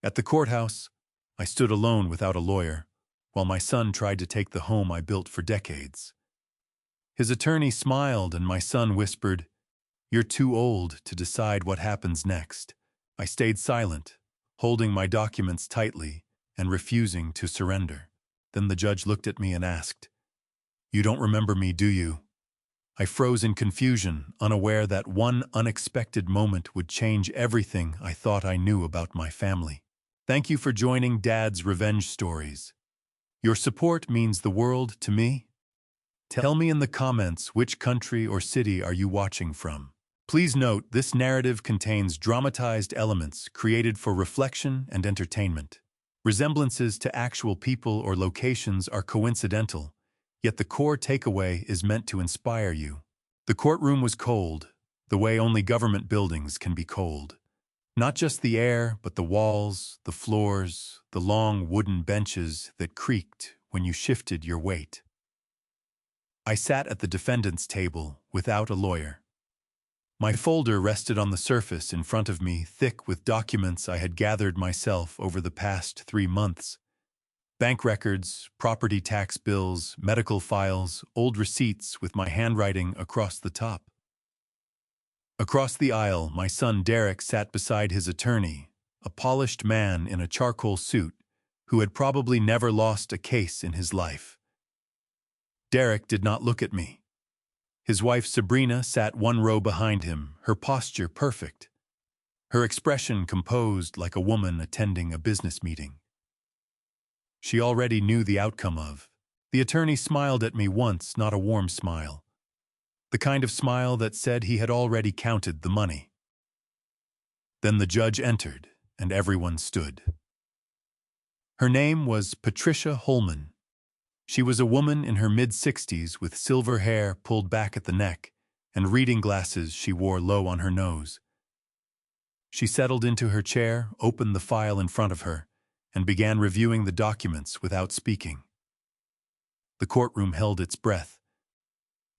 At the courthouse, I stood alone without a lawyer, while my son tried to take the home I built for decades. His attorney smiled and my son whispered, "You're too old to decide what happens next." I stayed silent, holding my documents tightly and refusing to surrender. Then the judge looked at me and asked, "You don't remember me, do you?" I froze in confusion, unaware that one unexpected moment would change everything I thought I knew about my family. Thank you for joining Dad's Revenge Stories. Your support means the world to me. Tell me in the comments which country or city are you watching from. Please note, this narrative contains dramatized elements created for reflection and entertainment. Resemblances to actual people or locations are coincidental, yet the core takeaway is meant to inspire you. The courtroom was cold, the way only government buildings can be cold. Not just the air, but the walls, the floors, the long wooden benches that creaked when you shifted your weight. I sat at the defendant's table without a lawyer. My folder rested on the surface in front of me, thick with documents I had gathered myself over the past 3 months. Bank records, property tax bills, medical files, old receipts with my handwriting across the top. Across the aisle, my son Derek sat beside his attorney, a polished man in a charcoal suit who had probably never lost a case in his life. Derek did not look at me. His wife Sabrina sat 1 row behind him, her posture perfect, her expression composed like a woman attending a business meeting. She already knew the outcome of. The attorney smiled at me once, not a warm smile. The kind of smile that said he had already counted the money. Then the judge entered, and everyone stood. Her name was Patricia Holman. She was a woman in her mid-60s with silver hair pulled back at the neck and reading glasses she wore low on her nose. She settled into her chair, opened the file in front of her, and began reviewing the documents without speaking. The courtroom held its breath.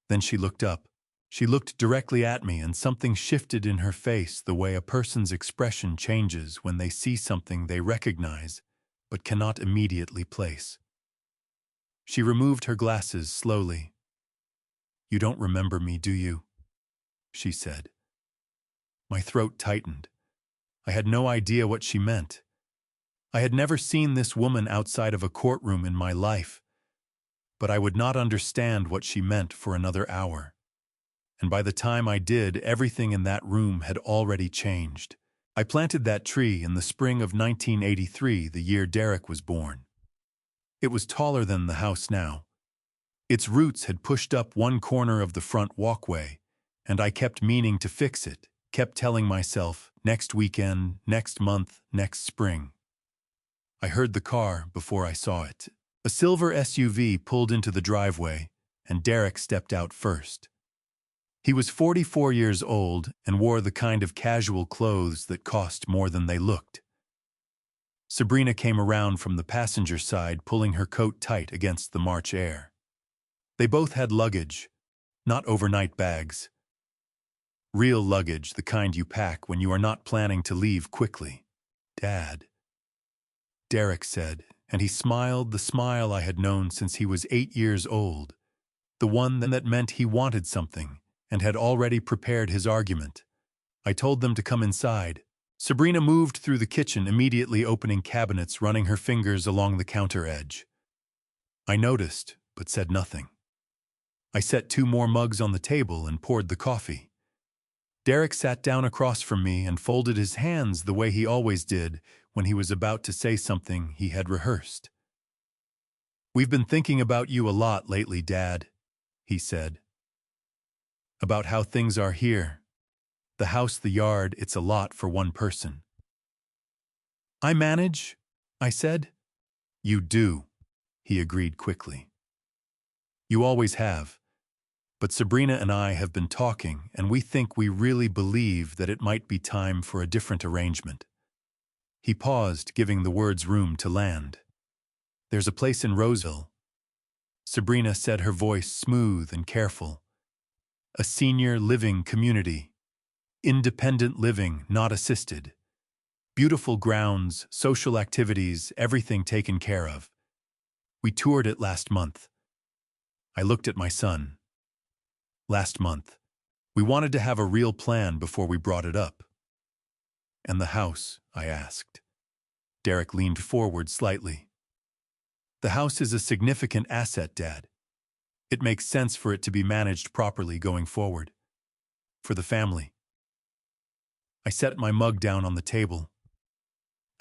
Then she looked up. She looked directly at me, and something shifted in her face, the way a person's expression changes when they see something they recognize but cannot immediately place. She removed her glasses slowly. "You don't remember me, do you?" she said. My throat tightened. I had no idea what she meant. I had never seen this woman outside of a courtroom in my life, but I would not understand what she meant for another hour. And by the time I did, everything in that room had already changed. I planted that tree in the spring of 1983, the year Derek was born. It was taller than the house now. Its roots had pushed up 1 corner of the front walkway, and I kept meaning to fix it, kept telling myself, next weekend, next month, next spring. I heard the car before I saw it. A silver SUV pulled into the driveway, and Derek stepped out first. He was 44 years old and wore the kind of casual clothes that cost more than they looked. Sabrina came around from the passenger side, pulling her coat tight against the March air. They both had luggage, not overnight bags. Real luggage, the kind you pack when you are not planning to leave quickly. "Dad," Derek said, and he smiled, the smile I had known since he was 8 years old, the one that meant he wanted something and had already prepared his argument. I told them to come inside. Sabrina moved through the kitchen, immediately opening cabinets, running her fingers along the counter edge. I noticed, but said nothing. I set 2 more mugs on the table and poured the coffee. Derek sat down across from me and folded his hands the way he always did when he was about to say something he had rehearsed. "We've been thinking about you a lot lately, Dad," he said. "About how things are here. The house, the yard, it's a lot for one person." "I manage," I said. "You do," he agreed quickly. "You always have. But Sabrina and I have been talking, and we think, we really believe that it might be time for a different arrangement." He paused, giving the words room to land. "There's a place in Roseville," Sabrina said, her voice smooth and careful. "A senior living community. Independent living, not assisted. Beautiful grounds, social activities, everything taken care of. We toured it last month. I looked at my son. Last month. We wanted to have a real plan before we brought it up. And the house, I asked. Derek leaned forward slightly. The house is a significant asset, Dad. It makes sense for it to be managed properly going forward. For the family. I set my mug down on the table.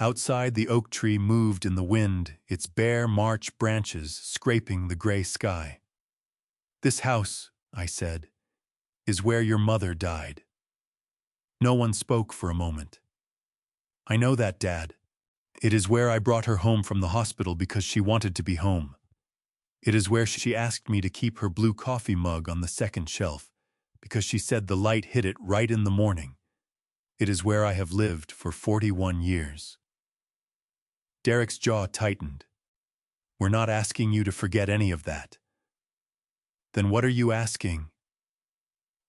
Outside, the oak tree moved in the wind, its bare March branches scraping the gray sky. This house, I said, is where your mother died. No one spoke for a moment. I know that, Dad. It is where I brought her home from the hospital because she wanted to be home. It is where she asked me to keep her blue coffee mug on the second shelf because she said the light hit it right in the morning. It is where I have lived for 41 years. Derek's jaw tightened. We're not asking you to forget any of that. Then what are you asking?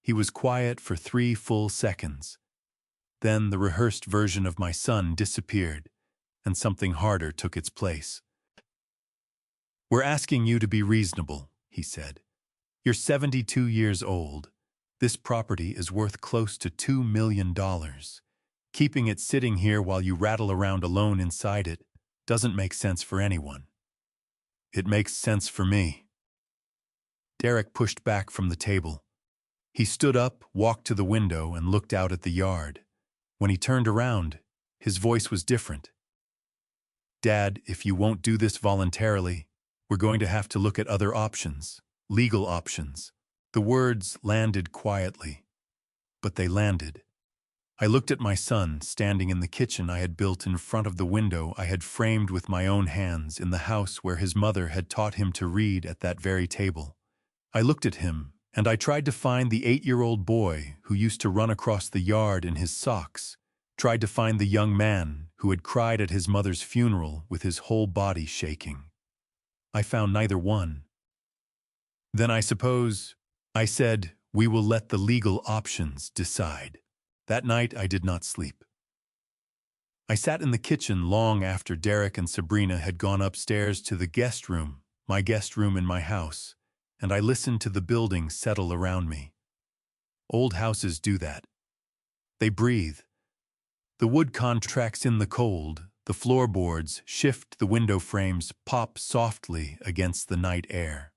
He was quiet for 3 full seconds. Then the rehearsed version of my son disappeared, and something harder took its place. We're asking you to be reasonable, he said. You're 72 years old. This property is worth close to $2 million. Keeping it sitting here while you rattle around alone inside it doesn't make sense for anyone. It makes sense for me. Derek pushed back from the table. He stood up, walked to the window, and looked out at the yard. When he turned around, his voice was different. Dad, if you won't do this voluntarily, we're going to have to look at other options, legal options. The words landed quietly, but they landed. I looked at my son standing in the kitchen I had built in front of the window I had framed with my own hands in the house where his mother had taught him to read at that very table. I looked at him, and I tried to find the 8-year-old boy who used to run across the yard in his socks, tried to find the young man who had cried at his mother's funeral with his whole body shaking. I found neither one. Then I suppose, I said, we will let the legal options decide. That night I did not sleep. I sat in the kitchen long after Derek and Sabrina had gone upstairs to the guest room, my guest room in my house, and I listened to the building settle around me. Old houses do that. They breathe. The wood contracts in the cold, the floorboards shift, the window frames pop softly against the night air.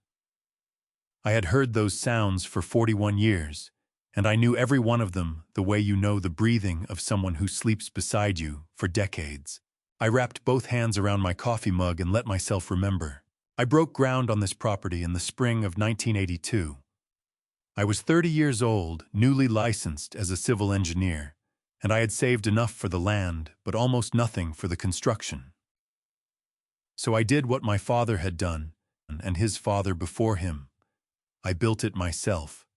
I had heard those sounds for 41 years, and I knew every one of them the way you know the breathing of someone who sleeps beside you for decades. I wrapped both hands around my coffee mug and let myself remember. I broke ground on this property in the spring of 1982. I was 30 years old, newly licensed as a civil engineer, and I had saved enough for the land, but almost nothing for the construction. So I did what my father had done, and his father before him. I built it myself.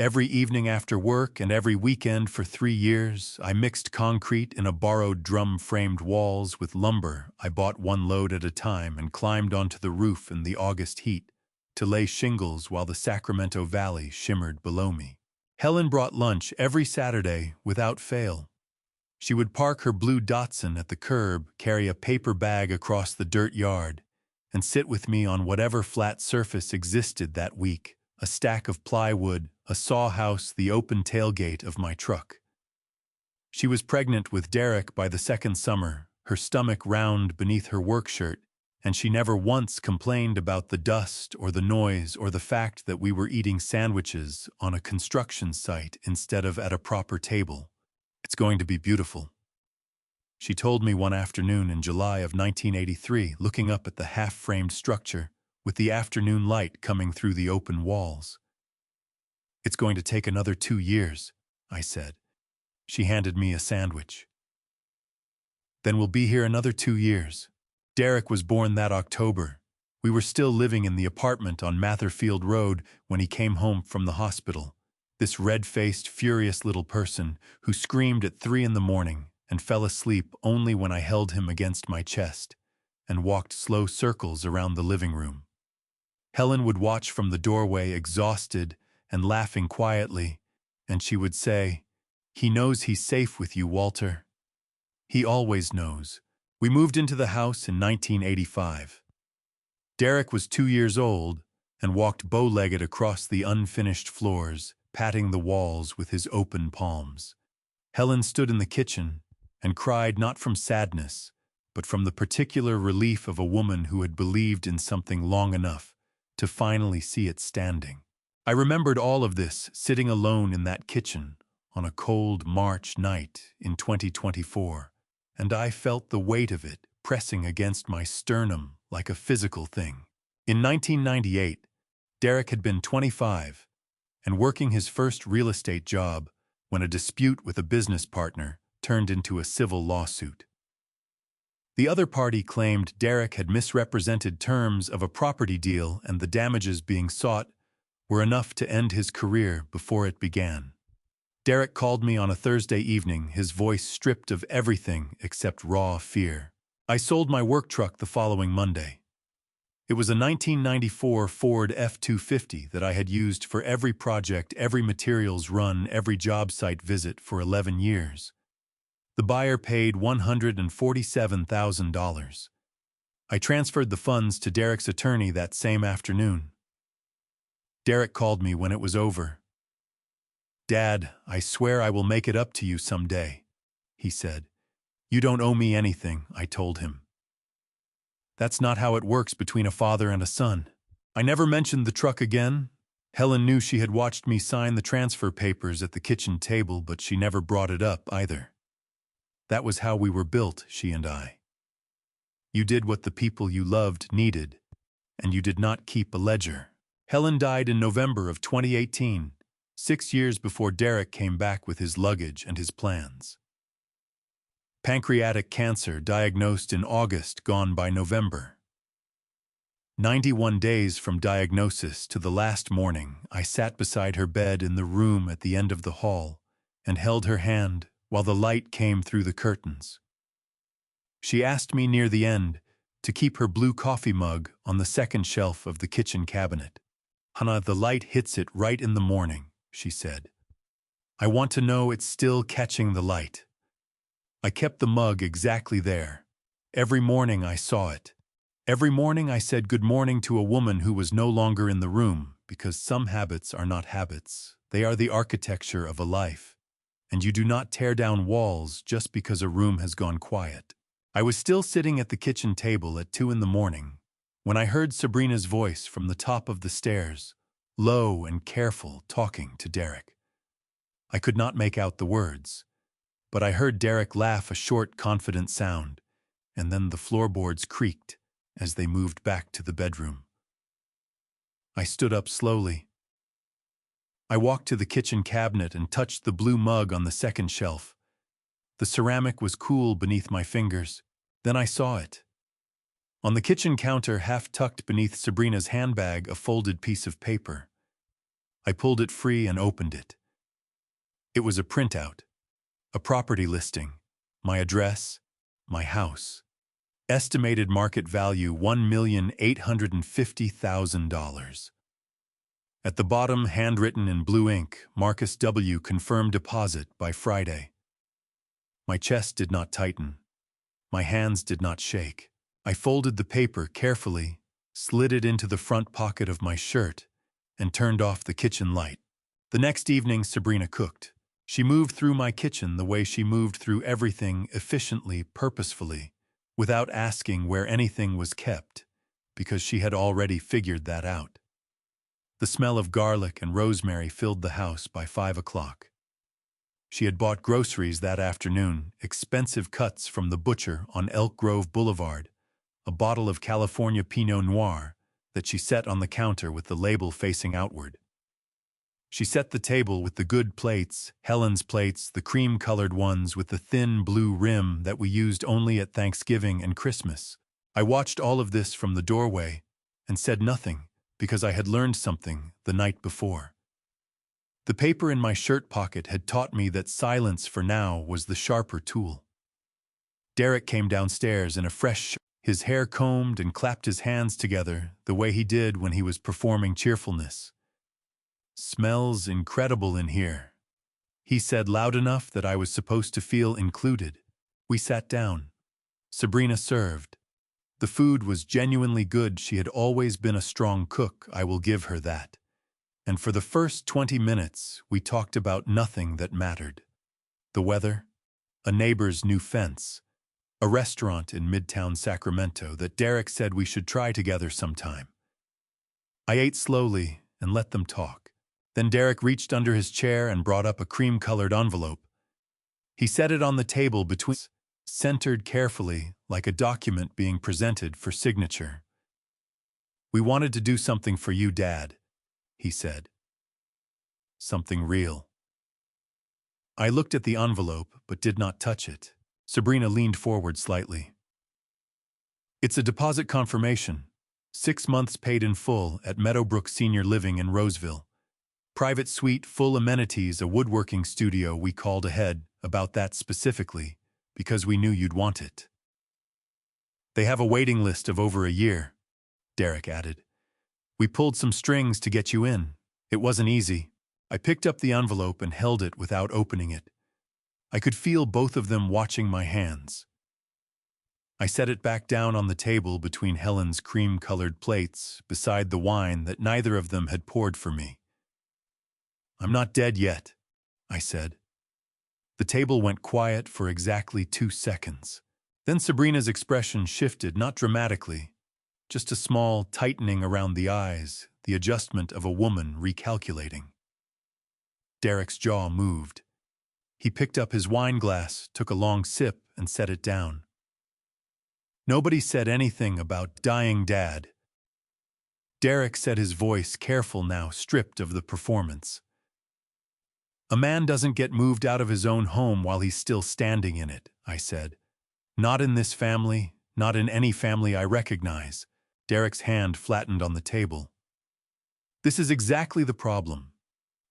Every evening after work and every weekend for 3 years, I mixed concrete in a borrowed drum-framed walls with lumber I bought one load at a time and climbed onto the roof in the August heat to lay shingles while the Sacramento Valley shimmered below me. Helen brought lunch every Saturday without fail. She would park her blue Datsun at the curb, carry a paper bag across the dirt yard, and sit with me on whatever flat surface existed that week, a stack of plywood, a saw house, the open tailgate of my truck. She was pregnant with Derek by the second summer, her stomach round beneath her work shirt, and she never once complained about the dust or the noise or the fact that we were eating sandwiches on a construction site instead of at a proper table. It's going to be beautiful. She told me one afternoon in July of 1983, looking up at the half-framed structure with the afternoon light coming through the open walls. It's going to take another 2 years, I said. She handed me a sandwich. Then we'll be here another 2 years. Derek was born that October. We were still living in the apartment on Matherfield Road when he came home from the hospital. This red-faced, furious little person who screamed at 3 in the morning and fell asleep only when I held him against my chest and walked slow circles around the living room. Helen would watch from the doorway, exhausted and laughing quietly, and she would say, "He knows he's safe with you, Walter." He always knows. We moved into the house in 1985. Derek was 2 years old and walked bow-legged across the unfinished floors, patting the walls with his open palms. Helen stood in the kitchen and cried not from sadness, but from the particular relief of a woman who had believed in something long enough to finally see it standing. I remembered all of this sitting alone in that kitchen on a cold March night in 2024, and I felt the weight of it pressing against my sternum like a physical thing. In 1998, Derek had been 25 and working his first real estate job when a dispute with a business partner turned into a civil lawsuit. The other party claimed Derek had misrepresented terms of a property deal, and the damages being sought were enough to end his career before it began. Derek called me on a Thursday evening, his voice stripped of everything except raw fear. I sold my work truck the following Monday. It was a 1994 Ford F-250 that I had used for every project, every materials run, every job site visit for 11 years. The buyer paid $147,000. I transferred the funds to Derek's attorney that same afternoon. Derek called me when it was over. "Dad, I swear I will make it up to you someday," he said. "You don't owe me anything," I told him. "That's not how it works between a father and a son." I never mentioned the truck again. Helen knew she had watched me sign the transfer papers at the kitchen table, but she never brought it up either. That was how we were built, she and I. You did what the people you loved needed, and you did not keep a ledger. Helen died in November of 2018, 6 years before Derek came back with his luggage and his plans. Pancreatic cancer diagnosed in August, gone by November. 91 days from diagnosis to the last morning, I sat beside her bed in the room at the end of the hall and held her hand while the light came through the curtains. She asked me near the end to keep her blue coffee mug on the second shelf of the kitchen cabinet. "Hannah, the light hits it right in the morning," she said. "I want to know it's still catching the light." I kept the mug exactly there. Every morning I saw it. Every morning I said good morning to a woman who was no longer in the room, because some habits are not habits. They are the architecture of a life. And you do not tear down walls just because a room has gone quiet. I was still sitting at the kitchen table at 2 in the morning when I heard Sabrina's voice from the top of the stairs, low and careful, talking to Derek. I could not make out the words, but I heard Derek laugh, a short, confident sound, and then the floorboards creaked as they moved back to the bedroom. I stood up slowly. I walked to the kitchen cabinet and touched the blue mug on the second shelf. The ceramic was cool beneath my fingers. Then I saw it. On the kitchen counter, half tucked beneath Sabrina's handbag, a folded piece of paper. I pulled it free and opened it. It was a printout. A property listing, my address, my house. Estimated market value $1,850,000. At the bottom, handwritten in blue ink, Marcus W. confirmed deposit by Friday. My chest did not tighten. My hands did not shake. I folded the paper carefully, slid it into the front pocket of my shirt, and turned off the kitchen light. The next evening, Sabrina cooked. She moved through my kitchen the way she moved through everything, efficiently, purposefully, without asking where anything was kept, because she had already figured that out. The smell of garlic and rosemary filled the house by 5 o'clock. She had bought groceries that afternoon, expensive cuts from the butcher on Elk Grove Boulevard, a bottle of California Pinot Noir that she set on the counter with the label facing outward. She set the table with the good plates, Helen's plates, the cream-colored ones with the thin blue rim that we used only at Thanksgiving and Christmas. I watched all of this from the doorway and said nothing because I had learned something the night before. The paper in my shirt pocket had taught me that silence for now was the sharper tool. Derek came downstairs in a fresh shirt, his hair combed, and clapped his hands together the way he did when he was performing cheerfulness. "Smells incredible in here," he said loud enough that I was supposed to feel included. We sat down. Sabrina served. The food was genuinely good. She had always been a strong cook, I will give her that. And for the first 20 minutes, we talked about nothing that mattered. The weather, a neighbor's new fence, a restaurant in Midtown Sacramento that Derek said we should try together sometime. I ate slowly and let them talk. Then Derek reached under his chair and brought up a cream-colored envelope. He set it on the table between us, centered carefully like a document being presented for signature. "We wanted to do something for you, Dad," he said. "Something real." I looked at the envelope but did not touch it. Sabrina leaned forward slightly. "It's a deposit confirmation. 6 months paid in full at Meadowbrook Senior Living in Roseville. Private suite, full amenities, a woodworking studio. We called ahead about that specifically because we knew you'd want it. They have a waiting list of over a year," Derek added. "We pulled some strings to get you in. It wasn't easy." I picked up the envelope and held it without opening it. I could feel both of them watching my hands. I set it back down on the table between Helen's cream-colored plates, beside the wine that neither of them had poured for me. "I'm not dead yet," I said. The table went quiet for exactly 2 seconds. Then Sabrina's expression shifted, not dramatically, just a small tightening around the eyes, the adjustment of a woman recalculating. Derek's jaw moved. He picked up his wine glass, took a long sip, and set it down. "Nobody said anything about dying, Dad." Derek said, his voice careful now, stripped of the performance. "A man doesn't get moved out of his own home while he's still standing in it," I said. "Not in this family, not in any family I recognize." Derek's hand flattened on the table. "This is exactly the problem.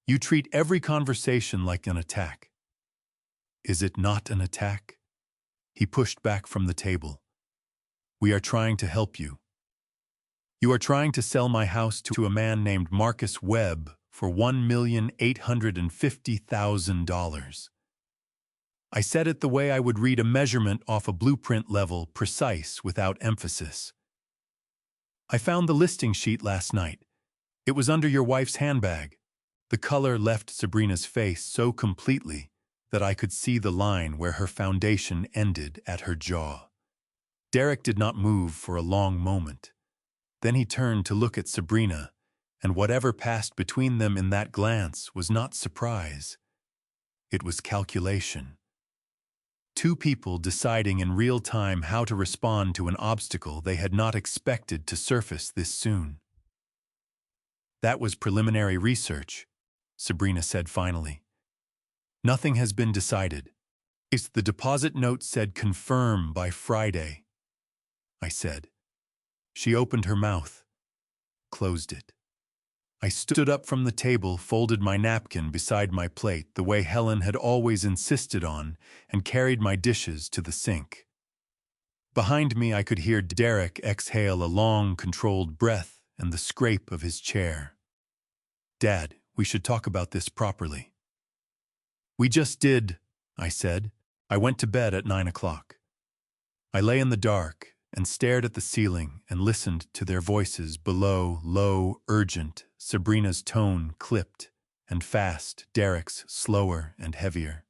You treat every conversation like an attack." "Is it not an attack?" He pushed back from the table. "We are trying to help you. You are trying to sell my house to a man named Marcus Webb for $1,850,000. I said it the way I would read a measurement off a blueprint level, precise, without emphasis. I found the listing sheet last night. It was under your wife's handbag. The color left Sabrina's face so completely that I could see the line where her foundation ended at her jaw. Derek did not move for a long moment. Then he turned to look at Sabrina, and whatever passed between them in that glance was not surprise. It was calculation. Two people deciding in real time how to respond to an obstacle they had not expected to surface this soon. "That was preliminary research," Sabrina said finally. "Nothing has been decided. The deposit note said confirm by Friday," I said. She opened her mouth, closed it. I stood up from the table, folded my napkin beside my plate the way Helen had always insisted on, and carried my dishes to the sink. Behind me I could hear Derek exhale a long, controlled breath and the scrape of his chair. "Dad, we should talk about this properly." "We just did," I said. I went to bed at 9 o'clock. I lay in the dark and stared at the ceiling and listened to their voices below, low, urgent, Sabrina's tone clipped and fast, Derek's slower and heavier.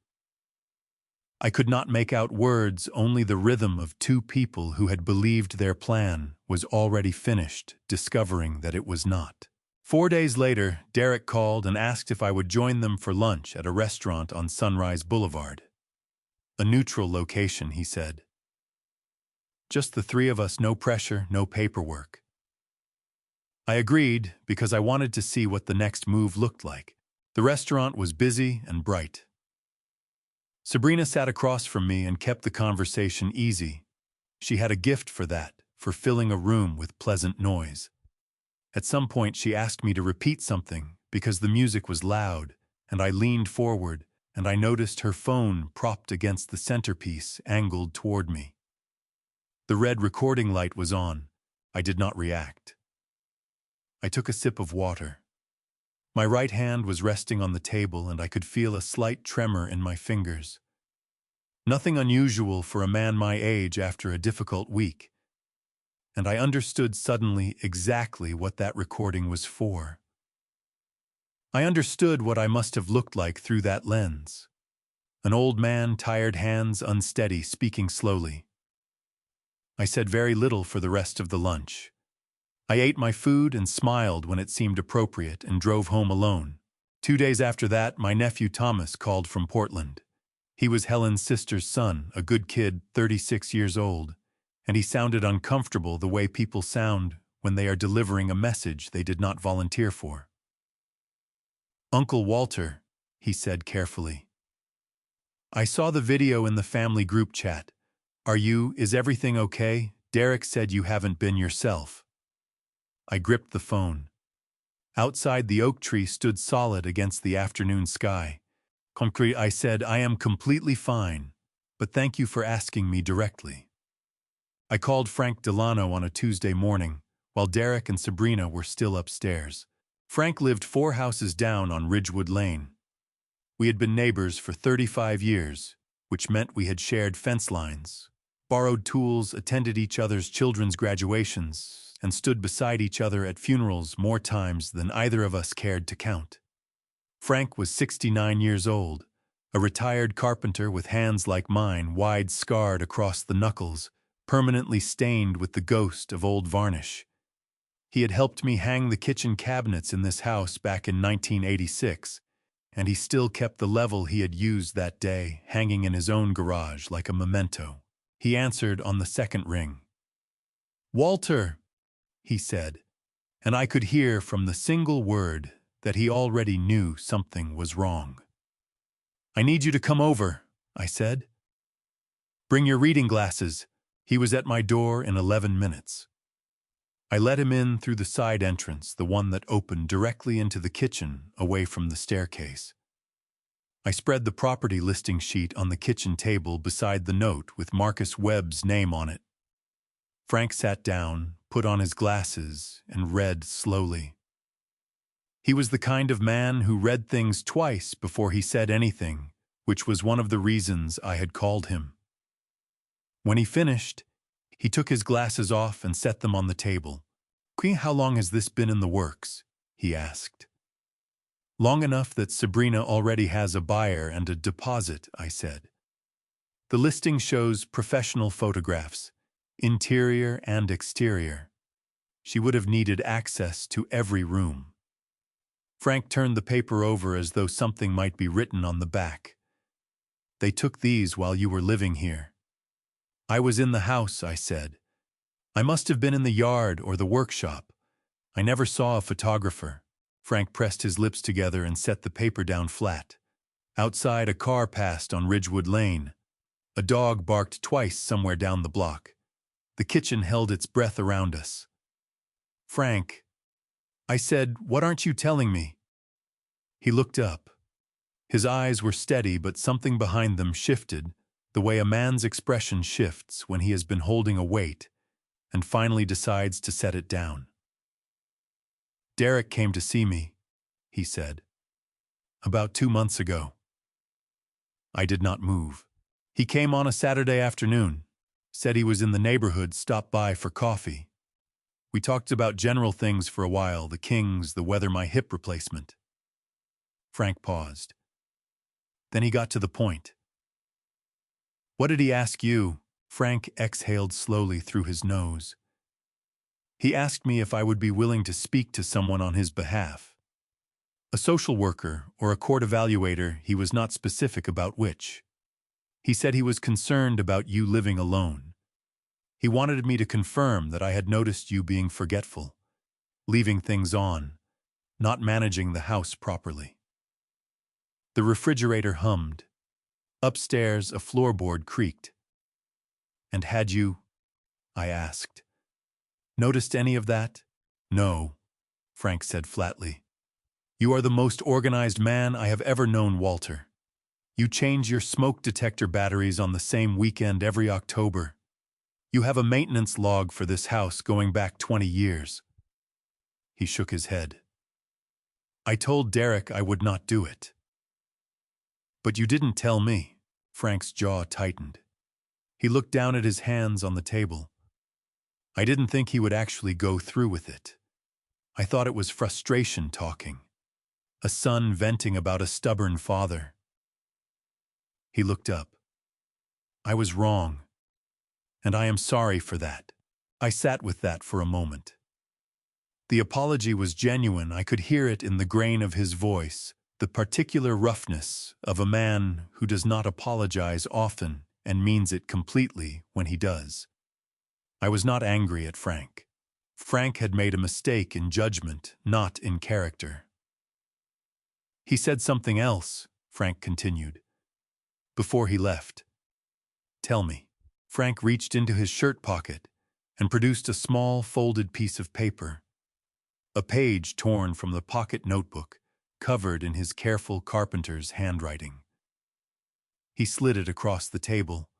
I could not make out words, only the rhythm of two people who had believed their plan was already finished, discovering that it was not. 4 days later, Derek called and asked if I would join them for lunch at a restaurant on Sunrise Boulevard. A neutral location, he said. Just the three of us, no pressure, no paperwork. I agreed because I wanted to see what the next move looked like. The restaurant was busy and bright. Sabrina sat across from me and kept the conversation easy. She had a gift for that, for filling a room with pleasant noise. At some point she asked me to repeat something because the music was loud, and I leaned forward and I noticed her phone propped against the centerpiece, angled toward me. The red recording light was on. I did not react. I took a sip of water. My right hand was resting on the table and I could feel a slight tremor in my fingers. Nothing unusual for a man my age after a difficult week. And I understood suddenly exactly what that recording was for. I understood what I must have looked like through that lens. An old man, tired hands unsteady, speaking slowly. I said very little for the rest of the lunch. I ate my food and smiled when it seemed appropriate and drove home alone. 2 days after that, my nephew Thomas called from Portland. He was Helen's sister's son, a good kid, 36 years old, and he sounded uncomfortable the way people sound when they are delivering a message they did not volunteer for. "Uncle Walter," he said carefully. "I saw the video in the family group chat. Is everything okay? Derek said you haven't been yourself." I gripped the phone. Outside, the oak tree stood solid against the afternoon sky. "Concrete," I said, "I am completely fine, but thank you for asking me directly." I called Frank Delano on a Tuesday morning, while Derek and Sabrina were still upstairs. Frank lived 4 houses down on Ridgewood Lane. We had been neighbors for 35 years, which meant we had shared fence lines, borrowed tools, attended each other's children's graduations, and stood beside each other at funerals more times than either of us cared to count. Frank was 69 years old, a retired carpenter with hands like mine, wide scarred across the knuckles, permanently stained with the ghost of old varnish. He had helped me hang the kitchen cabinets in this house back in 1986, and he still kept the level he had used that day, hanging in his own garage like a memento. He answered on the second ring. "Walter," he said, and I could hear from the single word that he already knew something was wrong. "I need you to come over," I said. "Bring your reading glasses." He was at my door in 11 minutes. I let him in through the side entrance, the one that opened directly into the kitchen, away from the staircase. I spread the property listing sheet on the kitchen table beside the note with Marcus Webb's name on it. Frank sat down, put on his glasses, and read slowly. He was the kind of man who read things twice before he said anything, which was one of the reasons I had called him. When he finished, he took his glasses off and set them on the table. "How long has this been in the works?" he asked. "Long enough that Sabrina already has a buyer and a deposit," I said. "The listing shows professional photographs, interior and exterior. She would have needed access to every room." Frank turned the paper over as though something might be written on the back. "They took these while you were living here." "I was in the house," I said. "I must have been in the yard or the workshop. I never saw a photographer." Frank pressed his lips together and set the paper down flat. Outside, a car passed on Ridgewood Lane. A dog barked twice somewhere down the block. The kitchen held its breath around us. "Frank," I said, "what aren't you telling me?" He looked up. His eyes were steady, but something behind them shifted, the way a man's expression shifts when he has been holding a weight and finally decides to set it down. "Derek came to see me," he said, "about 2 months ago." I did not move. "He came on a Saturday afternoon, said he was in the neighborhood, stopped by for coffee. We talked about general things for a while, the Kings, the weather, my hip replacement." Frank paused. Then he got to the point. "What did he ask you?" Frank exhaled slowly through his nose. "He asked me if I would be willing to speak to someone on his behalf. A social worker or a court evaluator, he was not specific about which. He said he was concerned about you living alone. He wanted me to confirm that I had noticed you being forgetful, leaving things on, not managing the house properly." The refrigerator hummed. Upstairs, a floorboard creaked. "And had you," I asked, "noticed any of that?" "No," Frank said flatly. "You are the most organized man I have ever known, Walter. You change your smoke detector batteries on the same weekend every October. You have a maintenance log for this house going back 20 years. He shook his head. "I told Derek I would not do it." "But you didn't tell me." Frank's jaw tightened. He looked down at his hands on the table. I didn't think he would actually go through with it. I thought it was frustration talking. A son venting about a stubborn father. He looked up. I was wrong, and I am sorry for that. I sat with that for a moment. The apology was genuine. I could hear it in the grain of his voice, the particular roughness of a man who does not apologize often and means it completely when he does. I was not angry at Frank. Frank had made a mistake in judgment, not in character. He said something else, Frank continued, before he left. Tell me. Frank reached into his shirt pocket and produced a small, folded piece of paper. A page torn from the pocket notebook, covered in his careful carpenter's handwriting. He slid it across the table.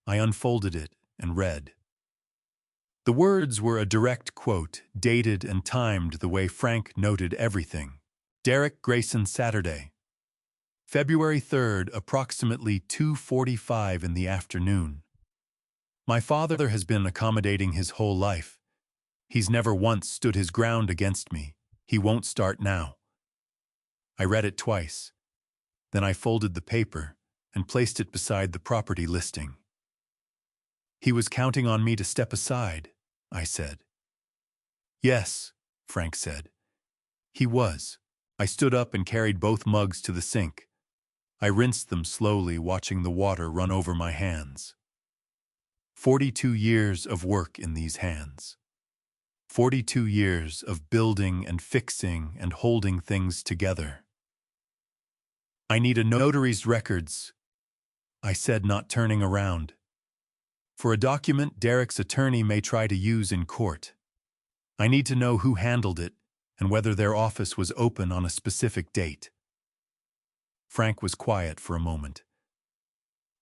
I unfolded it and read. The words were a direct quote, dated and timed the way Frank noted everything. Derek Grayson, Saturday, February 3rd, approximately 2:45 in the afternoon. My father has been accommodating his whole life. He's never once stood his ground against me. He won't start now. I read it twice. Then I folded the paper and placed it beside the property listing. He was counting on me to step aside, I said. Yes, Frank said. He was. I stood up and carried both mugs to the sink. I rinsed them slowly, watching the water run over my hands. 42 years of work in these hands. 42 years of building and fixing and holding things together. I need a notary's records, I said, not turning around. For a document Derek's attorney may try to use in court. I need to know who handled it and whether their office was open on a specific date. Frank was quiet for a moment.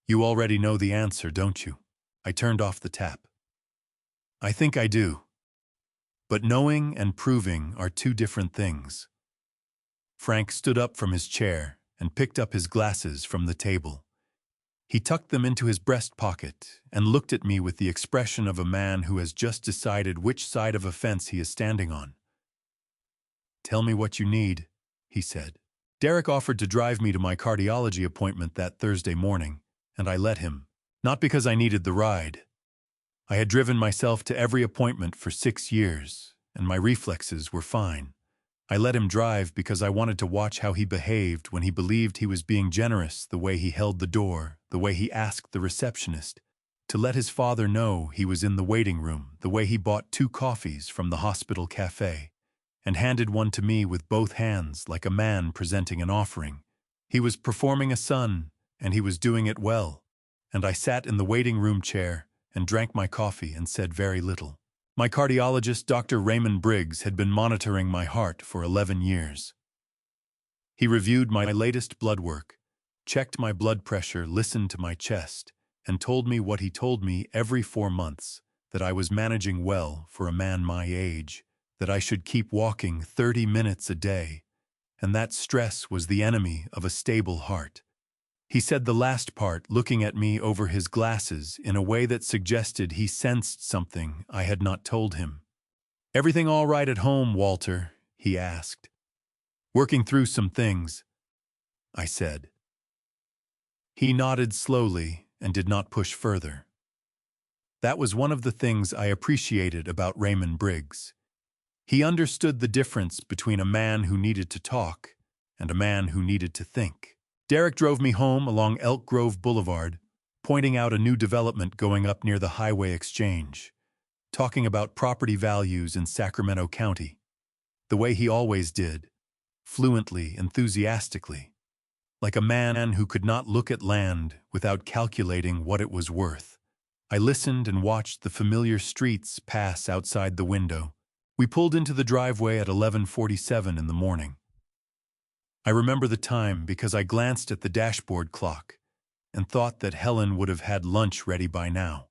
You already know the answer, don't you? I turned off the tap. I think I do. But knowing and proving are two different things. Frank stood up from his chair and picked up his glasses from the table. He tucked them into his breast pocket and looked at me with the expression of a man who has just decided which side of a fence he is standing on. Tell me what you need, he said. Derek offered to drive me to my cardiology appointment that Thursday morning, and I let him. Not because I needed the ride. I had driven myself to every appointment for 6 years, and my reflexes were fine. I let him drive because I wanted to watch how he behaved when he believed he was being generous, the way he held the door, the way he asked the receptionist to let his father know he was in the waiting room, the way he bought 2 coffees from the hospital cafe and handed one to me with both hands like a man presenting an offering. He was performing a son, and he was doing it well. And I sat in the waiting room chair and drank my coffee and said very little. My cardiologist, Dr. Raymond Briggs, had been monitoring my heart for 11 years. He reviewed my latest blood work, checked my blood pressure, listened to my chest, and told me what he told me every 4 months, that I was managing well for a man my age, that I should keep walking 30 minutes a day, and that stress was the enemy of a stable heart. He said the last part, looking at me over his glasses in a way that suggested he sensed something I had not told him. Everything all right at home, Walter? He asked. Working through some things, I said. He nodded slowly and did not push further. That was one of the things I appreciated about Raymond Briggs. He understood the difference between a man who needed to talk and a man who needed to think. Derek drove me home along Elk Grove Boulevard, pointing out a new development going up near the Highway Exchange, talking about property values in Sacramento County, the way he always did, fluently, enthusiastically, like a man who could not look at land without calculating what it was worth. I listened and watched the familiar streets pass outside the window. We pulled into the driveway at 11:47 in the morning. I remember the time because I glanced at the dashboard clock and thought that Helen would have had lunch ready by now,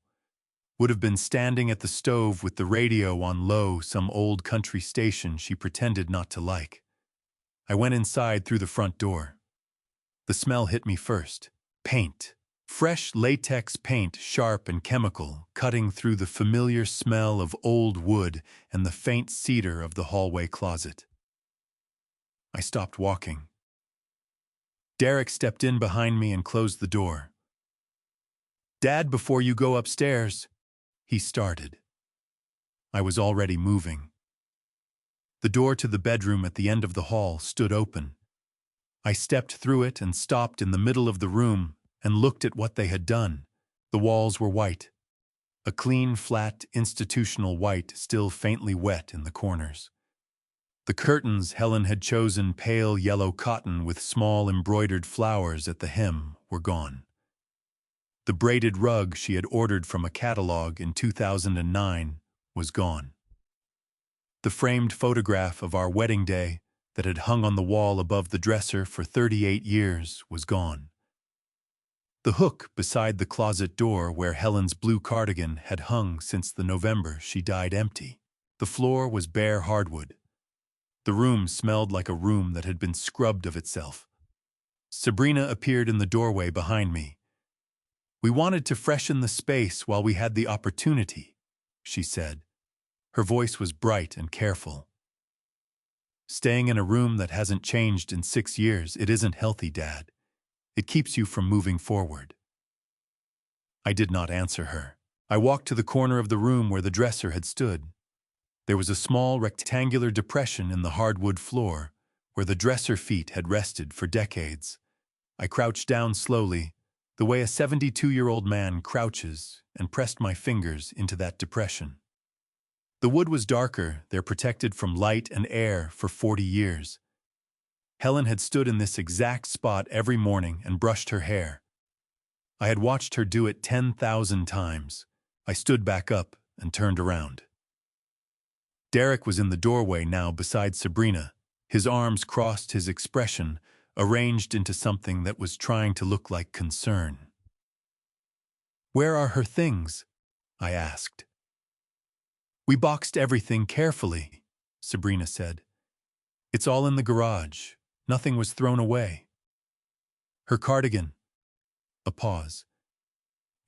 would have been standing at the stove with the radio on low, some old country station she pretended not to like. I went inside through the front door. The smell hit me first. Paint. Fresh latex paint, sharp and chemical, cutting through the familiar smell of old wood and the faint cedar of the hallway closet. I stopped walking. Derek stepped in behind me and closed the door. "Dad, before you go upstairs," he started. I was already moving. The door to the bedroom at the end of the hall stood open. I stepped through it and stopped in the middle of the room and looked at what they had done. The walls were white. A clean, flat, institutional white, still faintly wet in the corners. The curtains, Helen had chosen pale yellow cotton with small embroidered flowers at the hem, were gone. The braided rug she had ordered from a catalog in 2009 was gone. The framed photograph of our wedding day that had hung on the wall above the dresser for 38 years was gone. The hook beside the closet door where Helen's blue cardigan had hung since the November she died empty. The floor was bare hardwood. The room smelled like a room that had been scrubbed of itself. Sabrina appeared in the doorway behind me. "We wanted to freshen the space while we had the opportunity," she said. Her voice was bright and careful. "Staying in a room that hasn't changed in 6 years, it isn't healthy, Dad. It keeps you from moving forward." I did not answer her. I walked to the corner of the room where the dresser had stood. There was a small rectangular depression in the hardwood floor where the dresser feet had rested for decades. I crouched down slowly, the way a 72-year-old man crouches, and pressed my fingers into that depression. The wood was darker, there protected from light and air for 40 years. Helen had stood in this exact spot every morning and brushed her hair. I had watched her do it 10,000 times. I stood back up and turned around. Derek was in the doorway now beside Sabrina, his arms crossed, his expression arranged into something that was trying to look like concern. "Where are her things?" I asked. "We boxed everything carefully," Sabrina said. "It's all in the garage. Nothing was thrown away." "Her cardigan." A pause.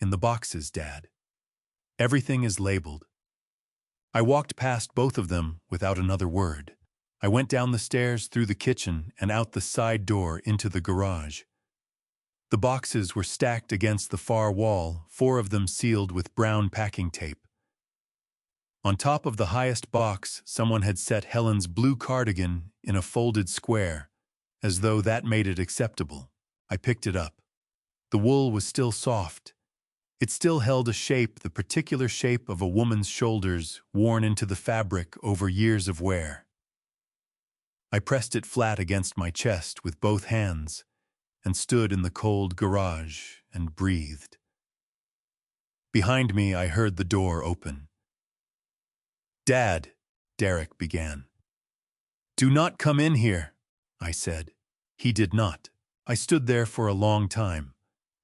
"In the boxes, Dad. Everything is labeled." I walked past both of them without another word. I went down the stairs, through the kitchen, and out the side door into the garage. The boxes were stacked against the far wall, 4 of them sealed with brown packing tape. On top of the highest box, someone had set Helen's blue cardigan in a folded square, as though that made it acceptable. I picked it up. The wool was still soft. It still held a shape, the particular shape of a woman's shoulders, worn into the fabric over years of wear. I pressed it flat against my chest with both hands and stood in the cold garage and breathed. Behind me, I heard the door open. "Dad," Derek began. "Do not come in here," I said. He did not. I stood there for a long time.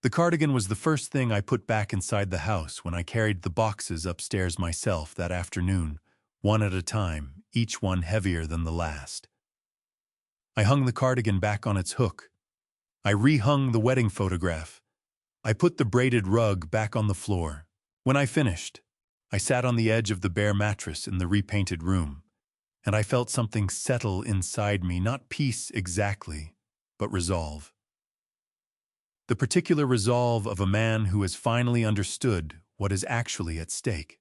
The cardigan was the first thing I put back inside the house when I carried the boxes upstairs myself that afternoon, one at a time, each one heavier than the last. I hung the cardigan back on its hook. I rehung the wedding photograph. I put the braided rug back on the floor. When I finished, I sat on the edge of the bare mattress in the repainted room, and I felt something settle inside me, not peace exactly, but resolve. The particular resolve of a man who has finally understood what is actually at stake.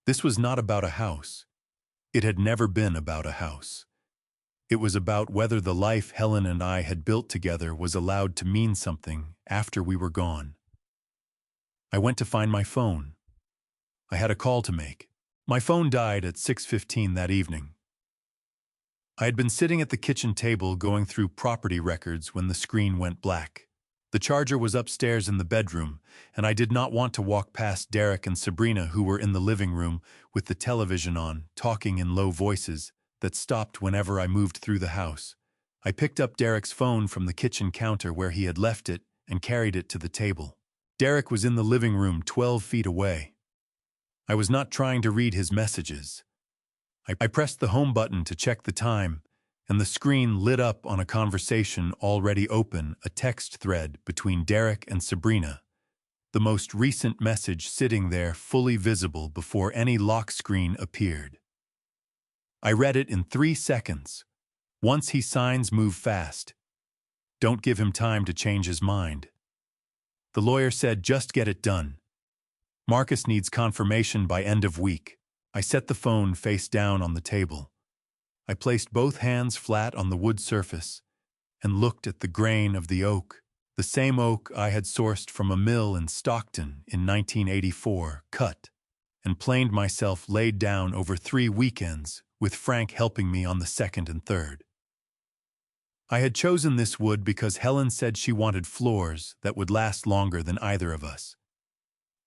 This was not about a house. It had never been about a house. It was about whether the life Helen and I had built together was allowed to mean something after we were gone. I went to find my phone. I had a call to make. My phone died at 6:15 that evening. I had been sitting at the kitchen table going through property records when the screen went black. The charger was upstairs in the bedroom, and I did not want to walk past Derek and Sabrina, who were in the living room with the television on, talking in low voices that stopped whenever I moved through the house. I picked up Derek's phone from the kitchen counter where he had left it and carried it to the table. Derek was in the living room 12 feet away. I was not trying to read his messages. I pressed the home button to check the time, and the screen lit up on a conversation already open, a text thread between Derek and Sabrina, the most recent message sitting there fully visible before any lock screen appeared. I read it in 3 seconds. Once he signs, move fast. Don't give him time to change his mind. The lawyer said, just get it done. Marcus needs confirmation by end of week. I set the phone face down on the table. I placed both hands flat on the wood surface and looked at the grain of the oak, the same oak I had sourced from a mill in Stockton in 1984, cut and planed myself laid down over 3 weekends, with Frank helping me on the second and third. I had chosen this wood because Helen said she wanted floors that would last longer than either of us.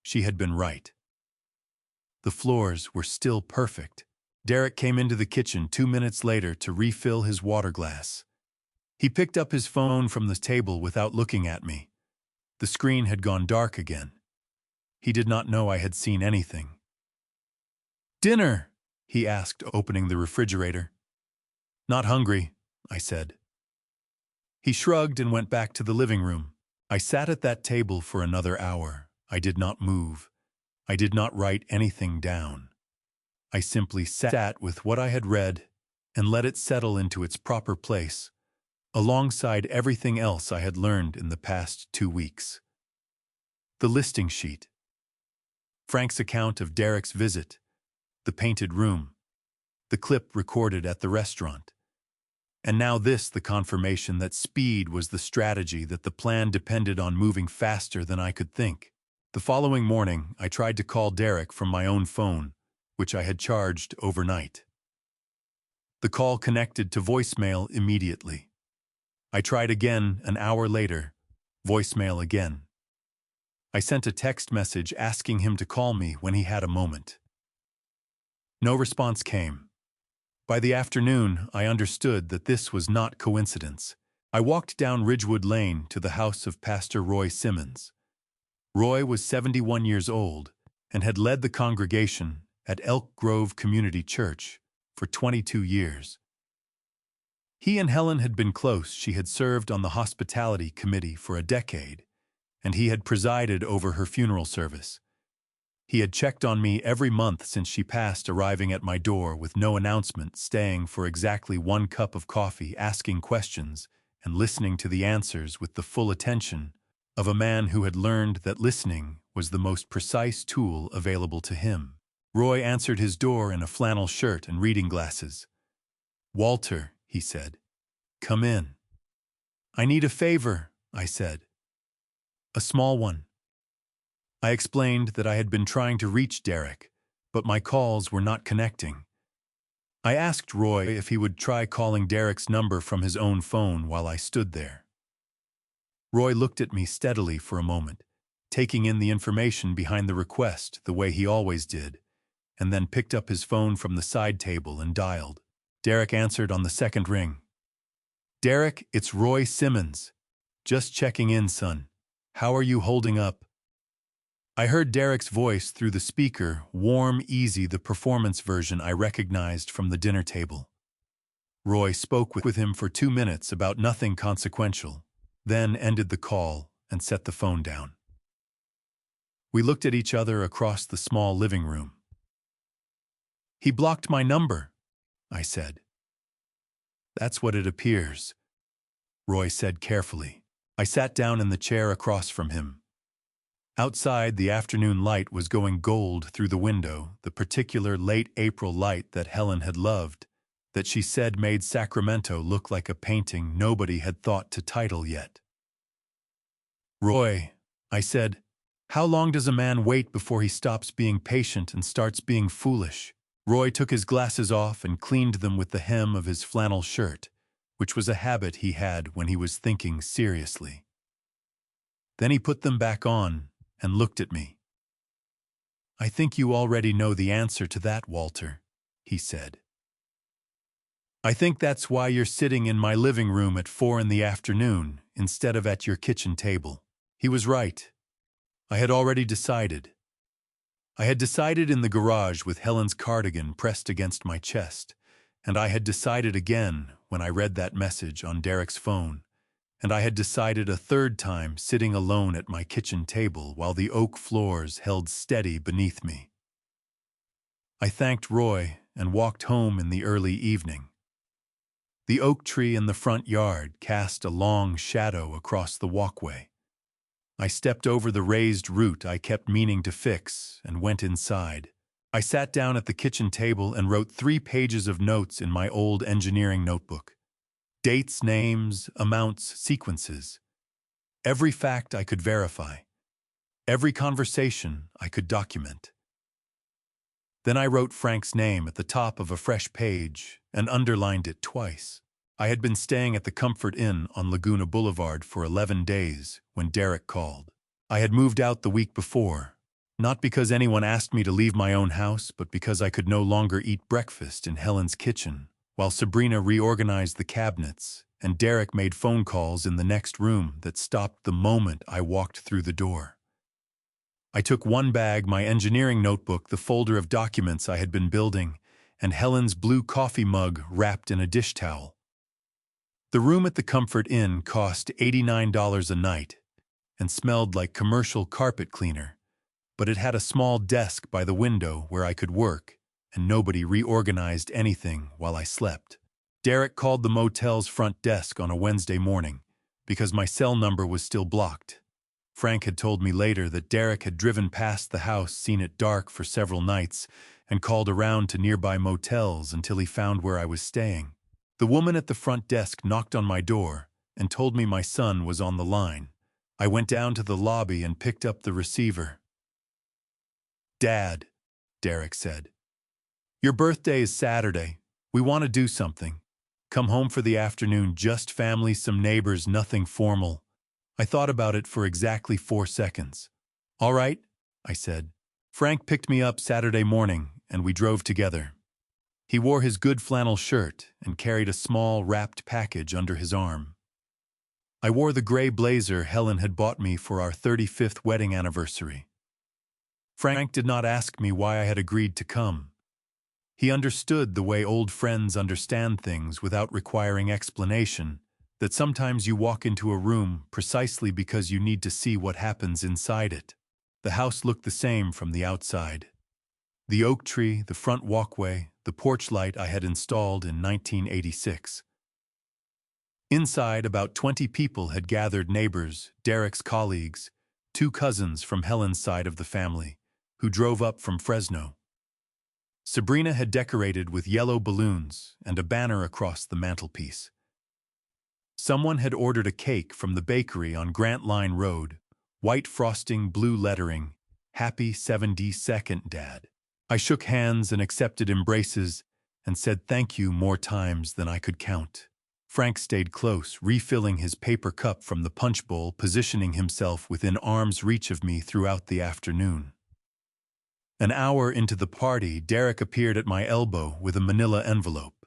She had been right. The floors were still perfect. Derek came into the kitchen 2 minutes later to refill his water glass. He picked up his phone from the table without looking at me. The screen had gone dark again. He did not know I had seen anything. "Dinner?" he asked, opening the refrigerator. "Not hungry," I said. He shrugged and went back to the living room. I sat at that table for another hour. I did not move. I did not write anything down. I simply sat with what I had read and let it settle into its proper place, alongside everything else I had learned in the past 2 weeks. The listing sheet, Frank's account of Derek's visit, the painted room, the clip recorded at the restaurant. And now this, the confirmation that speed was the strategy, that the plan depended on moving faster than I could think. The following morning, I tried to call Derek from my own phone, which I had charged overnight. The call connected to voicemail immediately. I tried again an hour later, voicemail again. I sent a text message asking him to call me when he had a moment. No response came. By the afternoon, I understood that this was not coincidence. I walked down Ridgewood Lane to the house of Pastor Roy Simmons. Roy was 71 years old and had led the congregation at Elk Grove Community Church for 22 years. He and Helen had been close. She had served on the hospitality committee for a decade, and he had presided over her funeral service. He had checked on me every month since she passed, arriving at my door with no announcement, staying for exactly 1 cup of coffee, asking questions and listening to the answers with the full attention of a man who had learned that listening was the most precise tool available to him. Roy answered his door in a flannel shirt and reading glasses. "Walter," he said, "come in." "I need a favor," I said. "A small one." I explained that I had been trying to reach Derek, but my calls were not connecting. I asked Roy if he would try calling Derek's number from his own phone while I stood there. Roy looked at me steadily for a moment, taking in the information behind the request the way he always did, and then picked up his phone from the side table and dialed. Derek answered on the second ring. "Derek, it's Roy Simmons. Just checking in, son. How are you holding up?" I heard Derek's voice through the speaker, warm, easy, the performance version I recognized from the dinner table. Roy spoke with him for 2 minutes about nothing consequential, then ended the call and set the phone down. We looked at each other across the small living room. "He blocked my number," I said. "That's what it appears," Roy said carefully. I sat down in the chair across from him. Outside, the afternoon light was going gold through the window, the particular late April light that Helen had loved, that she said made Sacramento look like a painting nobody had thought to title yet. "Roy," I said, "how long does a man wait before he stops being patient and starts being foolish?" Roy took his glasses off and cleaned them with the hem of his flannel shirt, which was a habit he had when he was thinking seriously. Then he put them back on and looked at me. "I think you already know the answer to that, Walter," he said. "I think that's why you're sitting in my living room at 4 in the afternoon instead of at your kitchen table." He was right. I had already decided. I had decided in the garage with Helen's cardigan pressed against my chest, and I had decided again when I read that message on Derek's phone, and I had decided a third time sitting alone at my kitchen table while the oak floors held steady beneath me. I thanked Roy and walked home in the early evening. The oak tree in the front yard cast a long shadow across the walkway. I stepped over the raised root I kept meaning to fix and went inside. I sat down at the kitchen table and wrote 3 pages of notes in my old engineering notebook. Dates, names, amounts, sequences. Every fact I could verify. Every conversation I could document. Then I wrote Frank's name at the top of a fresh page and underlined it twice. I had been staying at the Comfort Inn on Laguna Boulevard for 11 days when Derek called. I had moved out the week before, not because anyone asked me to leave my own house, but because I could no longer eat breakfast in Helen's kitchen, while Sabrina reorganized the cabinets and Derek made phone calls in the next room that stopped the moment I walked through the door. I took one bag, my engineering notebook, the folder of documents I had been building, and Helen's blue coffee mug wrapped in a dish towel. The room at the Comfort Inn cost $89 a night and smelled like commercial carpet cleaner, but it had a small desk by the window where I could work, and nobody reorganized anything while I slept. Derek called the motel's front desk on a Wednesday morning because my cell number was still blocked. Frank had told me later that Derek had driven past the house, seen it dark for several nights, and called around to nearby motels until he found where I was staying. The woman at the front desk knocked on my door and told me my son was on the line. I went down to the lobby and picked up the receiver. "Dad," Derek said, "your birthday is Saturday. We want to do something. Come home for the afternoon, just family, some neighbors, nothing formal." I thought about it for exactly 4 seconds. "All right," I said. Frank picked me up Saturday morning, and we drove together. He wore his good flannel shirt and carried a small wrapped package under his arm. I wore the gray blazer Helen had bought me for our 35th wedding anniversary. Frank did not ask me why I had agreed to come. He understood the way old friends understand things without requiring explanation, that sometimes you walk into a room precisely because you need to see what happens inside it. The house looked the same from the outside. The oak tree, the front walkway, the porch light I had installed in 1986. Inside, about 20 people had gathered, neighbors, Derek's colleagues, 2 cousins from Helen's side of the family, who drove up from Fresno. Sabrina had decorated with yellow balloons and a banner across the mantelpiece. Someone had ordered a cake from the bakery on Grant Line Road, white frosting, blue lettering, "Happy 72nd, Dad." I shook hands and accepted embraces and said thank you more times than I could count. Frank stayed close, refilling his paper cup from the punch bowl, positioning himself within arm's reach of me throughout the afternoon. An hour into the party, Derek appeared at my elbow with a manila envelope.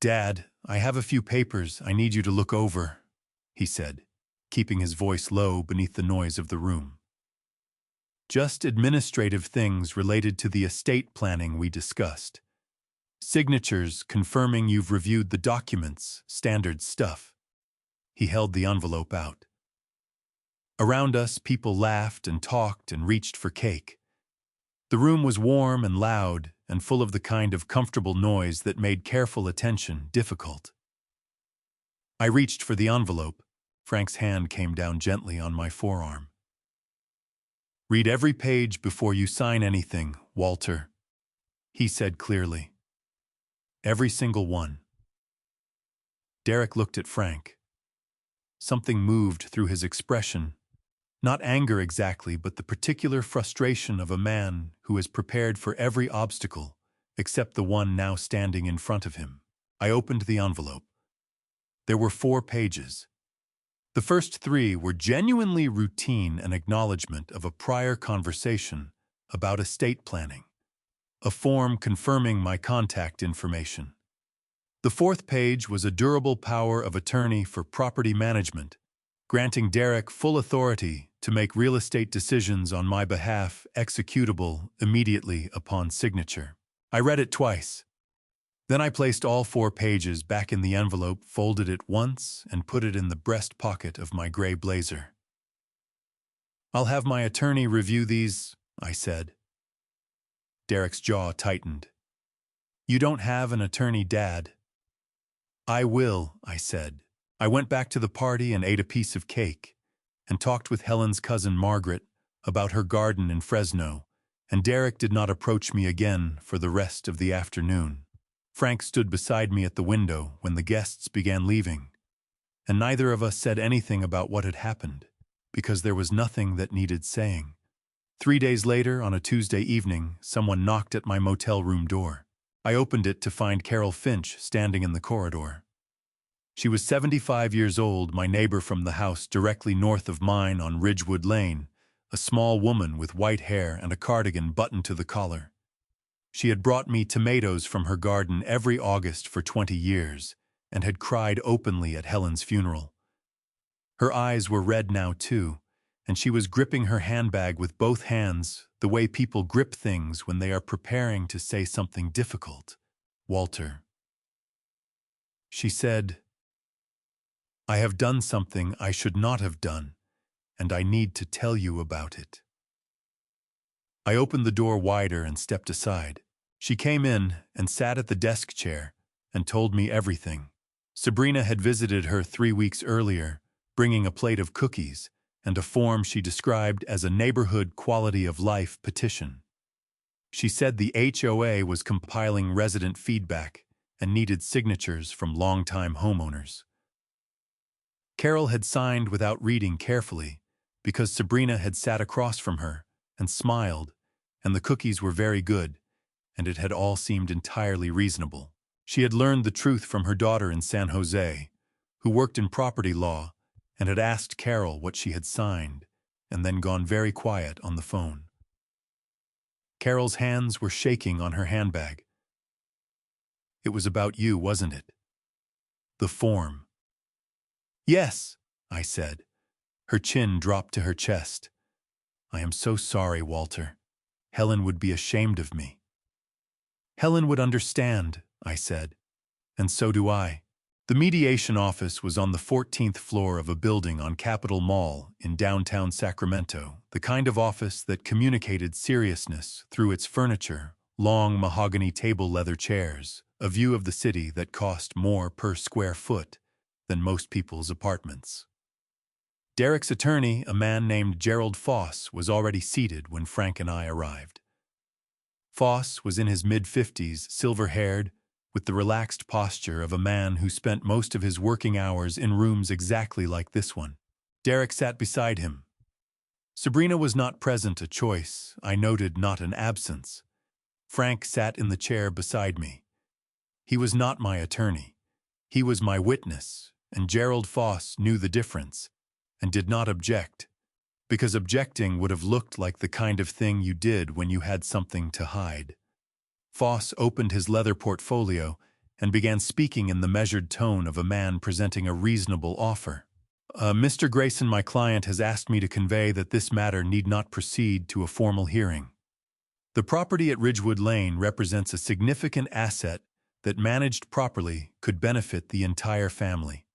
"Dad, I have a few papers I need you to look over," he said, keeping his voice low beneath the noise of the room. "Just administrative things related to the estate planning we discussed. Signatures confirming you've reviewed the documents, standard stuff." He held the envelope out. Around us, people laughed and talked and reached for cake. The room was warm and loud and full of the kind of comfortable noise that made careful attention difficult. I reached for the envelope. Frank's hand came down gently on my forearm. "Read every page before you sign anything, Walter," he said clearly. "Every single one." Derek looked at Frank. Something moved through his expression. Not anger exactly, but the particular frustration of a man who is prepared for every obstacle except the one now standing in front of him. I opened the envelope. There were 4 pages. The first 3 were genuinely routine, an acknowledgement of a prior conversation about estate planning, a form confirming my contact information. The 4th page was a durable power of attorney for property management, granting Derek full authority to make real estate decisions on my behalf, executable immediately upon signature. I read it twice. Then I placed all 4 pages back in the envelope, folded it once, and put it in the breast pocket of my gray blazer. "I'll have my attorney review these," I said. Derek's jaw tightened. "You don't have an attorney, Dad." "I will," I said. I went back to the party and ate a piece of cake, and talked with Helen's cousin Margaret about her garden in Fresno, and Derek did not approach me again for the rest of the afternoon. Frank stood beside me at the window when the guests began leaving, and neither of us said anything about what had happened, because there was nothing that needed saying. 3 days later, on a Tuesday evening, someone knocked at my motel room door. I opened it to find Carol Finch standing in the corridor. She was 75 years old, my neighbor from the house directly north of mine on Ridgewood Lane, a small woman with white hair and a cardigan buttoned to the collar. She had brought me tomatoes from her garden every August for 20 years and had cried openly at Helen's funeral. Her eyes were red now, too, and she was gripping her handbag with both hands, the way people grip things when they are preparing to say something difficult. "Walter," she said, "I have done something I should not have done, and I need to tell you about it." I opened the door wider and stepped aside. She came in and sat at the desk chair and told me everything. Sabrina had visited her 3 weeks earlier, bringing a plate of cookies and a form she described as a neighborhood quality of life petition. She said the HOA was compiling resident feedback and needed signatures from longtime homeowners. Carol had signed without reading carefully because Sabrina had sat across from her and smiled, and the cookies were very good, and it had all seemed entirely reasonable. She had learned the truth from her daughter in San Jose, who worked in property law, and had asked Carol what she had signed, and then gone very quiet on the phone. Carol's hands were shaking on her handbag. "It was about you, wasn't it? The form." "Yes," I said. Her chin dropped to her chest. "I am so sorry, Walter. Helen would be ashamed of me." "Helen would understand," I said, "and so do I." The mediation office was on the 14th floor of a building on Capitol Mall in downtown Sacramento, the kind of office that communicated seriousness through its furniture, long mahogany table leather chairs, a view of the city that cost more per square foot than most people's apartments. Derek's attorney, a man named Gerald Foss, was already seated when Frank and I arrived. Foss was in his mid-50s, silver-haired, with the relaxed posture of a man who spent most of his working hours in rooms exactly like this one. Derek sat beside him. Sabrina was not present, a choice, I noted, not an absence. Frank sat in the chair beside me. He was not my attorney. He was my witness, and Gerald Foss knew the difference, and did not object, because objecting would have looked like the kind of thing you did when you had something to hide. Foss opened his leather portfolio and began speaking in the measured tone of a man presenting a reasonable offer. "Mr. Grayson, my client, has asked me to convey that this matter need not proceed to a formal hearing. The property at Ridgewood Lane represents a significant asset that, managed properly, could benefit the entire family.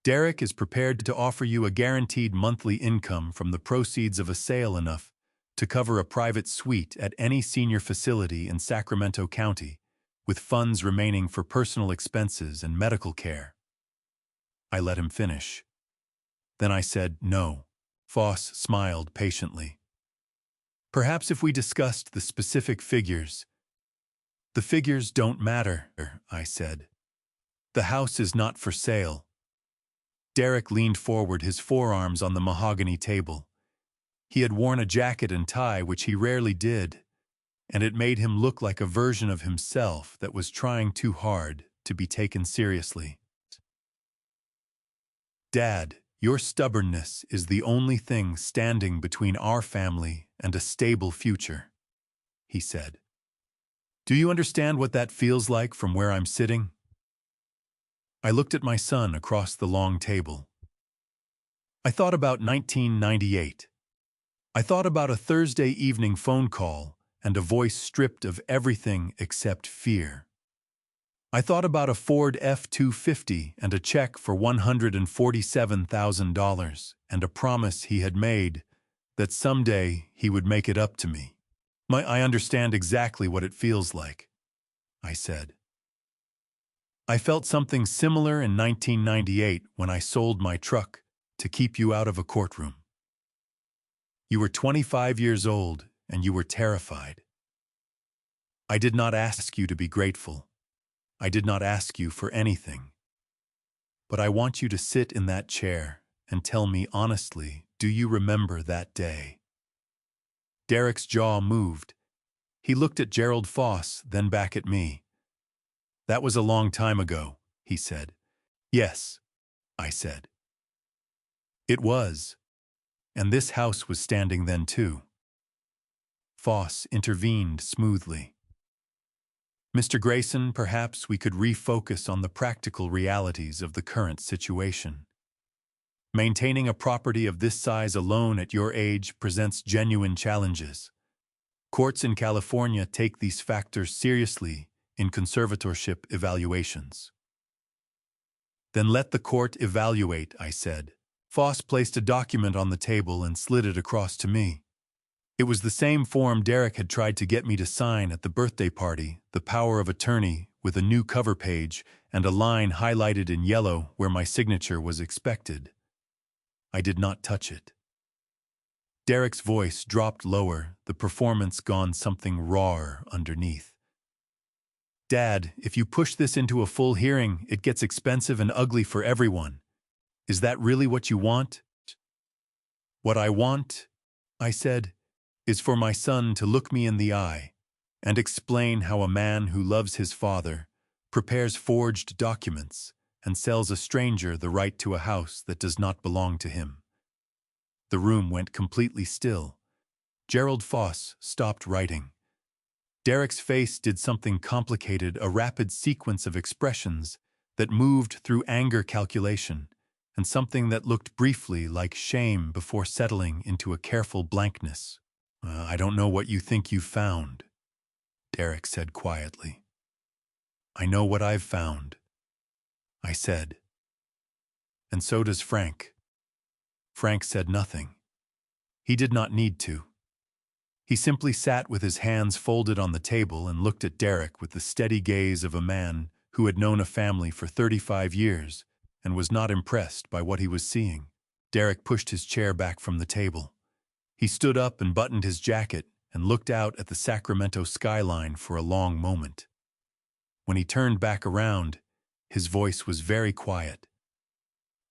Derek is prepared to offer you a guaranteed monthly income from the proceeds of a sale enough to cover a private suite at any senior facility in Sacramento County, with funds remaining for personal expenses and medical care." I let him finish. Then I said, "No." Foss smiled patiently. "Perhaps if we discussed the specific figures." "The figures don't matter," I said. "The house is not for sale." Derek leaned forward, his forearms on the mahogany table. He had worn a jacket and tie, which he rarely did, and it made him look like a version of himself that was trying too hard to be taken seriously. "Dad, your stubbornness is the only thing standing between our family and a stable future," he said. "Do you understand what that feels like from where I'm sitting?" I looked at my son across the long table. I thought about 1998. I thought about a Thursday evening phone call and a voice stripped of everything except fear. I thought about a Ford F-250 and a check for $147,000 and a promise he had made that someday he would make it up to me. I understand exactly what it feels like, I said. I felt something similar in 1998 when I sold my truck to keep you out of a courtroom. You were 25 years old and you were terrified. I did not ask you to be grateful. I did not ask you for anything. But I want you to sit in that chair and tell me honestly, do you remember that day? Derek's jaw moved. He looked at Gerald Foss, then back at me. That was a long time ago, he said. Yes, I said. It was. And this house was standing then too. Foss intervened smoothly. Mr. Grayson, perhaps we could refocus on the practical realities of the current situation. Maintaining a property of this size alone at your age presents genuine challenges. Courts in California take these factors seriously in conservatorship evaluations. Then let the court evaluate, I said. Foss placed a document on the table and slid it across to me. It was the same form Derek had tried to get me to sign at the birthday party, the power of attorney, with a new cover page and a line highlighted in yellow where my signature was expected. I did not touch it. Derek's voice dropped lower, the performance gone something rawer underneath. Dad, if you push this into a full hearing, it gets expensive and ugly for everyone. Is that really what you want? What I want, I said, is for my son to look me in the eye and explain how a man who loves his father prepares forged documents and sells a stranger the right to a house that does not belong to him. The room went completely still. Gerald Foss stopped writing. Derek's face did something complicated, a rapid sequence of expressions that moved through anger calculation and something that looked briefly like shame before settling into a careful blankness. I don't know what you think you've found, Derek said quietly. I know what I've found, I said. And so does Frank. Frank said nothing. He did not need to. He simply sat with his hands folded on the table and looked at Derek with the steady gaze of a man who had known a family for 35 years and was not impressed by what he was seeing. Derek pushed his chair back from the table. He stood up and buttoned his jacket and looked out at the Sacramento skyline for a long moment. When he turned back around, his voice was very quiet.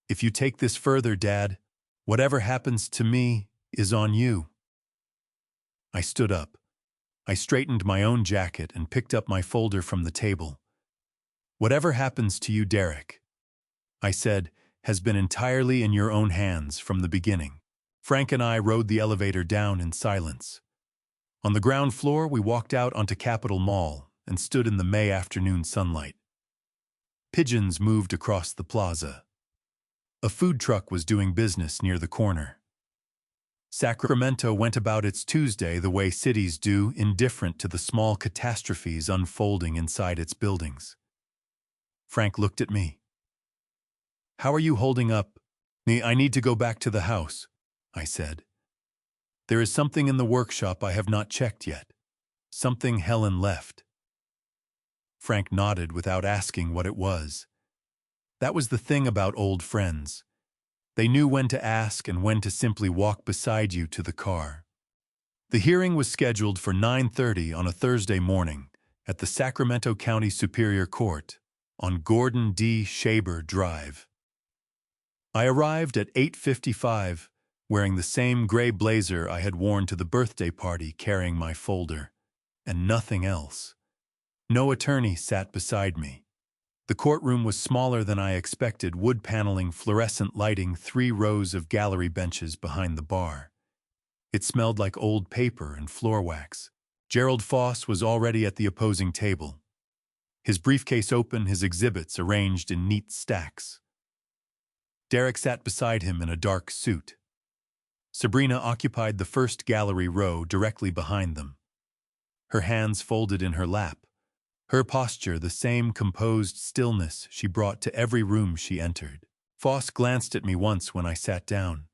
If you take this further, Dad, whatever happens to me is on you. I stood up. I straightened my own jacket and picked up my folder from the table. Whatever happens to you, Derek, I said, has been entirely in your own hands from the beginning. Frank and I rode the elevator down in silence. On the ground floor, we walked out onto Capitol Mall and stood in the May afternoon sunlight. Pigeons moved across the plaza. A food truck was doing business near the corner. Sacramento went about its Tuesday the way cities do, indifferent to the small catastrophes unfolding inside its buildings. Frank looked at me. How are you holding up? I need to go back to the house, I said. There is something in the workshop I have not checked yet. Something Helen left. Frank nodded without asking what it was. That was the thing about old friends. They knew when to ask and when to simply walk beside you to the car. The hearing was scheduled for 9:30 on a Thursday morning at the Sacramento County Superior Court on Gordon D. Shaber Drive. I arrived at 8:55, wearing the same gray blazer I had worn to the birthday party, carrying my folder, and nothing else. No attorney sat beside me. The courtroom was smaller than I expected, wood paneling, fluorescent lighting, 3 rows of gallery benches behind the bar. It smelled like old paper and floor wax. Gerald Foss was already at the opposing table. His briefcase open, his exhibits arranged in neat stacks. Derek sat beside him in a dark suit. Sabrina occupied the first gallery row directly behind them. Her hands folded in her lap, Her posture, the same composed stillness she brought to every room she entered. Foss glanced at me once when I sat down.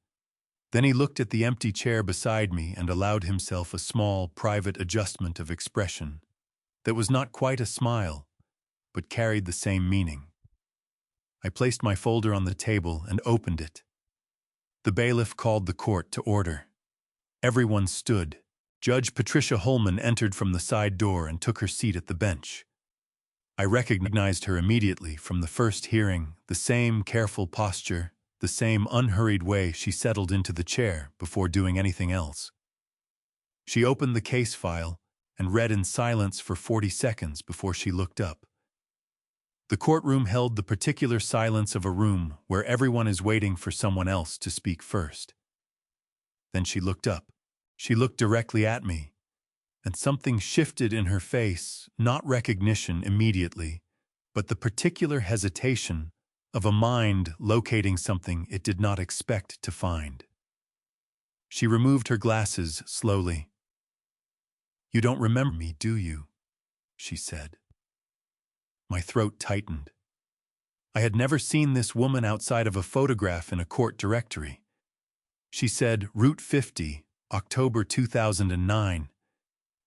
Then he looked at the empty chair beside me and allowed himself a small, private adjustment of expression that was not quite a smile, but carried the same meaning. I placed my folder on the table and opened it. The bailiff called the court to order. Everyone stood. Judge Patricia Holman entered from the side door and took her seat at the bench. I recognized her immediately from the first hearing, the same careful posture, the same unhurried way she settled into the chair before doing anything else. She opened the case file and read in silence for 40 seconds before she looked up. The courtroom held the particular silence of a room where everyone is waiting for someone else to speak first. Then she looked up. She looked directly at me, and something shifted in her face, not recognition immediately, but the particular hesitation of a mind locating something it did not expect to find. She removed her glasses slowly. "You don't remember me, do you?" she said. My throat tightened. I had never seen this woman outside of a photograph in a court directory. She said, "Route 50, October 2009.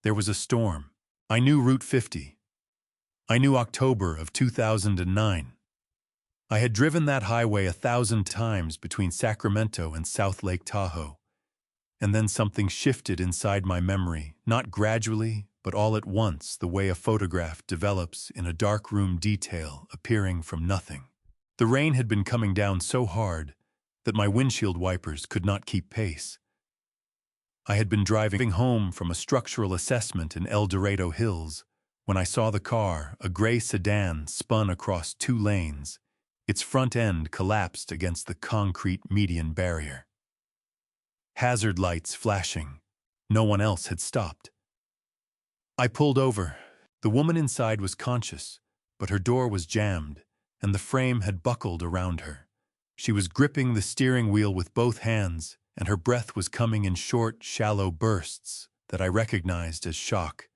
There was a storm. I knew Route 50. I knew October of 2009. I had driven that highway 1,000 times between Sacramento and South Lake Tahoe. And then something shifted inside my memory, not gradually, but all at once, the way a photograph develops in a darkroom detail appearing from nothing. The rain had been coming down so hard that my windshield wipers could not keep pace. I had been driving home from a structural assessment in El Dorado Hills when I saw the car, a gray sedan, spun across 2 lanes. Its front end collapsed against the concrete median barrier. Hazard lights flashing. No one else had stopped. I pulled over. The woman inside was conscious, but her door was jammed, and the frame had buckled around her. She was gripping the steering wheel with both hands, and her breath was coming in short, shallow bursts that I recognized as shock.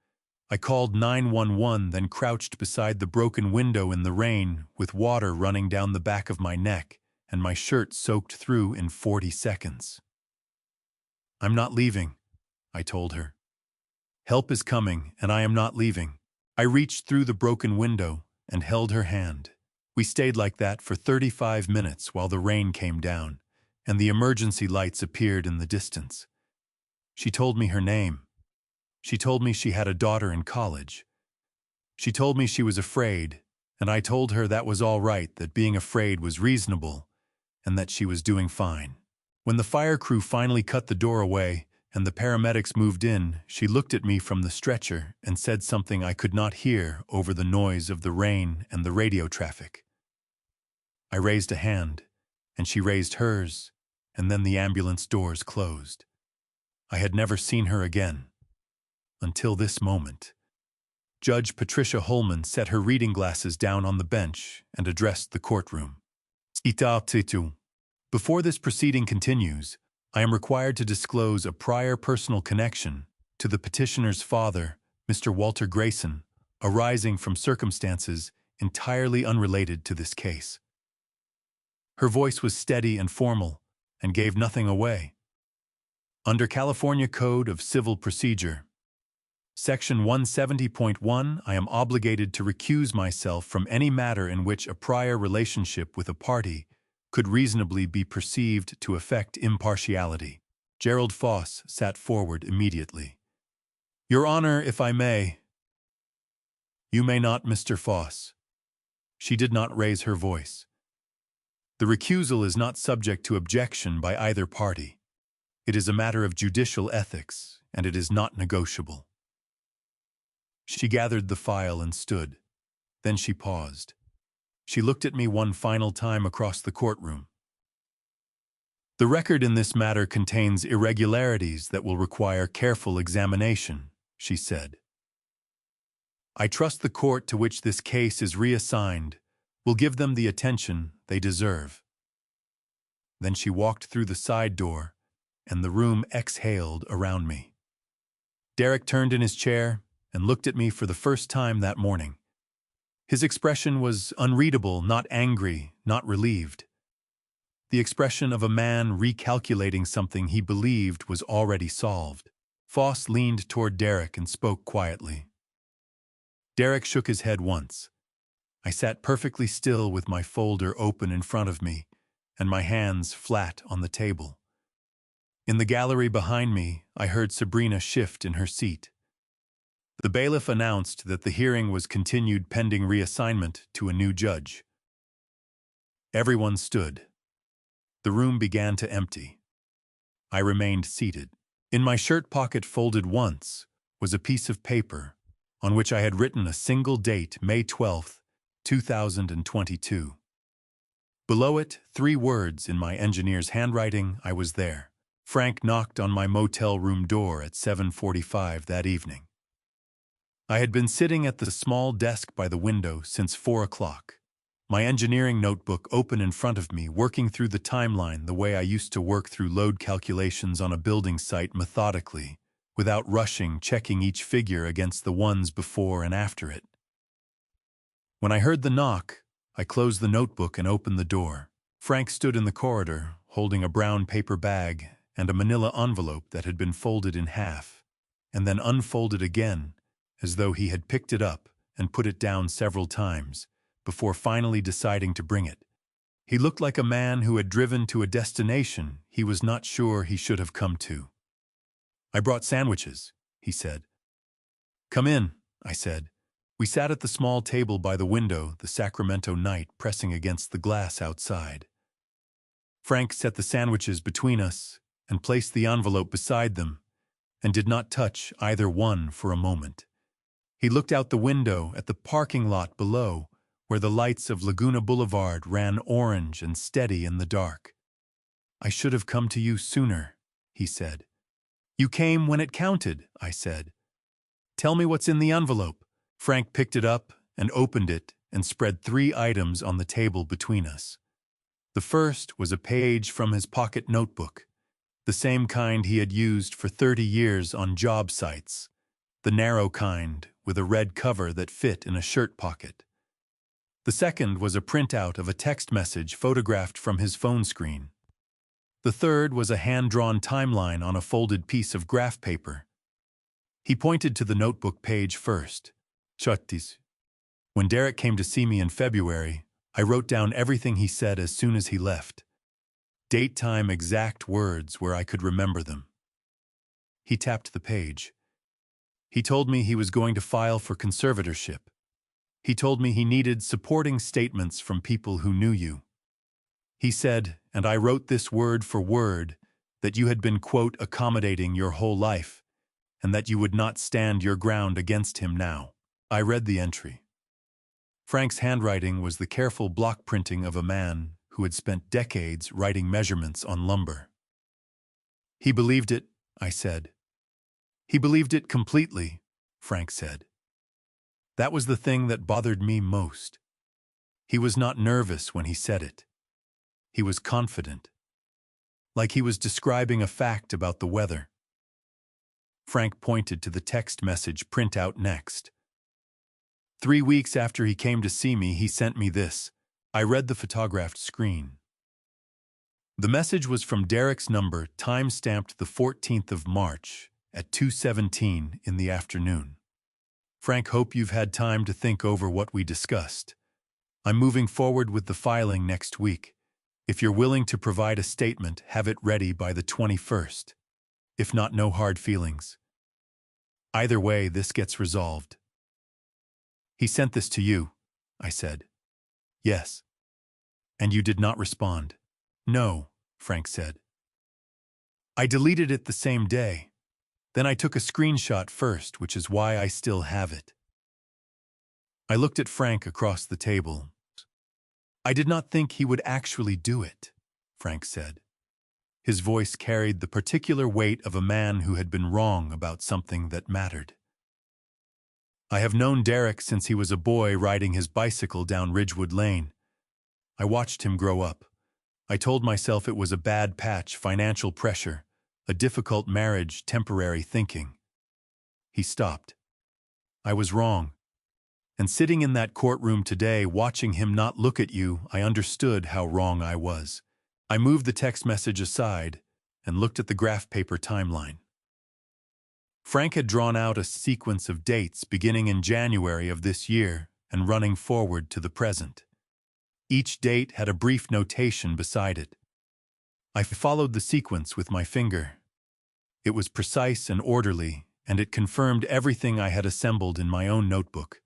I called 911, then crouched beside the broken window in the rain, with water running down the back of my neck and my shirt soaked through in 40 seconds. "I'm not leaving," I told her. "Help is coming, and I am not leaving." I reached through the broken window and held her hand. We stayed like that for 35 minutes while the rain came down, and the emergency lights appeared in the distance. She told me her name. She told me she had a daughter in college. She told me she was afraid, and I told her that was all right, that being afraid was reasonable, and that she was doing fine. When the fire crew finally cut the door away and the paramedics moved in, she looked at me from the stretcher and said something I could not hear over the noise of the rain and the radio traffic. I raised a hand, and she raised hers, and then the ambulance doors closed. I had never seen her again. Until this moment. Judge Patricia Holman set her reading glasses down on the bench and addressed the courtroom. Before this proceeding continues, I am required to disclose a prior personal connection to the petitioner's father, Mr. Walter Grayson, arising from circumstances entirely unrelated to this case. Her voice was steady and formal and gave nothing away. Under California Code of Civil Procedure, Section 170.1, I am obligated to recuse myself from any matter in which a prior relationship with a party could reasonably be perceived to affect impartiality. Gerald Foss sat forward immediately. "Your Honor, if I may." "You may not, Mr. Foss." She did not raise her voice. "The recusal is not subject to objection by either party. It is a matter of judicial ethics, and it is not negotiable." She gathered the file and stood. Then she paused. She looked at me one final time across the courtroom. "The record in this matter contains irregularities that will require careful examination," she said. "I trust the court to which this case is reassigned will give them the attention they deserve." Then she walked through the side door, and the room exhaled around me. Derek turned in his chair and looked at me for the first time that morning. His expression was unreadable, not angry, not relieved. The expression of a man recalculating something he believed was already solved. Foss leaned toward Derek and spoke quietly. Derek shook his head once. I sat perfectly still with my folder open in front of me and my hands flat on the table. In the gallery behind me, I heard Sabrina shift in her seat. The bailiff announced that the hearing was continued pending reassignment to a new judge. Everyone stood. The room began to empty. I remained seated. In my shirt pocket, folded once, was a piece of paper on which I had written a single date, May 12th, 2022. Below it, 3 words in my engineer's handwriting: I was there. Frank knocked on my motel room door at 7:45 that evening. I had been sitting at the small desk by the window since 4 o'clock. My engineering notebook open in front of me, working through the timeline the way I used to work through load calculations on a building site, methodically, without rushing, checking each figure against the ones before and after it. When I heard the knock, I closed the notebook and opened the door. Frank stood in the corridor, holding a brown paper bag and a manila envelope that had been folded in half, and then unfolded again, as though he had picked it up and put it down several times, before finally deciding to bring it. He looked like a man who had driven to a destination he was not sure he should have come to. I brought sandwiches, he said. Come in, I said. We sat at the small table by the window, the Sacramento night pressing against the glass outside. Frank set the sandwiches between us and placed the envelope beside them, and did not touch either one for a moment. He looked out the window at the parking lot below, where the lights of Laguna Boulevard ran orange and steady in the dark. I should have come to you sooner, he said. You came when it counted, I said. Tell me what's in the envelope. Frank picked it up and opened it and spread 3 items on the table between us. The first was a page from his pocket notebook, the same kind he had used for 30 years on job sites, the narrow kind with a red cover that fit in a shirt pocket. The second was a printout of a text message photographed from his phone screen. The third was a hand-drawn timeline on a folded piece of graph paper. He pointed to the notebook page first. Chuttis. When Derek came to see me in February, I wrote down everything he said as soon as he left. Date, time, exact words where I could remember them. He tapped the page. He told me he was going to file for conservatorship. He told me he needed supporting statements from people who knew you. He said, and I wrote this word for word, that you had been, quote, accommodating your whole life, and that you would not stand your ground against him now. I read the entry. Frank's handwriting was the careful block printing of a man who had spent decades writing measurements on lumber. He believed it, I said. He believed it completely, Frank said. That was the thing that bothered me most. He was not nervous when he said it. He was confident, like he was describing a fact about the weather. Frank pointed to the text message printout next. 3 weeks after he came to see me, he sent me this. I read the photographed screen. The message was from Derek's number, time-stamped the 14th of March at 2:17 in the afternoon. Frank, hope you've had time to think over what we discussed. I'm moving forward with the filing next week. If you're willing to provide a statement, have it ready by the 21st. If not, no hard feelings. Either way, this gets resolved. He sent this to you, I said. Yes. And you did not respond. No, Frank said. I deleted it the same day. Then I took a screenshot first, which is why I still have it. I looked at Frank across the table. I did not think he would actually do it, Frank said. His voice carried the particular weight of a man who had been wrong about something that mattered. I have known Derek since he was a boy riding his bicycle down Ridgewood Lane. I watched him grow up. I told myself it was a bad patch, financial pressure, a difficult marriage, temporary thinking. He stopped. I was wrong. And sitting in that courtroom today, watching him not look at you, I understood how wrong I was. I moved the text message aside and looked at the graph paper timeline. Frank had drawn out a sequence of dates beginning in January of this year and running forward to the present. Each date had a brief notation beside it. I followed the sequence with my finger. It was precise and orderly, and it confirmed everything I had assembled in my own notebook,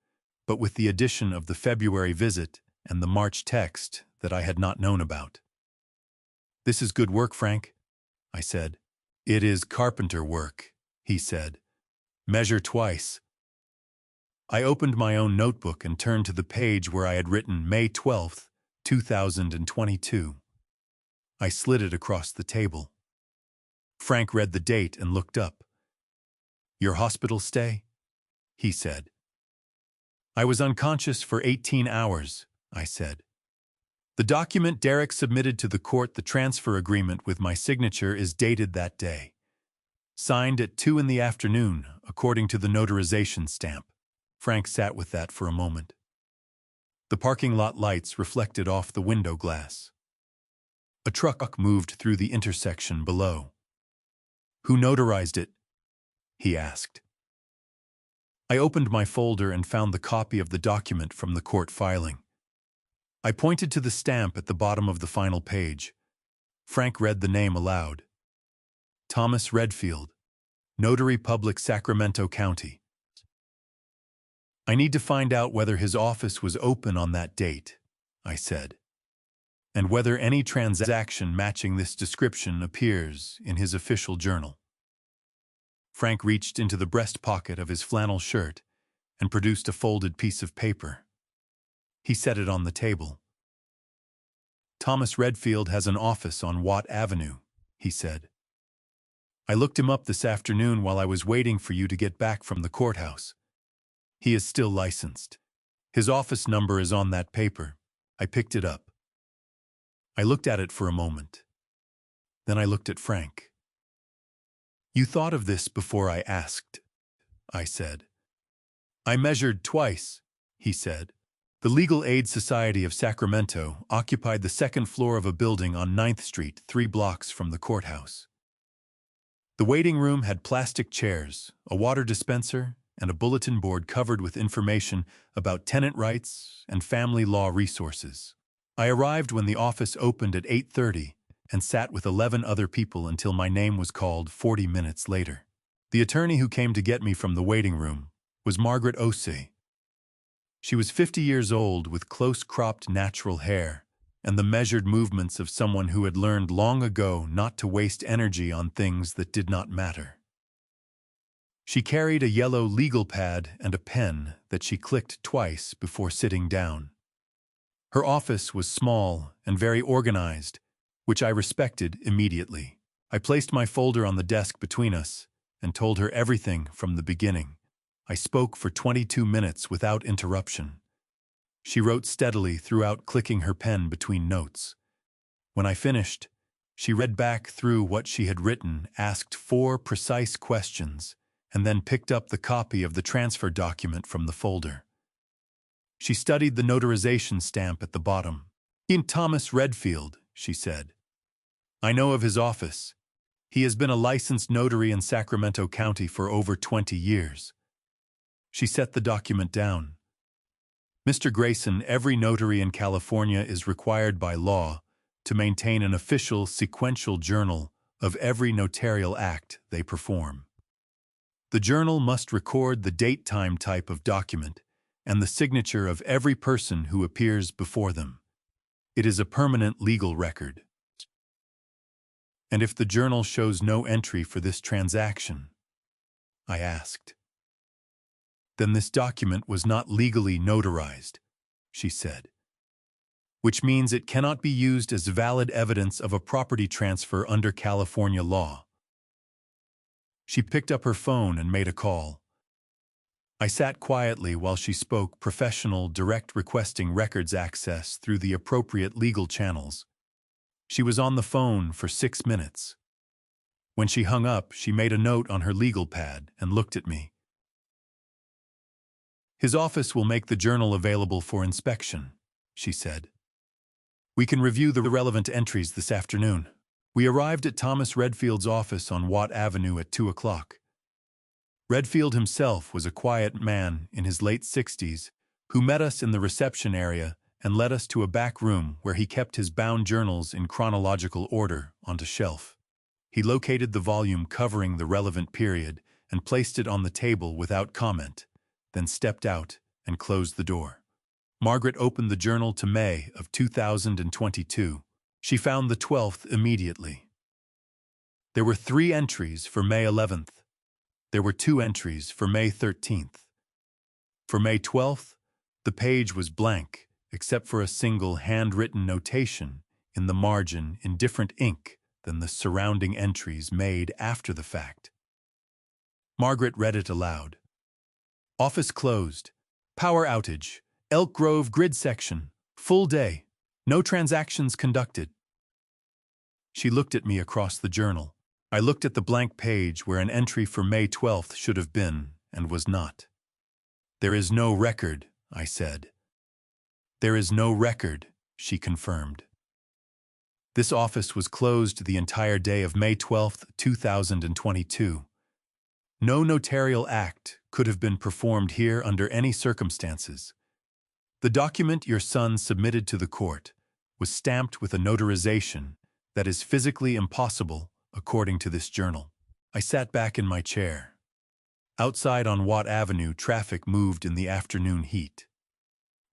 but with the addition of the February visit and the March text that I had not known about. "This is good work, Frank," I said. "It is carpenter work," he said. "Measure twice." I opened my own notebook and turned to the page where I had written May 12th, 2022. I slid it across the table. Frank read the date and looked up. "Your hospital stay?" he said. "I was unconscious for 18 hours, I said. "The document Derek submitted to the court, the transfer agreement with my signature, is dated that day. Signed at 2 in the afternoon, according to the notarization stamp." Frank sat with that for a moment. The parking lot lights reflected off the window glass. A truck moved through the intersection below. "Who notarized it?" he asked. I opened my folder and found the copy of the document from the court filing. I pointed to the stamp at the bottom of the final page. Frank read the name aloud. "Thomas Redfield, Notary Public, Sacramento County." "I need to find out whether his office was open on that date," I said, "and whether any transaction matching this description appears in his official journal." Frank reached into the breast pocket of his flannel shirt and produced a folded piece of paper. He set it on the table. "Thomas Redfield has an office on Watt Avenue," he said. "I looked him up this afternoon while I was waiting for you to get back from the courthouse. He is still licensed. His office number is on that paper." I picked it up. I looked at it for a moment. Then I looked at Frank. "You thought of this before I asked," I said. "I measured twice," he said. "The Legal Aid Society of Sacramento occupied the second floor of a building on 9th Street, 3 blocks from the courthouse. The waiting room had plastic chairs, a water dispenser, and a bulletin board covered with information about tenant rights and family law resources. I arrived when the office opened at 8:30 and sat with 11 other people until my name was called 40 minutes later. The attorney who came to get me from the waiting room was Margaret Osei. She was 50 years old with close-cropped natural hair and the measured movements of someone who had learned long ago not to waste energy on things that did not matter. She carried a yellow legal pad and a pen that she clicked twice before sitting down. Her office was small and very organized, which I respected immediately. I placed my folder on the desk between us and told her everything from the beginning. I spoke for 22 minutes without interruption. She wrote steadily throughout, clicking her pen between notes. When I finished, she read back through what she had written, asked 4 precise questions, and then picked up the copy of the transfer document from the folder. She studied the notarization stamp at the bottom. "In Thomas Redfield," she said. "I know of his office. He has been a licensed notary in Sacramento County for over 20 years. She set the document down. "Mr. Grayson, every notary in California is required by law to maintain an official sequential journal of every notarial act they perform. The journal must record the date, time, type of document, and the signature of every person who appears before them. It is a permanent legal record. And if the journal shows no entry for this transaction," I asked. "Then this document was not legally notarized," she said, "which means it cannot be used as valid evidence of a property transfer under California law." She picked up her phone and made a call. I sat quietly while she spoke, professional, direct, requesting records access through the appropriate legal channels. She was on the phone for 6 minutes. When she hung up, she made a note on her legal pad and looked at me. His office will make the journal available for inspection, she said. We can review the relevant entries this afternoon. We arrived at Thomas Redfield's office on Watt Avenue at 2 o'clock. Redfield himself was a quiet man in his late 60s who met us in the reception area and led us to a back room where he kept his bound journals in chronological order onto shelf. He located the volume covering the relevant period and placed it on the table without comment, then stepped out and closed the door. Margaret opened the journal to May of 2022. She found the 12th immediately. There were 3 entries for May 11th. There were 2 entries for May 13th. For May 12th, the page was blank, except for a single handwritten notation in the margin in different ink than the surrounding entries made after the fact. Margaret read it aloud. Office closed. Power outage. Elk Grove grid section. Full day. No transactions conducted. She looked at me across the journal. I looked at the blank page where an entry for May 12th should have been and was not. There is no record, I said. There is no record, she confirmed. This office was closed the entire day of May 12th, 2022. No notarial act could have been performed here under any circumstances. The document your son submitted to the court was stamped with a notarization that is physically impossible according to this journal. I sat back in my chair. Outside on Watt Avenue, traffic moved in the afternoon heat.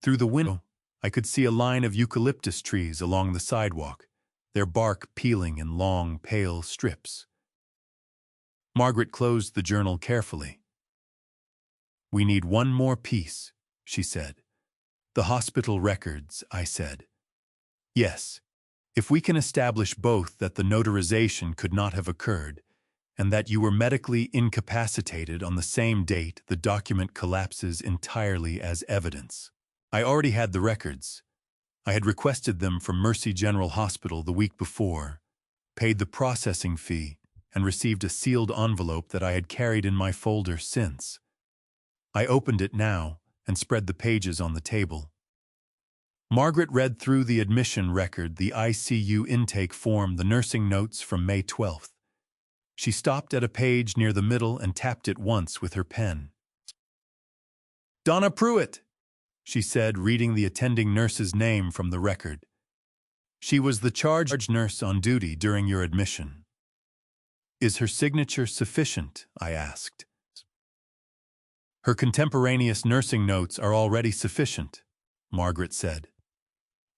Through the window, I could see a line of eucalyptus trees along the sidewalk, their bark peeling in long, pale strips. Margaret closed the journal carefully. We need one more piece, she said. The hospital records, I said. Yes, if we can establish both that the notarization could not have occurred and that you were medically incapacitated on the same date the document collapses entirely as evidence. I already had the records. I had requested them from Mercy General Hospital the week before, paid the processing fee, and received a sealed envelope that I had carried in my folder since. I opened it now and spread the pages on the table. Margaret read through the admission record, the ICU intake form, the nursing notes from May 12th. She stopped at a page near the middle and tapped it once with her pen. Donna Pruitt, she said, reading the attending nurse's name from the record. She was the charge nurse on duty during your admission. Is her signature sufficient? I asked. Her contemporaneous nursing notes are already sufficient, Margaret said.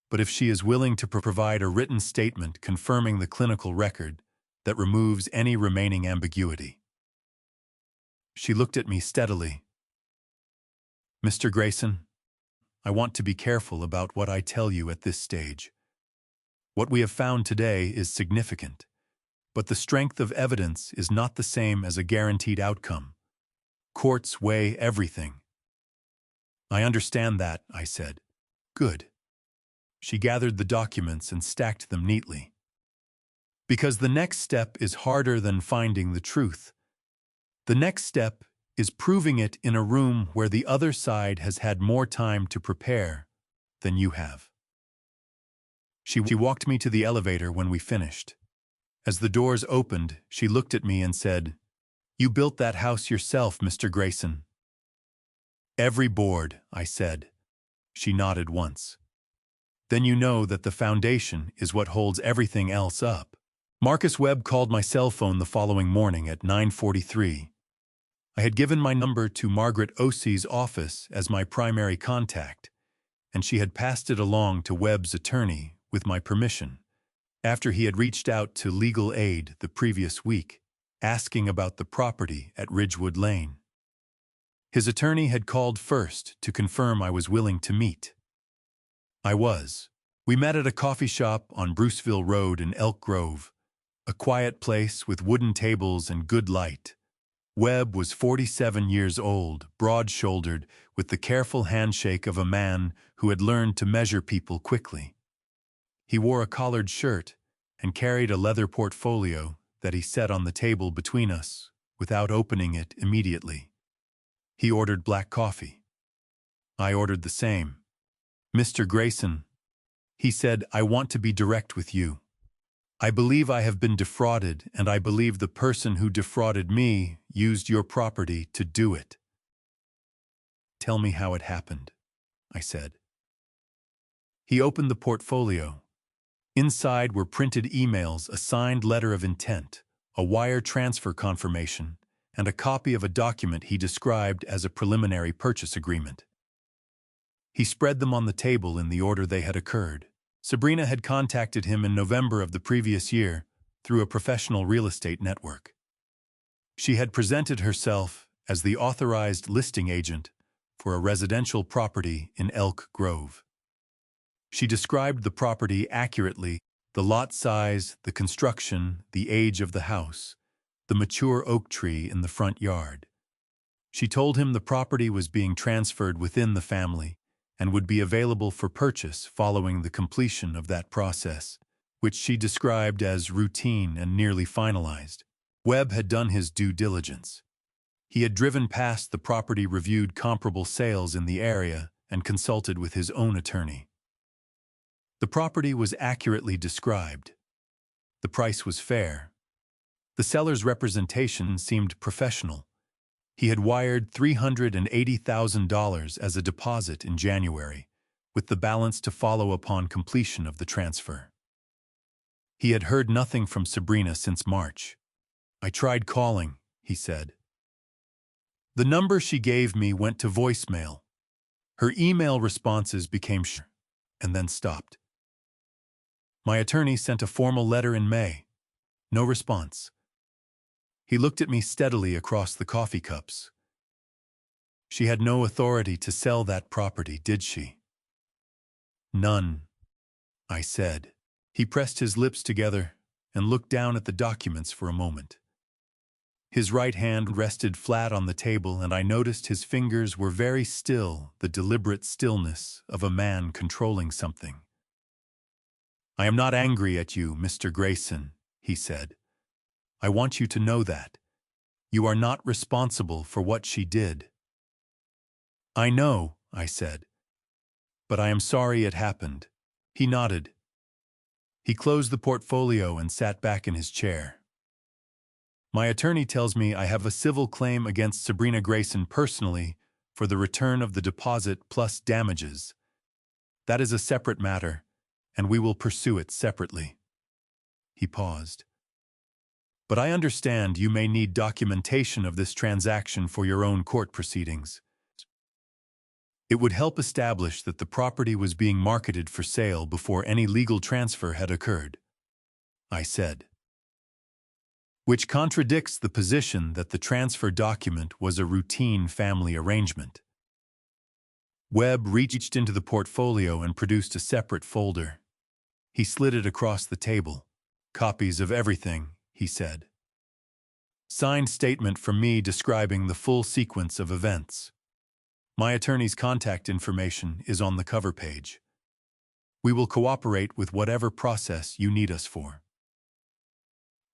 But if she is willing to provide a written statement confirming the clinical record that removes any remaining ambiguity. She looked at me steadily. Mr. Grayson, I want to be careful about what I tell you at this stage. What we have found today is significant, but the strength of evidence is not the same as a guaranteed outcome. Courts weigh everything. I understand that, I said. Good. She gathered the documents and stacked them neatly. Because the next step is harder than finding the truth. The next step is proving it in a room where the other side has had more time to prepare than you have. She walked me to the elevator when we finished. As the doors opened, she looked at me and said, "You built that house yourself, Mr. Grayson." "Every board," I said. She nodded once. "Then you know that the foundation is what holds everything else up." Marcus Webb called my cell phone the following morning at 9:43. I had given my number to Margaret Osie's office as my primary contact, and she had passed it along to Webb's attorney with my permission, after he had reached out to legal aid the previous week, asking about the property at Ridgewood Lane. His attorney had called first to confirm I was willing to meet. I was. We met at a coffee shop on Bruceville Road in Elk Grove, a quiet place with wooden tables and good light. Webb was 47 years old, broad-shouldered, with the careful handshake of a man who had learned to measure people quickly. He wore a collared shirt and carried a leather portfolio that he set on the table between us without opening it immediately. He ordered black coffee. I ordered the same. Mr. Grayson, he said, I want to be direct with you. I believe I have been defrauded, and I believe the person who defrauded me used your property to do it. Tell me how it happened, I said. He opened the portfolio. Inside were printed emails, a signed letter of intent, a wire transfer confirmation, and a copy of a document he described as a preliminary purchase agreement. He spread them on the table in the order they had occurred. Sabrina had contacted him in November of the previous year through a professional real estate network. She had presented herself as the authorized listing agent for a residential property in Elk Grove. She described the property accurately: the lot size, the construction, the age of the house, the mature oak tree in the front yard. She told him the property was being transferred within the family and would be available for purchase following the completion of that process, which she described as routine and nearly finalized. Webb had done his due diligence. He had driven past the property, reviewed comparable sales in the area, and consulted with his own attorney. The property was accurately described. The price was fair. The seller's representation seemed professional. He had wired $380,000 as a deposit in January, with the balance to follow upon completion of the transfer. He had heard nothing from Sabrina since March. I tried calling, he said. The number she gave me went to voicemail. Her email responses became short and then stopped. My attorney sent a formal letter in May. No response. He looked at me steadily across the coffee cups. She had no authority to sell that property, did she? None, I said. He pressed his lips together and looked down at the documents for a moment. His right hand rested flat on the table, and I noticed his fingers were very still, the deliberate stillness of a man controlling something. I am not angry at you, Mr. Grayson, he said. I want you to know that. You are not responsible for what she did. I know, I said. But I am sorry it happened. He nodded. He closed the portfolio and sat back in his chair. My attorney tells me I have a civil claim against Sabrina Grayson personally for the return of the deposit plus damages. That is a separate matter, and we will pursue it separately. He paused. But I understand you may need documentation of this transaction for your own court proceedings. It would help establish that the property was being marketed for sale before any legal transfer had occurred, I said. Which contradicts the position that the transfer document was a routine family arrangement. Webb reached into the portfolio and produced a separate folder. He slid it across the table. Copies of everything, he said. Signed statement from me describing the full sequence of events. My attorney's contact information is on the cover page. We will cooperate with whatever process you need us for.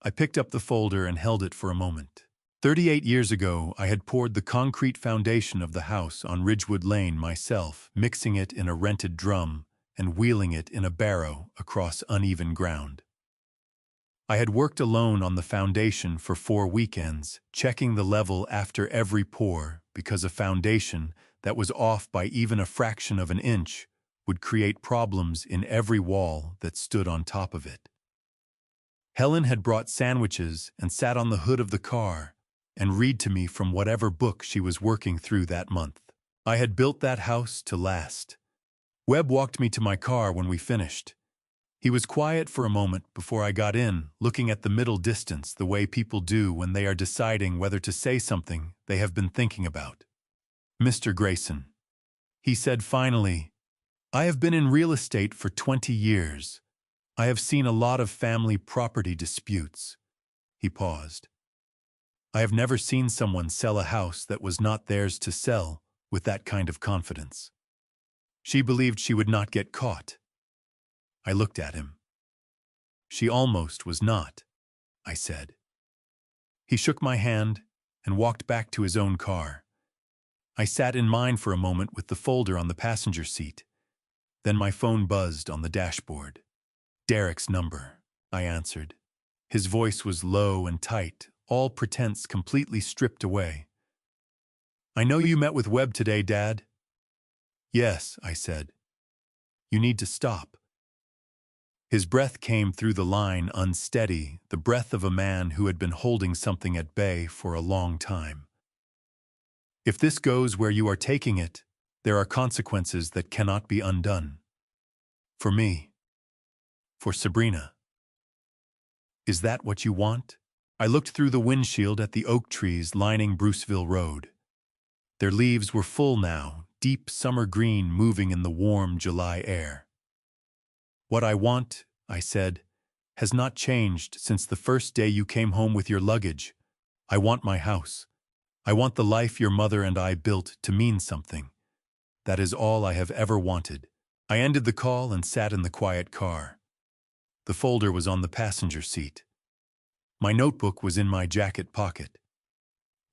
I picked up the folder and held it for a moment. 38 years ago, I had poured the concrete foundation of the house on Ridgewood Lane myself, mixing it in a rented drum and wheeling it in a barrow across uneven ground. I had worked alone on the foundation for 4 weekends, checking the level after every pour, because a foundation that was off by even a fraction of an inch would create problems in every wall that stood on top of it. Helen had brought sandwiches and sat on the hood of the car and read to me from whatever book she was working through that month. I had built that house to last. Webb walked me to my car when we finished. He was quiet for a moment before I got in, looking at the middle distance the way people do when they are deciding whether to say something they have been thinking about. Mr. Grayson, he said finally, I have been in real estate for 20 years. I have seen a lot of family property disputes. He paused. I have never seen someone sell a house that was not theirs to sell with that kind of confidence. She believed she would not get caught. I looked at him. She almost was not, I said. He shook my hand and walked back to his own car. I sat in mine for a moment with the folder on the passenger seat. Then my phone buzzed on the dashboard. Derek's number, I answered. His voice was low and tight, all pretense completely stripped away. "I know you met with Webb today, Dad." "Yes," I said. "You need to stop." His breath came through the line unsteady, the breath of a man who had been holding something at bay for a long time. "If this goes where you are taking it, there are consequences that cannot be undone. For me. For Sabrina." "Is that what you want?" I looked through the windshield at the oak trees lining Bruceville Road. Their leaves were full now, deep summer green moving in the warm July air. "What I want," I said, "has not changed since the first day you came home with your luggage. I want my house. I want the life your mother and I built to mean something. That is all I have ever wanted." I ended the call and sat in the quiet car. The folder was on the passenger seat. My notebook was in my jacket pocket.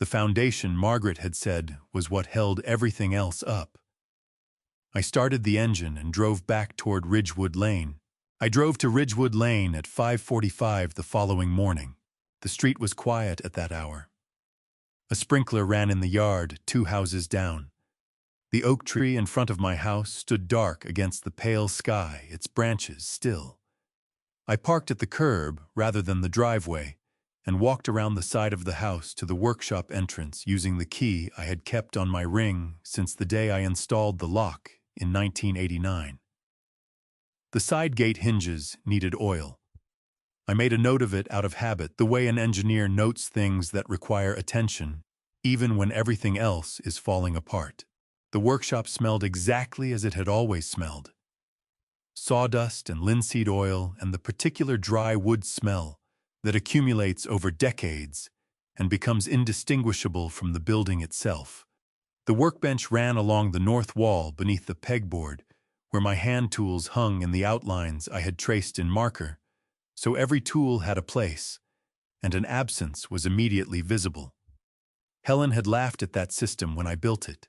The foundation, Margaret had said, was what held everything else up. I started the engine and drove back toward Ridgewood Lane. I drove to Ridgewood Lane at 5:45 the following morning. The street was quiet at that hour. A sprinkler ran in the yard, 2 houses down. The oak tree in front of my house stood dark against the pale sky, its branches still. I parked at the curb rather than the driveway and walked around the side of the house to the workshop entrance using the key I had kept on my ring since the day I installed the lock in 1989. The side gate hinges needed oil. I made a note of it out of habit, the way an engineer notes things that require attention, even when everything else is falling apart. The workshop smelled exactly as it had always smelled. Sawdust and linseed oil and the particular dry wood smell that accumulates over decades and becomes indistinguishable from the building itself. The workbench ran along the north wall beneath the pegboard, where my hand tools hung in the outlines I had traced in marker, so every tool had a place, and an absence was immediately visible. Helen had laughed at that system when I built it.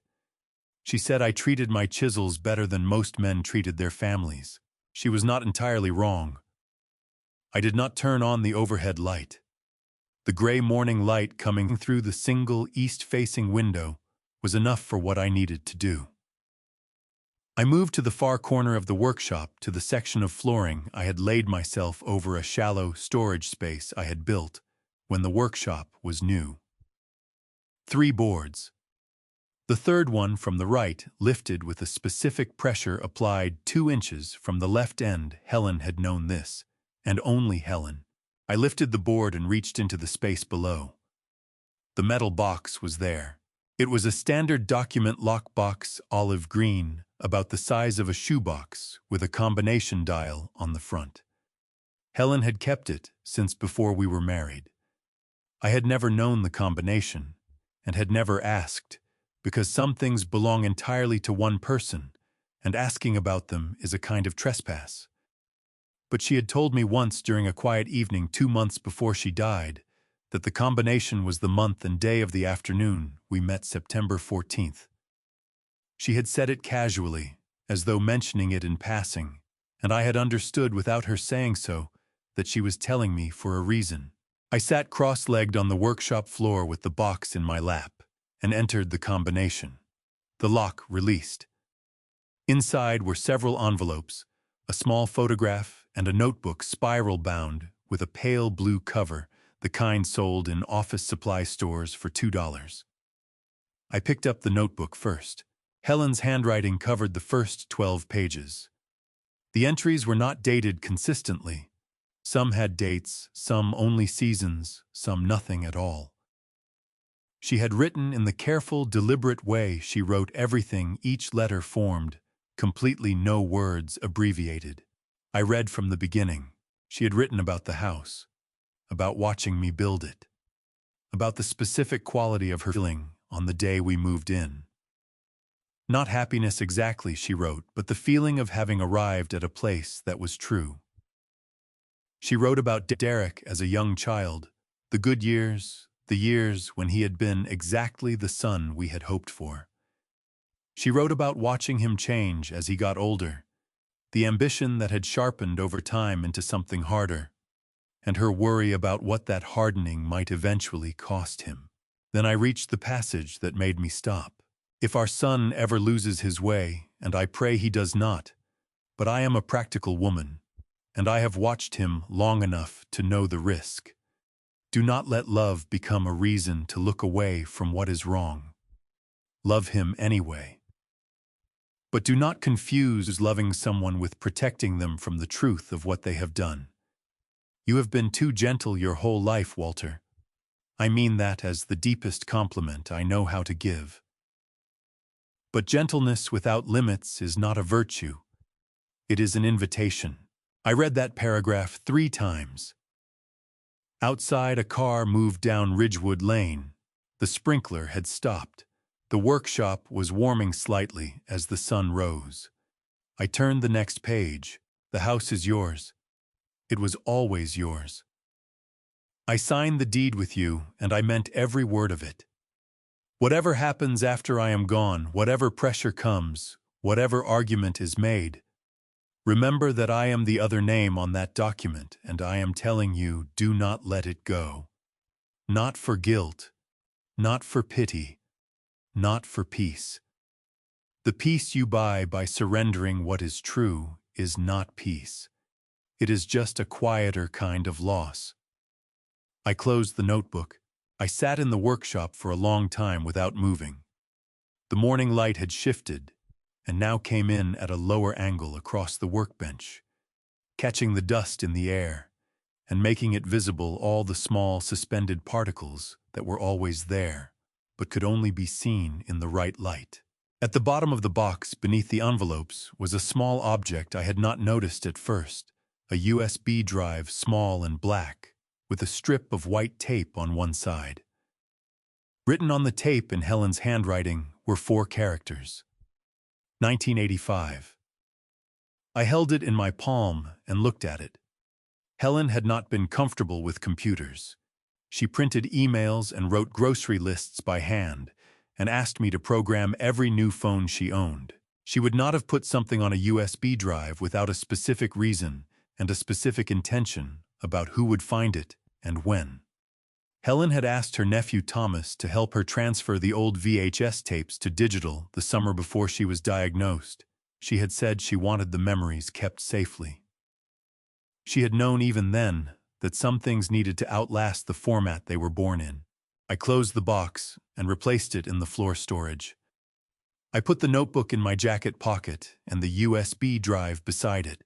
She said I treated my chisels better than most men treated their families. She was not entirely wrong. I did not turn on the overhead light. The gray morning light coming through the single east-facing window was enough for what I needed to do. I moved to the far corner of the workshop to the section of flooring I had laid myself over a shallow storage space I had built when the workshop was new. 3 boards. The third one from the right lifted with a specific pressure applied 2 inches from the left end. Helen had known this, and only Helen. I lifted the board and reached into the space below. The metal box was there. It was a standard document lockbox, olive green, about the size of a shoebox, with a combination dial on the front. Helen had kept it since before we were married. I had never known the combination, and had never asked, because some things belong entirely to one person, and asking about them is a kind of trespass. But she had told me once during a quiet evening 2 months before she died that the combination was the month and day of the afternoon we met, September 14th. She had said it casually, as though mentioning it in passing, and I had understood without her saying so that she was telling me for a reason. I sat cross-legged on the workshop floor with the box in my lap and entered the combination. The lock released. Inside were several envelopes, a small photograph, and a notebook spiral-bound with a pale blue cover, the kind sold in office supply stores for $2. I picked up the notebook first. Helen's handwriting covered the first 12 pages. The entries were not dated consistently. Some had dates, some only seasons, some nothing at all. She had written in the careful, deliberate way she wrote everything each letter formed, completely no words abbreviated. I read from the beginning. She had written about the house, about watching me build it, about the specific quality of her feeling on the day we moved in. Not happiness exactly, she wrote, but the feeling of having arrived at a place that was true. She wrote about Derek as a young child, the good years, the years when he had been exactly the son we had hoped for. She wrote about watching him change as he got older, the ambition that had sharpened over time into something harder, and her worry about what that hardening might eventually cost him. Then I reached the passage that made me stop. If our son ever loses his way, and I pray he does not, but I am a practical woman, and I have watched him long enough to know the risk. Do not let love become a reason to look away from what is wrong. Love him anyway. But do not confuse loving someone with protecting them from the truth of what they have done. You have been too gentle your whole life, Walter. I mean that as the deepest compliment I know how to give. But gentleness without limits is not a virtue. It is an invitation. I read that paragraph 3 times. Outside, a car moved down Ridgewood Lane. The sprinkler had stopped. The workshop was warming slightly as the sun rose. I turned the next page. The house is yours. It was always yours. I signed the deed with you, and I meant every word of it. Whatever happens after I am gone, whatever pressure comes, whatever argument is made, remember that I am the other name on that document, and I am telling you, do not let it go. Not for guilt, not for pity, not for peace. The peace you buy by surrendering what is true is not peace. It is just a quieter kind of loss. I closed the notebook. I sat in the workshop for a long time without moving. The morning light had shifted, and now came in at a lower angle across the workbench, catching the dust in the air and making it visible all the small suspended particles that were always there, but could only be seen in the right light. At the bottom of the box, beneath the envelopes, was a small object I had not noticed at first, a USB drive, small and black, with a strip of white tape on one side. Written on the tape in Helen's handwriting were 4 characters. 1985. I held it in my palm and looked at it. Helen had not been comfortable with computers. She printed emails and wrote grocery lists by hand and asked me to program every new phone she owned. She would not have put something on a USB drive without a specific reason and a specific intention about who would find it and when. Helen had asked her nephew Thomas to help her transfer the old VHS tapes to digital the summer before she was diagnosed. She had said she wanted the memories kept safely. She had known even then that some things needed to outlast the format they were born in. I closed the box and replaced it in the floor storage. I put the notebook in my jacket pocket and the USB drive beside it.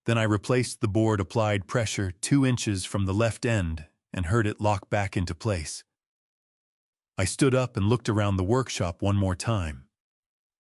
Then I replaced the board, applied pressure 2 inches from the left end, and heard it lock back into place. I stood up and looked around the workshop one more time.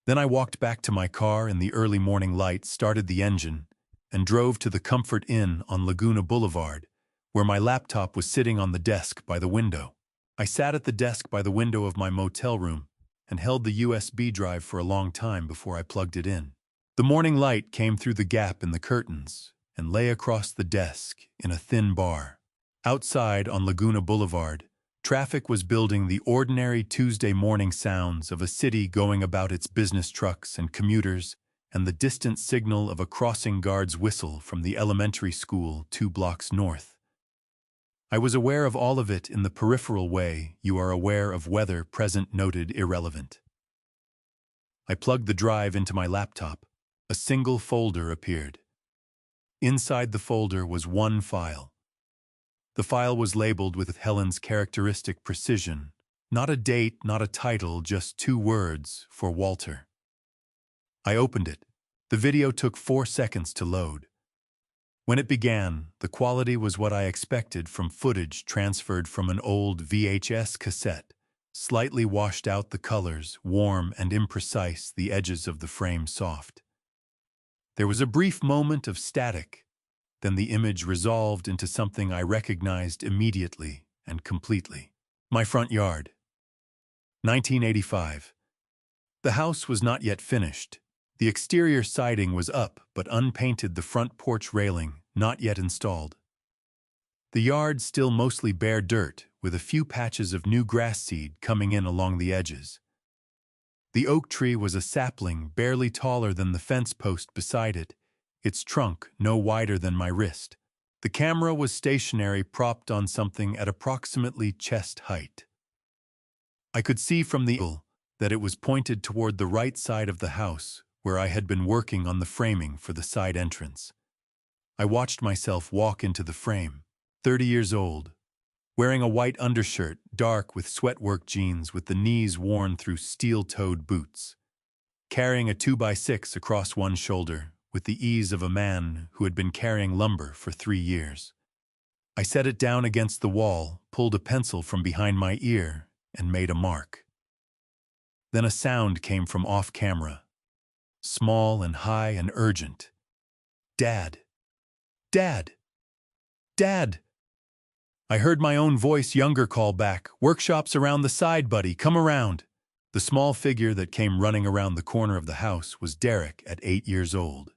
Then I walked back to my car in the early morning light, started the engine, and drove to the Comfort Inn on Laguna Boulevard, where my laptop was sitting on the desk by the window. I sat at the desk by the window of my motel room and held the USB drive for a long time before I plugged it in. The morning light came through the gap in the curtains and lay across the desk in a thin bar. Outside on Laguna Boulevard, traffic was building, the ordinary Tuesday morning sounds of a city going about its business trucks and commuters, and the distant signal of a crossing guard's whistle from the elementary school 2 blocks north. I was aware of all of it in the peripheral way you are aware of weather, present noted irrelevant. I plugged the drive into my laptop. A single folder appeared. Inside the folder was one file. The file was labeled with Helen's characteristic precision. Not a date, not a title, just 2 words for Walter. I opened it. The video took 4 seconds to load. When it began, the quality was what I expected from footage transferred from an old VHS cassette. Slightly washed out, the colors, warm and imprecise, the edges of the frame soft. There was a brief moment of static. Then the image resolved into something I recognized immediately and completely. My front yard. 1985. The house was not yet finished. The exterior siding was up but unpainted, the front porch railing not yet installed. The yard still mostly bare dirt, with a few patches of new grass seed coming in along the edges. The oak tree was a sapling barely taller than the fence post beside it, its trunk no wider than my wrist. The camera was stationary, propped on something at approximately chest height. I could see from the angle that it was pointed toward the right side of the house, where I had been working on the framing for the side entrance. I watched myself walk into the frame, 30 years old, wearing a white undershirt, dark with sweatwork jeans with the knees worn through steel-toed boots, carrying a 2x6 across one shoulder with the ease of a man who had been carrying lumber for 3 years. I set it down against the wall, pulled a pencil from behind my ear, and made a mark. Then a sound came from off-camera, small and high and urgent. "Dad! Dad! Dad!" I heard my own voice younger call back, "Workshop's around the side, buddy, come around." The small figure that came running around the corner of the house was Derek at 8 years old.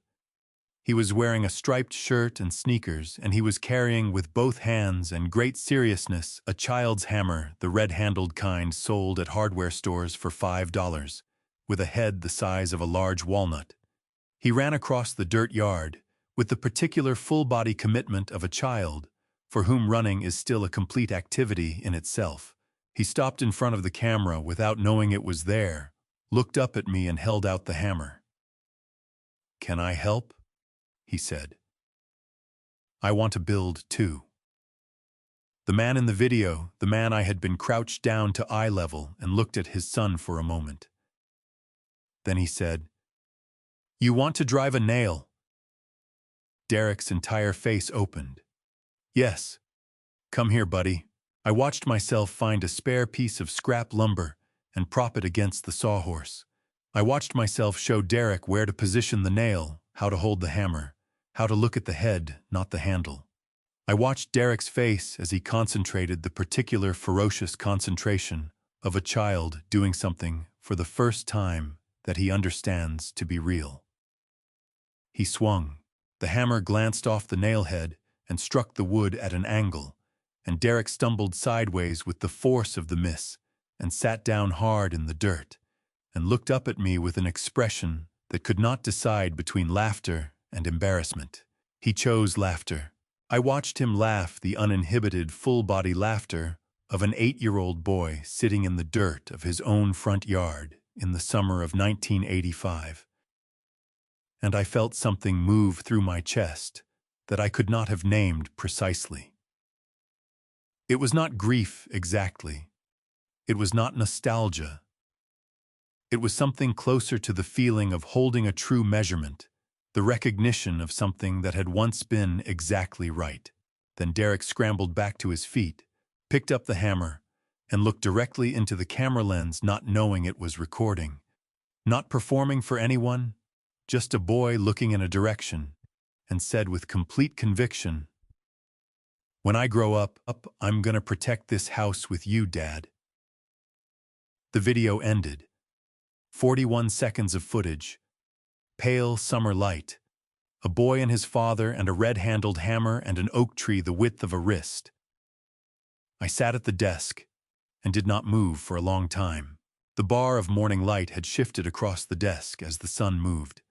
He was wearing a striped shirt and sneakers, and he was carrying with both hands and great seriousness a child's hammer, the red-handled kind sold at hardware stores for $5, with a head the size of a large walnut. He ran across the dirt yard, with the particular full-body commitment of a child, for whom running is still a complete activity in itself. He stopped in front of the camera without knowing it was there, looked up at me and held out the hammer. "Can I help?" he said. "I want to build too." The man in the video, the man I had been crouched down to eye level and looked at his son for a moment. Then he said, "You want to drive a nail?" Derek's entire face opened. "Yes. Come here, buddy." I watched myself find a spare piece of scrap lumber and prop it against the sawhorse. I watched myself show Derek where to position the nail, how to hold the hammer, how to look at the head, not the handle. I watched Derek's face as he concentrated the particular ferocious concentration of a child doing something for the first time that he understands to be real. He swung. The hammer glanced off the nail head and struck the wood at an angle, and Derek stumbled sideways with the force of the miss and sat down hard in the dirt and looked up at me with an expression that could not decide between laughter and embarrassment. He chose laughter. I watched him laugh the uninhibited, full-body laughter of an 8-year-old boy sitting in the dirt of his own front yard in the summer of 1985. And I felt something move through my chest that I could not have named precisely. It was not grief exactly. It was not nostalgia. It was something closer to the feeling of holding a true measurement, the recognition of something that had once been exactly right. Then Derek scrambled back to his feet, picked up the hammer, and looked directly into the camera lens, not knowing it was recording, not performing for anyone, just a boy looking in a direction, and said with complete conviction, "When I grow up, I'm gonna protect this house with you, Dad." The video ended. 41 seconds of footage. Pale summer light. A boy and his father and a red-handled hammer and an oak tree the width of a wrist. I sat at the desk and did not move for a long time. The bar of morning light had shifted across the desk as the sun moved.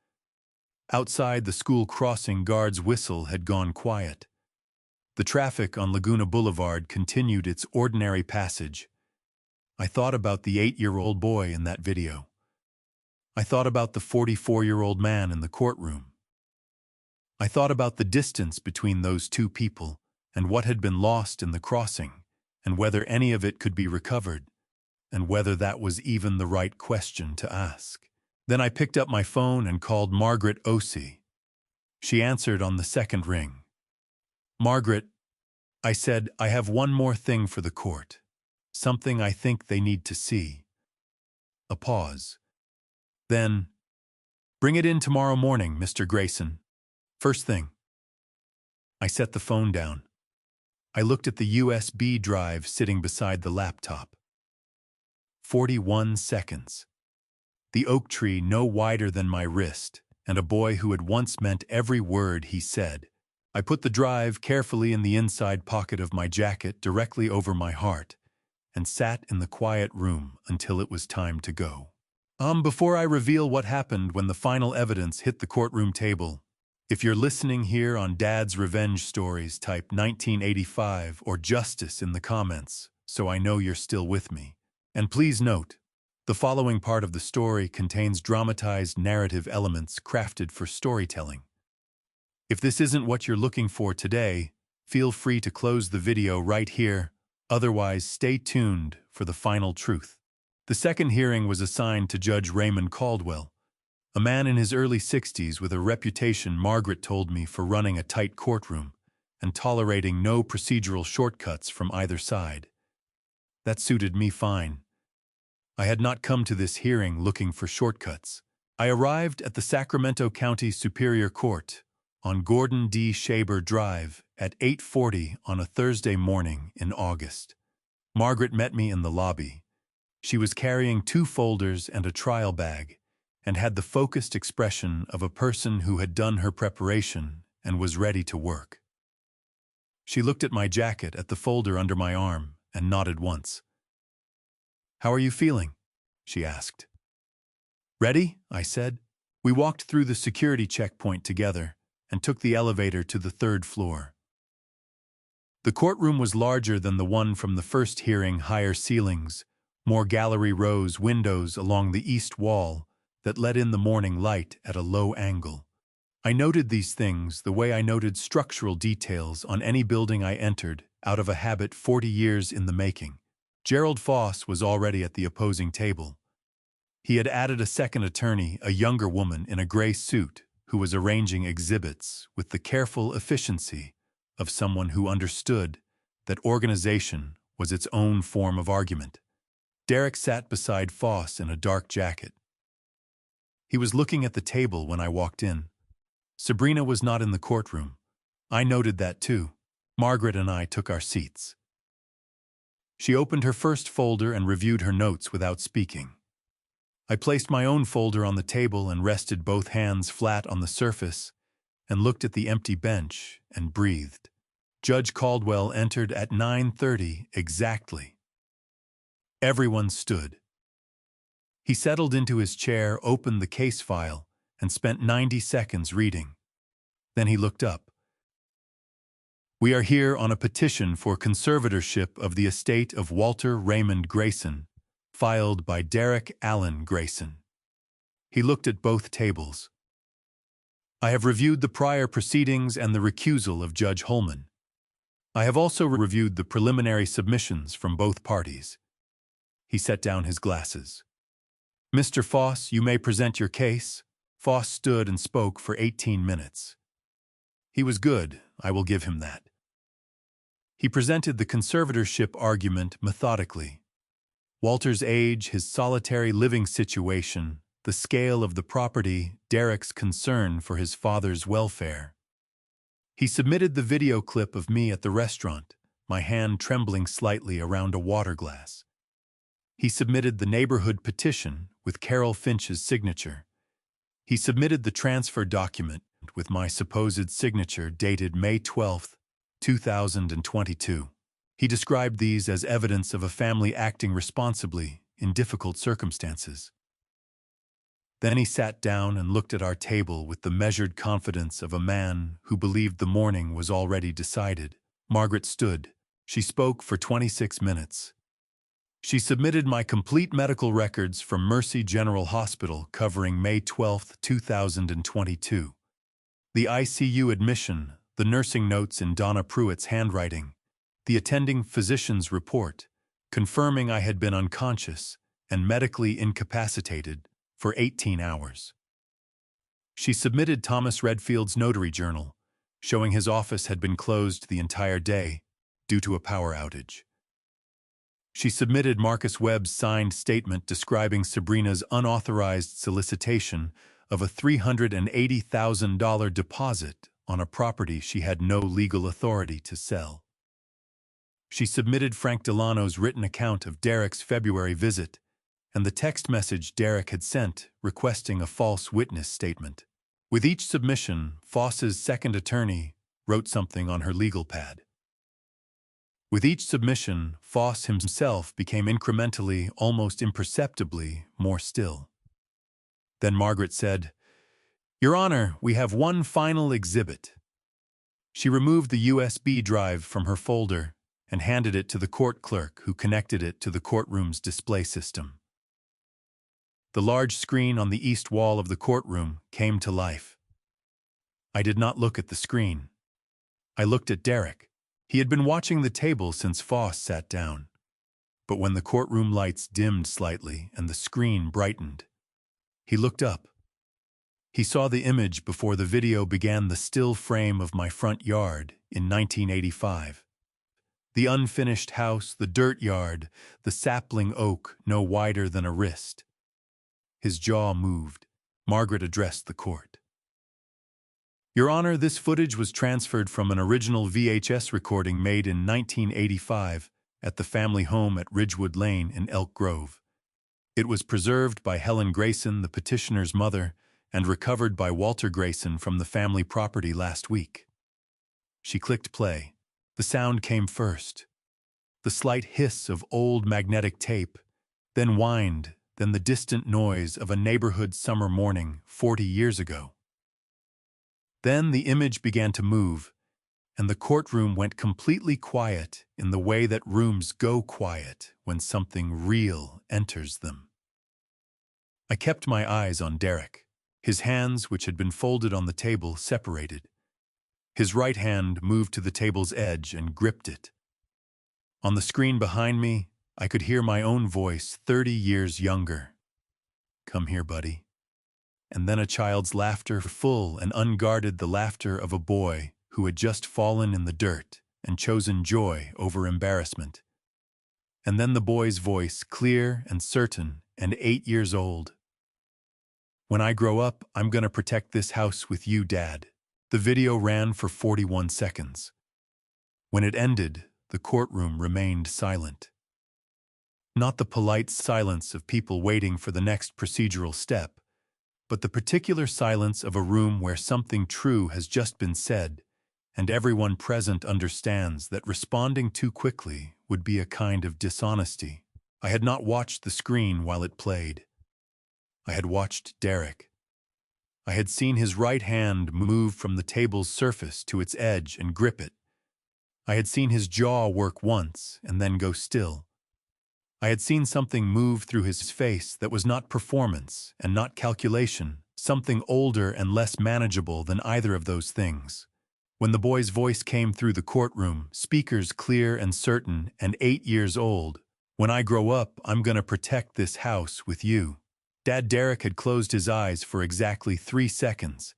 Outside, the school crossing guard's whistle had gone quiet. The traffic on Laguna Boulevard continued its ordinary passage. I thought about the 8-year-old boy in that video. I thought about the 44-year-old man in the courtroom. I thought about the distance between those two people and what had been lost in the crossing, and whether any of it could be recovered, and whether that was even the right question to ask. Then I picked up my phone and called Margaret Osei. She answered on the second ring. "Margaret," I said, "I have one more thing for the court. Something I think they need to see." A pause. Then, "Bring it in tomorrow morning, Mr. Grayson. First thing." I set the phone down. I looked at the USB drive sitting beside the laptop. 41 seconds. The oak tree no wider than my wrist, and a boy who had once meant every word he said. I put the drive carefully in the inside pocket of my jacket directly over my heart, and sat in the quiet room until it was time to go. Before I reveal what happened when the final evidence hit the courtroom table, if you're listening here on Dad's Revenge Stories, type 1985 or Justice in the comments, so I know you're still with me. And please note, the following part of the story contains dramatized narrative elements crafted for storytelling. If this isn't what you're looking for today, feel free to close the video right here. Otherwise, stay tuned for the final truth. The second hearing was assigned to Judge Raymond Caldwell, a man in his early 60s with a reputation, Margaret told me, for running a tight courtroom and tolerating no procedural shortcuts from either side. That suited me fine. I had not come to this hearing looking for shortcuts. I arrived at the Sacramento County Superior Court on Gordon D. Shaber Drive at 8:40 on a Thursday morning in August. Margaret met me in the lobby. She was carrying 2 folders and a trial bag, and had the focused expression of a person who had done her preparation and was ready to work. She looked at my jacket, at the folder under my arm, and nodded once. "How are you feeling?" she asked. "Ready?" I said. We walked through the security checkpoint together and took the elevator to the 3rd floor. The courtroom was larger than the one from the first hearing, higher ceilings, more gallery rows, windows along the east wall that let in the morning light at a low angle. I noted these things the way I noted structural details on any building I entered, out of a habit 40 years in the making. Gerald Foss was already at the opposing table. He had added a second attorney, a younger woman in a gray suit, who was arranging exhibits with the careful efficiency of someone who understood that organization was its own form of argument. Derek sat beside Foss in a dark jacket. He was looking at the table when I walked in. Sabrina was not in the courtroom. I noted that too. Margaret and I took our seats. She opened her first folder and reviewed her notes without speaking. I placed my own folder on the table and rested both hands flat on the surface and looked at the empty bench and breathed. Judge Caldwell entered at 9:30 exactly. Everyone stood. He settled into his chair, opened the case file, and spent 90 seconds reading. Then he looked up. "We are here on a petition for conservatorship of the estate of Walter Raymond Grayson, filed by Derek Allen Grayson." He looked at both tables. "I have reviewed the prior proceedings and the recusal of Judge Holman. I have also reviewed the preliminary submissions from both parties." He set down his glasses. "Mr. Foss, you may present your case." Foss stood and spoke for 18 minutes. He was good, I will give him that. He presented the conservatorship argument methodically. Walter's age, his solitary living situation, the scale of the property, Derek's concern for his father's welfare. He submitted the video clip of me at the restaurant, my hand trembling slightly around a water glass. He submitted the neighborhood petition with Carol Finch's signature. He submitted the transfer document with my supposed signature dated May 12, 2022. He described these as evidence of a family acting responsibly in difficult circumstances. Then he sat down and looked at our table with the measured confidence of a man who believed the morning was already decided. Margaret stood. She spoke for 26 minutes. She submitted my complete medical records from Mercy General Hospital covering May 12, 2022. The ICU admission, the nursing notes in Donna Pruitt's handwriting, the attending physician's report, confirming I had been unconscious and medically incapacitated for 18 hours. She submitted Thomas Redfield's notary journal, showing his office had been closed the entire day due to a power outage. She submitted Marcus Webb's signed statement describing Sabrina's unauthorized solicitation of a $380,000 deposit on a property she had no legal authority to sell. She submitted Frank Delano's written account of Derek's February visit and the text message Derek had sent requesting a false witness statement. With each submission, Foss's second attorney wrote something on her legal pad. With each submission, Foss himself became incrementally, almost imperceptibly, more still. Then Margaret said, "Your Honor, we have one final exhibit." She removed the USB drive from her folder and handed it to the court clerk, who connected it to the courtroom's display system. The large screen on the east wall of the courtroom came to life. I did not look at the screen. I looked at Derek. He had been watching the table since Foss sat down. But when the courtroom lights dimmed slightly and the screen brightened, he looked up. He saw the image before the video began, the still frame of my front yard in 1985. The unfinished house, the dirt yard, the sapling oak no wider than a wrist. His jaw moved. Margaret addressed the court. "Your Honor, this footage was transferred from an original VHS recording made in 1985 at the family home at Ridgewood Lane in Elk Grove. It was preserved by Helen Grayson, the petitioner's mother, and recovered by Walter Grayson from the family property last week." She clicked play. The sound came first. The slight hiss of old magnetic tape, then wind, then the distant noise of a neighborhood summer morning 40 years ago. Then the image began to move, and the courtroom went completely quiet in the way that rooms go quiet when something real enters them. I kept my eyes on Derek. His hands, which had been folded on the table, separated. His right hand moved to the table's edge and gripped it. On the screen behind me, I could hear my own voice, 30 years younger. "Come here, buddy." And then a child's laughter, full and unguarded, the laughter of a boy who had just fallen in the dirt and chosen joy over embarrassment. And then the boy's voice, clear and certain and 8 years old. "When I grow up, I'm gonna protect this house with you, Dad." The video ran for 41 seconds. When it ended, the courtroom remained silent. Not the polite silence of people waiting for the next procedural step, but the particular silence of a room where something true has just been said, and everyone present understands that responding too quickly would be a kind of dishonesty. I had not watched the screen while it played. I had watched Derek. I had seen his right hand move from the table's surface to its edge and grip it. I had seen his jaw work once and then go still. I had seen something move through his face that was not performance and not calculation, something older and less manageable than either of those things. When the boy's voice came through the courtroom, speakers clear and certain and 8 years old, "When I grow up, I'm gonna protect this house with you." Dad Derek had closed his eyes for exactly 3 seconds.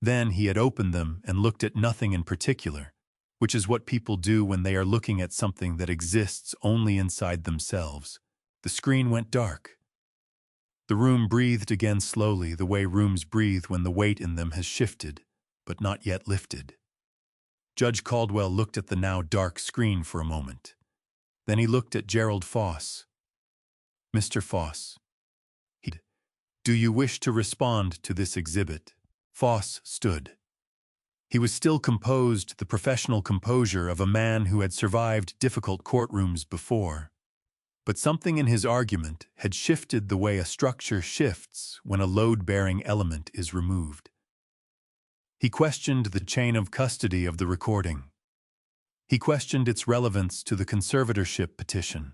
Then he had opened them and looked at nothing in particular, which is what people do when they are looking at something that exists only inside themselves. The screen went dark. The room breathed again slowly, the way rooms breathe when the weight in them has shifted, but not yet lifted. Judge Caldwell looked at the now dark screen for a moment. Then he looked at Gerald Foss. "Mr. Foss, do you wish to respond to this exhibit?" Foss stood. He was still composed, the professional composure of a man who had survived difficult courtrooms before. But something in his argument had shifted the way a structure shifts when a load-bearing element is removed. He questioned the chain of custody of the recording. He questioned its relevance to the conservatorship petition.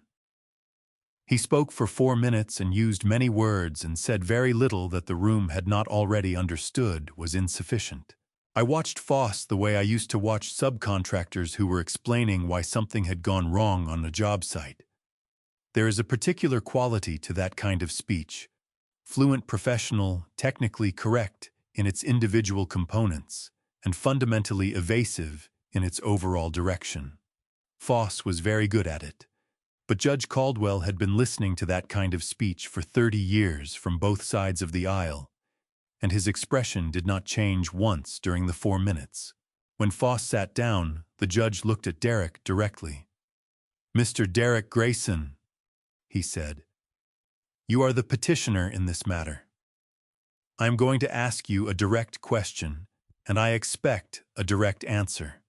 He spoke for 4 minutes and used many words and said very little that the room had not already understood was insufficient. I watched Foss the way I used to watch subcontractors who were explaining why something had gone wrong on a job site. There is a particular quality to that kind of speech, fluent, professional, technically correct in its individual components, and fundamentally evasive in its overall direction. Foss was very good at it. But Judge Caldwell had been listening to that kind of speech for 30 years from both sides of the aisle, and his expression did not change once during the 4 minutes. When Foss sat down, the judge looked at Derek directly. "Mr. Derek Grayson," he said, "you are the petitioner in this matter. I am going to ask you a direct question, and I expect a direct answer.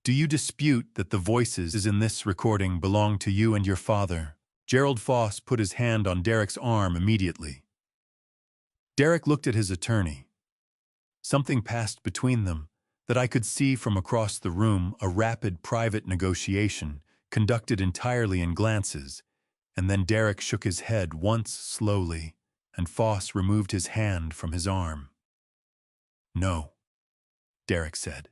Do you dispute that the voices in this recording belong to you and your father?" Gerald Foss put his hand on Derek's arm immediately. Derek looked at his attorney. Something passed between them that I could see from across the room, a rapid private negotiation conducted entirely in glances, and then Derek shook his head once slowly, and Foss removed his hand from his arm. "No," Derek said.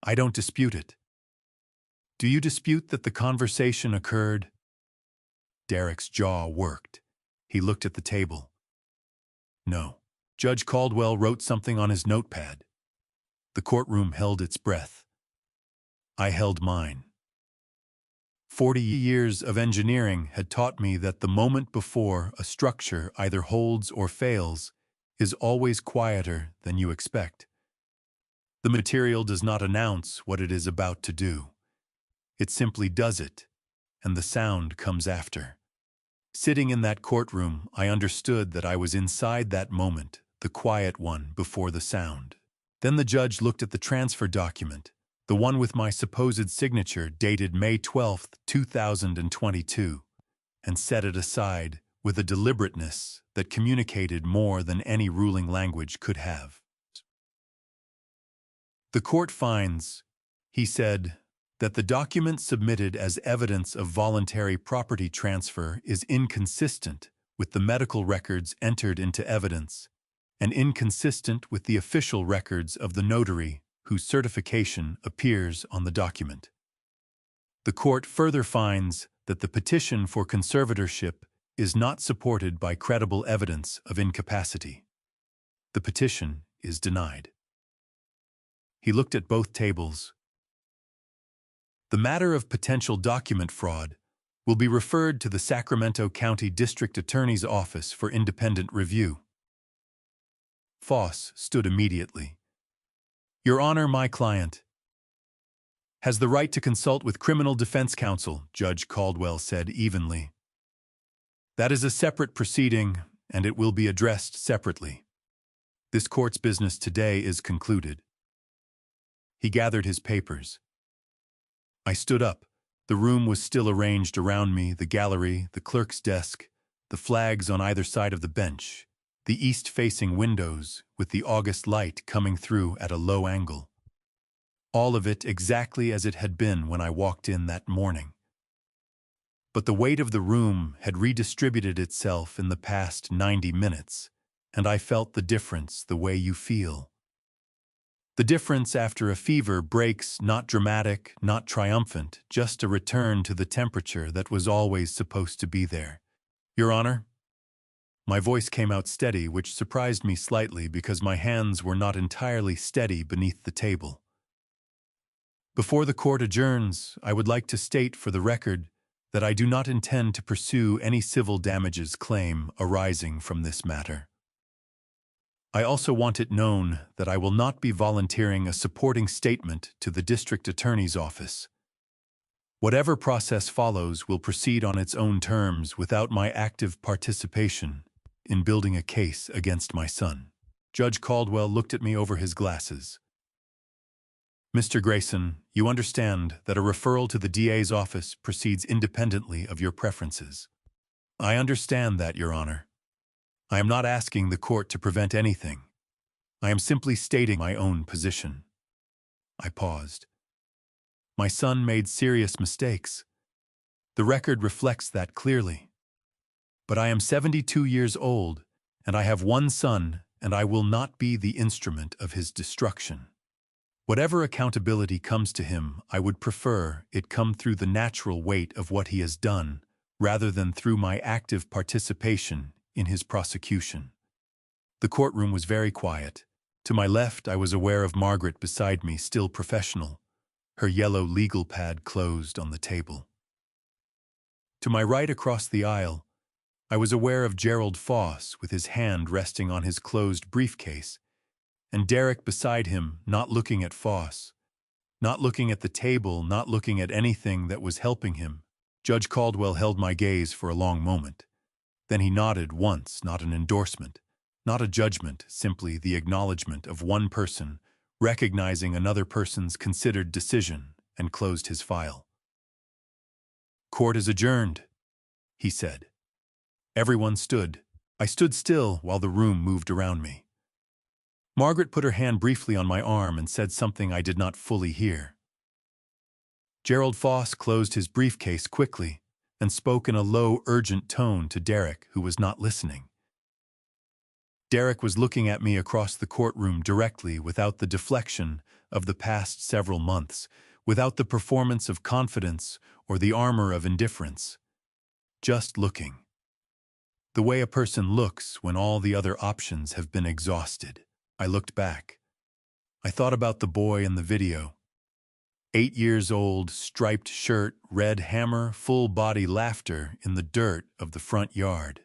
"I don't dispute it." "Do you dispute that the conversation occurred?" Derek's jaw worked. He looked at the table. "No." Judge Caldwell wrote something on his notepad. The courtroom held its breath. I held mine. 40 years of engineering had taught me that the moment before a structure either holds or fails is always quieter than you expect. The material does not announce what it is about to do. It simply does it, and the sound comes after. Sitting in that courtroom, I understood that I was inside that moment, the quiet one before the sound. Then the judge looked at the transfer document, the one with my supposed signature dated May 12, 2022, and set it aside with a deliberateness that communicated more than any ruling language could have. "The court finds," he said, "that the document submitted as evidence of voluntary property transfer is inconsistent with the medical records entered into evidence, and inconsistent with the official records of the notary whose certification appears on the document. The court further finds that the petition for conservatorship is not supported by credible evidence of incapacity. The petition is denied." He looked at both tables. "The matter of potential document fraud will be referred to the Sacramento County District Attorney's Office for independent review." Foss stood immediately. "Your Honor, my client has the right to consult with criminal defense counsel," Judge Caldwell said evenly. "That is a separate proceeding, and it will be addressed separately. This court's business today is concluded." He gathered his papers. I stood up. The room was still arranged around me, the gallery, the clerk's desk, the flags on either side of the bench, the east-facing windows with the August light coming through at a low angle. All of it exactly as it had been when I walked in that morning. But the weight of the room had redistributed itself in the past 90 minutes, and I felt the difference the way you feel. The difference after a fever breaks, not dramatic, not triumphant, just a return to the temperature that was always supposed to be there. "Your Honor?" My voice came out steady, which surprised me slightly because my hands were not entirely steady beneath the table. "Before the court adjourns, I would like to state for the record that I do not intend to pursue any civil damages claim arising from this matter. I also want it known that I will not be volunteering a supporting statement to the District Attorney's Office. Whatever process follows will proceed on its own terms without my active participation in building a case against my son." Judge Caldwell looked at me over his glasses. "Mr. Grayson, you understand that a referral to the DA's office proceeds independently of your preferences." "I understand that, Your Honor. I am not asking the court to prevent anything. I am simply stating my own position." I paused. My son made serious mistakes. The record reflects that clearly. But I am 72 years old, and I have one son, and I will not be the instrument of his destruction. Whatever accountability comes to him, I would prefer it come through the natural weight of what he has done, rather than through my active participation in his prosecution. The courtroom was very quiet. To my left, I was aware of Margaret beside me, still professional, her yellow legal pad closed on the table. To my right across the aisle, I was aware of Gerald Foss with his hand resting on his closed briefcase, and Derek beside him, not looking at Foss, not looking at the table, not looking at anything that was helping him. Judge Caldwell held my gaze for a long moment. Then he nodded once, not an endorsement, not a judgment, simply the acknowledgement of one person recognizing another person's considered decision, and closed his file. "Court is adjourned," he said. Everyone stood. I stood still while the room moved around me. Margaret put her hand briefly on my arm and said something I did not fully hear. Gerald Foss closed his briefcase quickly and spoke in a low, urgent tone to Derek, who was not listening. Derek was looking at me across the courtroom directly, without the deflection of the past several months, without the performance of confidence or the armor of indifference. Just looking. The way a person looks when all the other options have been exhausted. I looked back. I thought about the boy in the video. 8 years old, striped shirt, red hammer, full-body laughter in the dirt of the front yard.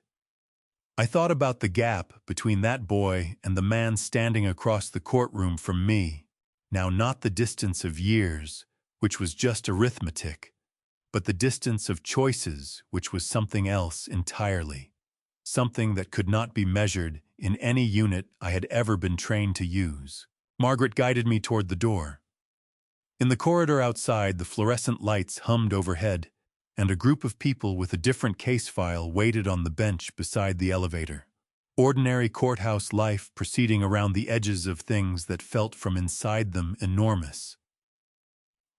I thought about the gap between that boy and the man standing across the courtroom from me, now not the distance of years, which was just arithmetic, but the distance of choices, which was something else entirely, something that could not be measured in any unit I had ever been trained to use. Margaret guided me toward the door. In the corridor outside, the fluorescent lights hummed overhead, and a group of people with a different case file waited on the bench beside the elevator. Ordinary courthouse life proceeding around the edges of things that felt from inside them enormous.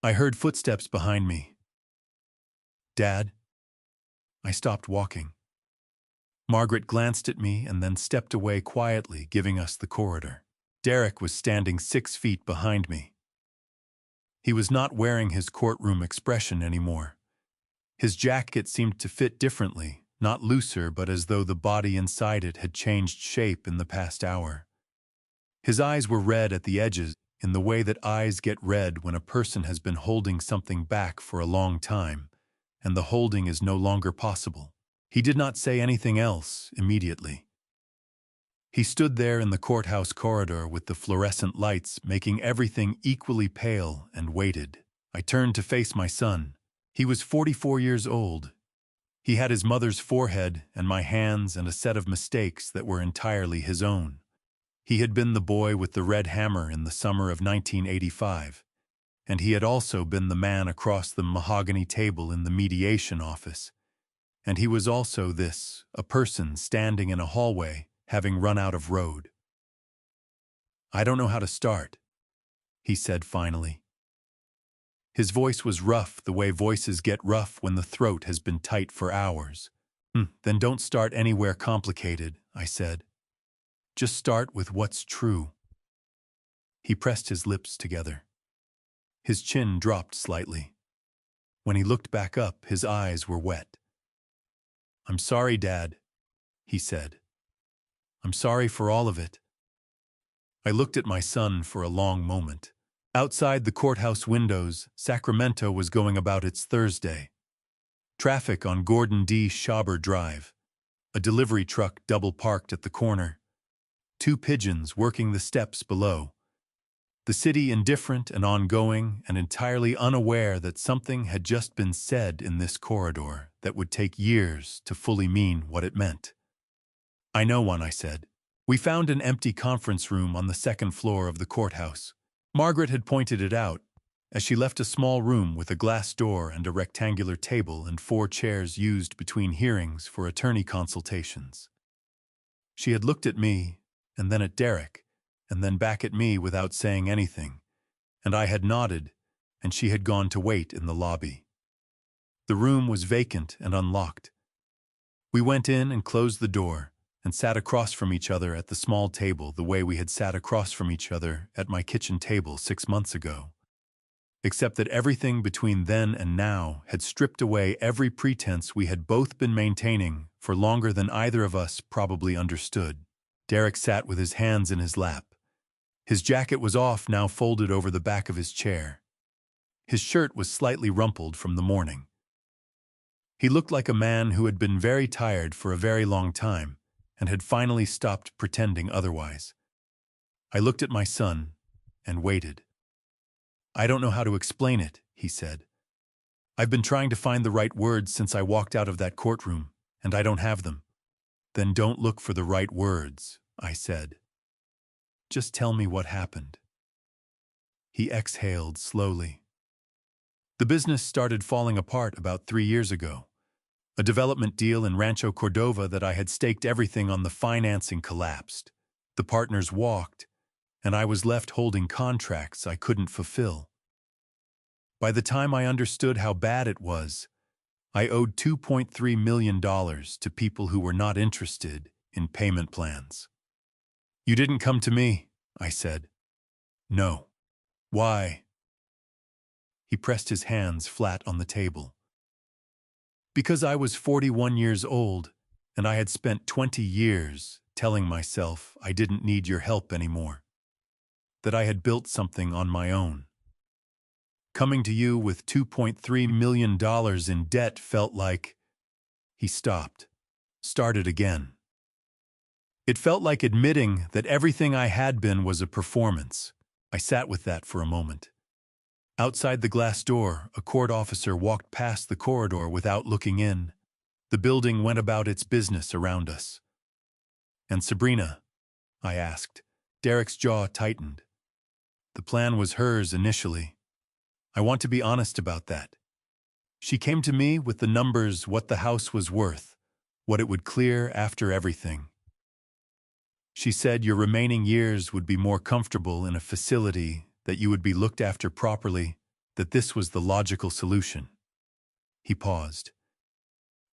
I heard footsteps behind me. "Dad?" I stopped walking. Margaret glanced at me and then stepped away quietly, giving us the corridor. Derek was standing 6 feet behind me. He was not wearing his courtroom expression anymore. His jacket seemed to fit differently, not looser, but as though the body inside it had changed shape in the past hour. His eyes were red at the edges, in the way that eyes get red when a person has been holding something back for a long time, and the holding is no longer possible. He did not say anything else immediately. He stood there in the courthouse corridor with the fluorescent lights making everything equally pale, and waited. I turned to face my son. He was 44 years old. He had his mother's forehead and my hands and a set of mistakes that were entirely his own. He had been the boy with the red hammer in the summer of 1985, and he had also been the man across the mahogany table in the mediation office. And he was also this, a person standing in a hallway, having run out of road. "I don't know how to start," he said finally. His voice was rough, the way voices get rough when the throat has been tight for hours. Then don't start anywhere complicated," I said. "Just start with what's true." He pressed his lips together. His chin dropped slightly. When he looked back up, his eyes were wet. "I'm sorry, Dad," he said. "I'm sorry for all of it." I looked at my son for a long moment. Outside the courthouse windows, Sacramento was going about its Thursday. Traffic on Gordon D. Schauber Drive. A delivery truck double-parked at the corner. 2 pigeons working the steps below. The city indifferent and ongoing and entirely unaware that something had just been said in this corridor that would take years to fully mean what it meant. "I know one," I said. We found an empty conference room on the 2nd floor of the courthouse. Margaret had pointed it out, as she left a small room with a glass door and a rectangular table and 4 chairs used between hearings for attorney consultations. She had looked at me, and then at Derek, and then back at me without saying anything, and I had nodded, and she had gone to wait in the lobby. The room was vacant and unlocked. We went in and closed the door, and sat across from each other at the small table the way we had sat across from each other at my kitchen table 6 months ago. Except that everything between then and now had stripped away every pretense we had both been maintaining for longer than either of us probably understood. Derek sat with his hands in his lap. His jacket was off, now folded over the back of his chair. His shirt was slightly rumpled from the morning. He looked like a man who had been very tired for a very long time, and had finally stopped pretending otherwise. I looked at my son and waited. "I don't know how to explain it," he said. "I've been trying to find the right words since I walked out of that courtroom, and I don't have them." "Then don't look for the right words," I said. "Just tell me what happened." He exhaled slowly. "The business started falling apart about 3 years ago. A development deal in Rancho Cordova that I had staked everything on. The financing collapsed. The partners walked, and I was left holding contracts I couldn't fulfill. By the time I understood how bad it was, I owed $2.3 million to people who were not interested in payment plans. "You didn't come to me," I said. "No." "Why?" He pressed his hands flat on the table. "Because I was 41 years old, and I had spent 20 years telling myself I didn't need your help anymore, that I had built something on my own. Coming to you with $2.3 million in debt felt like—" He stopped, started again. "It felt like admitting that everything I had been was a performance." I sat with that for a moment. Outside the glass door, a court officer walked past the corridor without looking in. The building went about its business around us. "And Sabrina?" I asked. Derek's jaw tightened. The plan was hers initially. I want to be honest about that. She came to me with the numbers, what the house was worth, what it would clear after everything. She said your remaining years would be more comfortable in a facility, that you would be looked after properly, that this was the logical solution. He paused.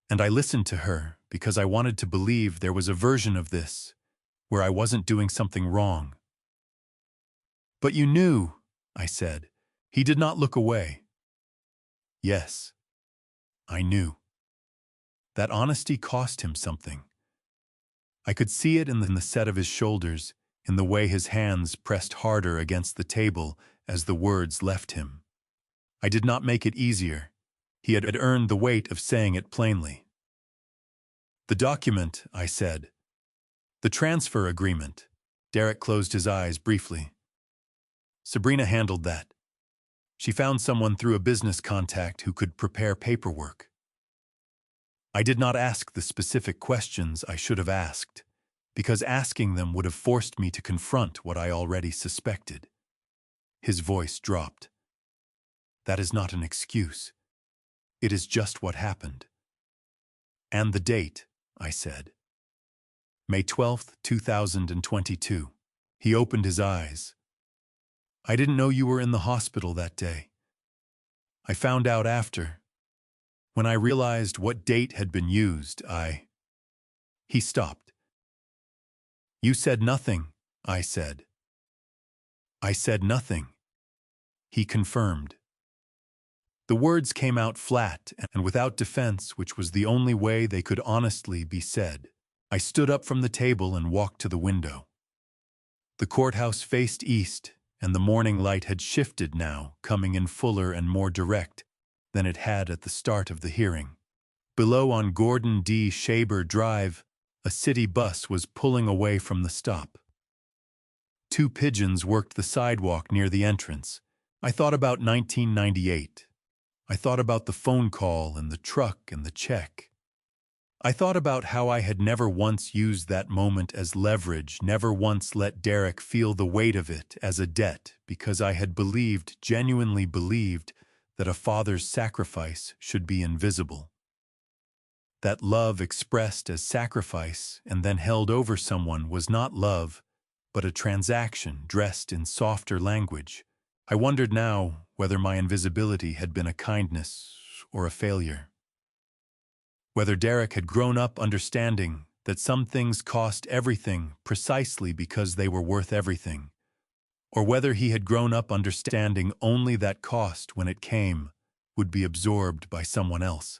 And I listened to her because I wanted to believe there was a version of this where I wasn't doing something wrong. "But you knew," I said. He did not look away. "Yes, I knew." That honesty cost him something. I could see it in the set of his shoulders, in the way his hands pressed harder against the table as the words left him. I did not make it easier. He had earned the weight of saying it plainly. "The document," I said. "The transfer agreement." Derek closed his eyes briefly. "Sabrina handled that. She found someone through a business contact who could prepare paperwork." I did not ask the specific questions I should have asked, because asking them would have forced me to confront what I already suspected. His voice dropped. "That is not an excuse. It is just what happened." "And the date," I said. "May 12th, 2022. He opened his eyes. "I didn't know you were in the hospital that day. I found out after. When I realized what date had been used, He stopped. "You said nothing," I said. "I said nothing," he confirmed. The words came out flat and without defense, which was the only way they could honestly be said. I stood up from the table and walked to the window. The courthouse faced east, and the morning light had shifted now, coming in fuller and more direct than it had at the start of the hearing. Below on Gordon D. Shaber Drive, a city bus was pulling away from the stop. Two pigeons worked the sidewalk near the entrance. I thought about 1998. I thought about the phone call and the truck and the check. I thought about how I had never once used that moment as leverage, never once let Derek feel the weight of it as a debt, because I had believed, genuinely believed, that a father's sacrifice should be invisible. That love expressed as sacrifice and then held over someone was not love, but a transaction dressed in softer language. I wondered now whether my invisibility had been a kindness or a failure. Whether Derek had grown up understanding that some things cost everything precisely because they were worth everything, or whether he had grown up understanding only that cost, when it came, would be absorbed by someone else.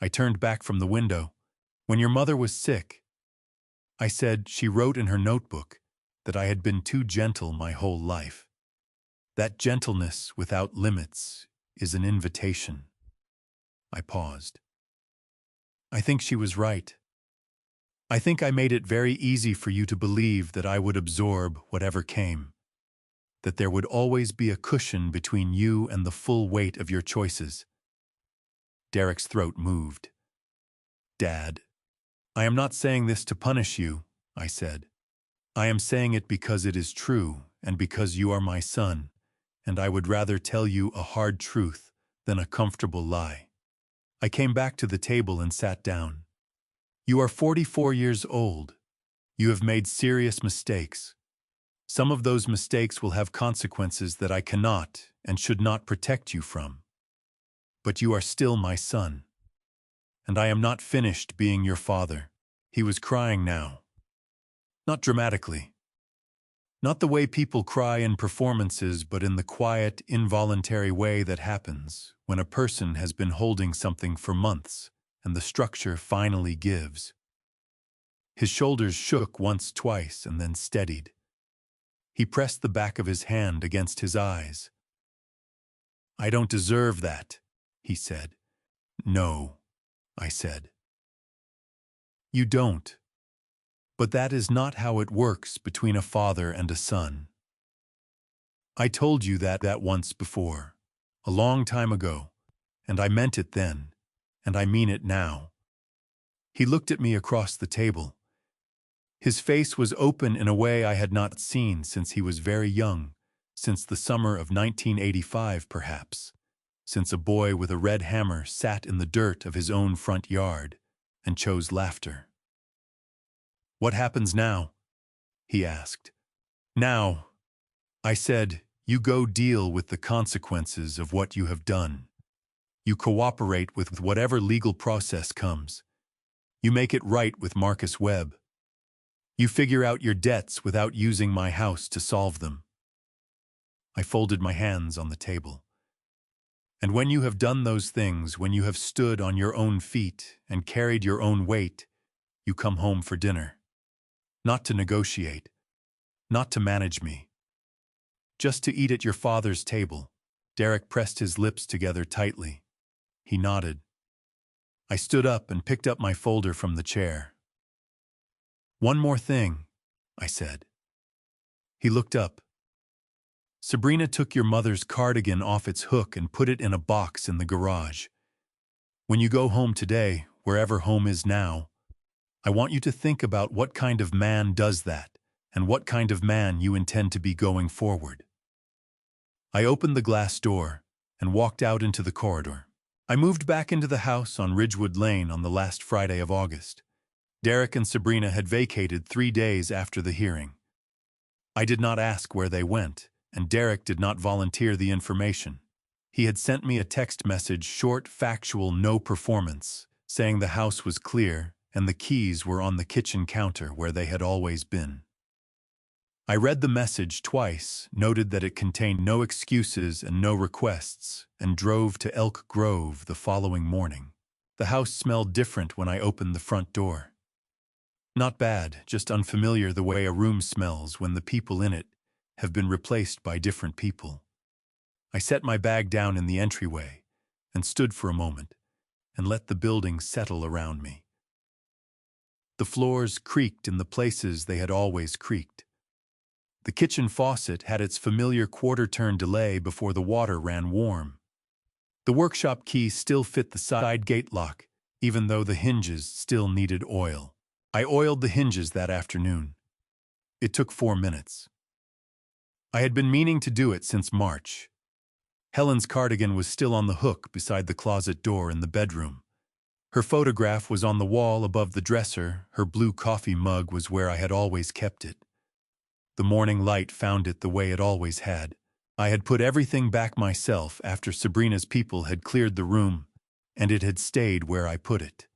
I turned back from the window. "When your mother was sick," I said, "she wrote in her notebook that I had been too gentle my whole life. That gentleness without limits is an invitation." I paused. "I think she was right. I think I made it very easy for you to believe that I would absorb whatever came, that there would always be a cushion between you and the full weight of your choices." Derek's throat moved. "Dad, I am not saying this to punish you," I said. "I am saying it because it is true and because you are my son, and I would rather tell you a hard truth than a comfortable lie. I came back to the table and sat down. You are 44 years old. You have made serious mistakes. Some of those mistakes will have consequences that I cannot and should not protect you from. But you are still my son. And I am not finished being your father. He was crying now. Not dramatically. Not the way people cry in performances, but in the quiet, involuntary way that happens when a person has been holding something for months and the structure finally gives. His shoulders shook once, twice, and then steadied. He pressed the back of his hand against his eyes. I don't deserve that, he said. No, I said. You don't. But that is not how it works between a father and a son. I told you that once before, a long time ago, and I meant it then, and I mean it now. He looked at me across the table. His face was open in a way I had not seen since he was very young, since the summer of 1985 perhaps, since a boy with a red hammer sat in the dirt of his own front yard and chose laughter. What happens now? He asked. Now, I said, you go deal with the consequences of what you have done. You cooperate with whatever legal process comes. You make it right with Marcus Webb. You figure out your debts without using my house to solve them. I folded my hands on the table. And when you have done those things, when you have stood on your own feet and carried your own weight, you come home for dinner. Not to negotiate, not to manage me. Just to eat at your father's table. Derek pressed his lips together tightly. He nodded. I stood up and picked up my folder from the chair. One more thing, I said. He looked up. Sabrina took your mother's cardigan off its hook and put it in a box in the garage. When you go home today, wherever home is now, I want you to think about what kind of man does that and what kind of man you intend to be going forward. I opened the glass door and walked out into the corridor. I moved back into the house on Ridgewood Lane on the last Friday of August. Derek and Sabrina had vacated 3 days after the hearing. I did not ask where they went, and Derek did not volunteer the information. He had sent me a text message, short, factual, no performance, saying the house was clear and the keys were on the kitchen counter where they had always been. I read the message twice, noted that it contained no excuses and no requests, and drove to Elk Grove the following morning. The house smelled different when I opened the front door. Not bad, just unfamiliar the way a room smells when the people in it have been replaced by different people. I set my bag down in the entryway and stood for a moment and let the building settle around me. The floors creaked in the places they had always creaked. The kitchen faucet had its familiar quarter-turn delay before the water ran warm. The workshop key still fit the side gate lock, even though the hinges still needed oil. I oiled the hinges that afternoon. It took 4 minutes. I had been meaning to do it since March. Helen's cardigan was still on the hook beside the closet door in the bedroom. Her photograph was on the wall above the dresser. Her blue coffee mug was where I had always kept it. The morning light found it the way it always had. I had put everything back myself after Sabrina's people had cleared the room, and it had stayed where I put it.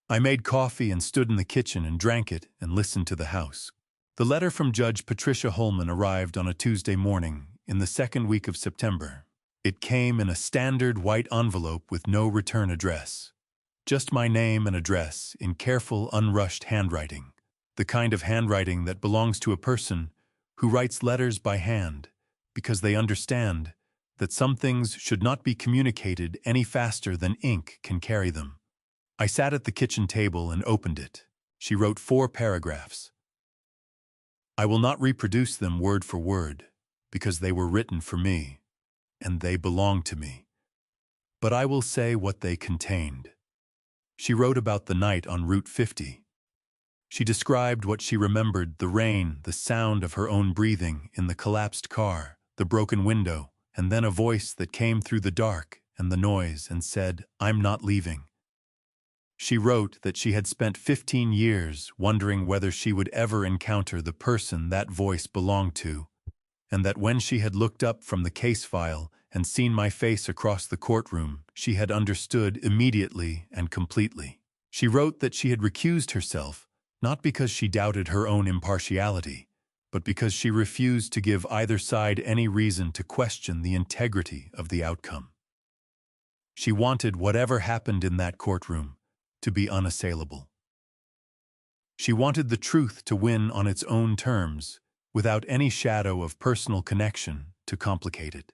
I made coffee and stood in the kitchen and drank it and listened to the house. The letter from Judge Patricia Holman arrived on a Tuesday morning in the second week of September. It came in a standard white envelope with no return address. Just my name and address in careful, unrushed handwriting. The kind of handwriting that belongs to a person who writes letters by hand because they understand that some things should not be communicated any faster than ink can carry them. I sat at the kitchen table and opened it. She wrote 4 paragraphs. I will not reproduce them word for word because they were written for me and they belong to me. But I will say what they contained. She wrote about the night on Route 50. She described what she remembered, the rain, the sound of her own breathing in the collapsed car, the broken window, and then a voice that came through the dark and the noise and said, "I'm not leaving." She wrote that she had spent 15 years wondering whether she would ever encounter the person that voice belonged to, and that when she had looked up from the case file and seen my face across the courtroom, she had understood immediately and completely. She wrote that she had recused herself, not because she doubted her own impartiality, but because she refused to give either side any reason to question the integrity of the outcome. She wanted whatever happened in that courtroom to be unassailable. She wanted the truth to win on its own terms, without any shadow of personal connection to complicate it.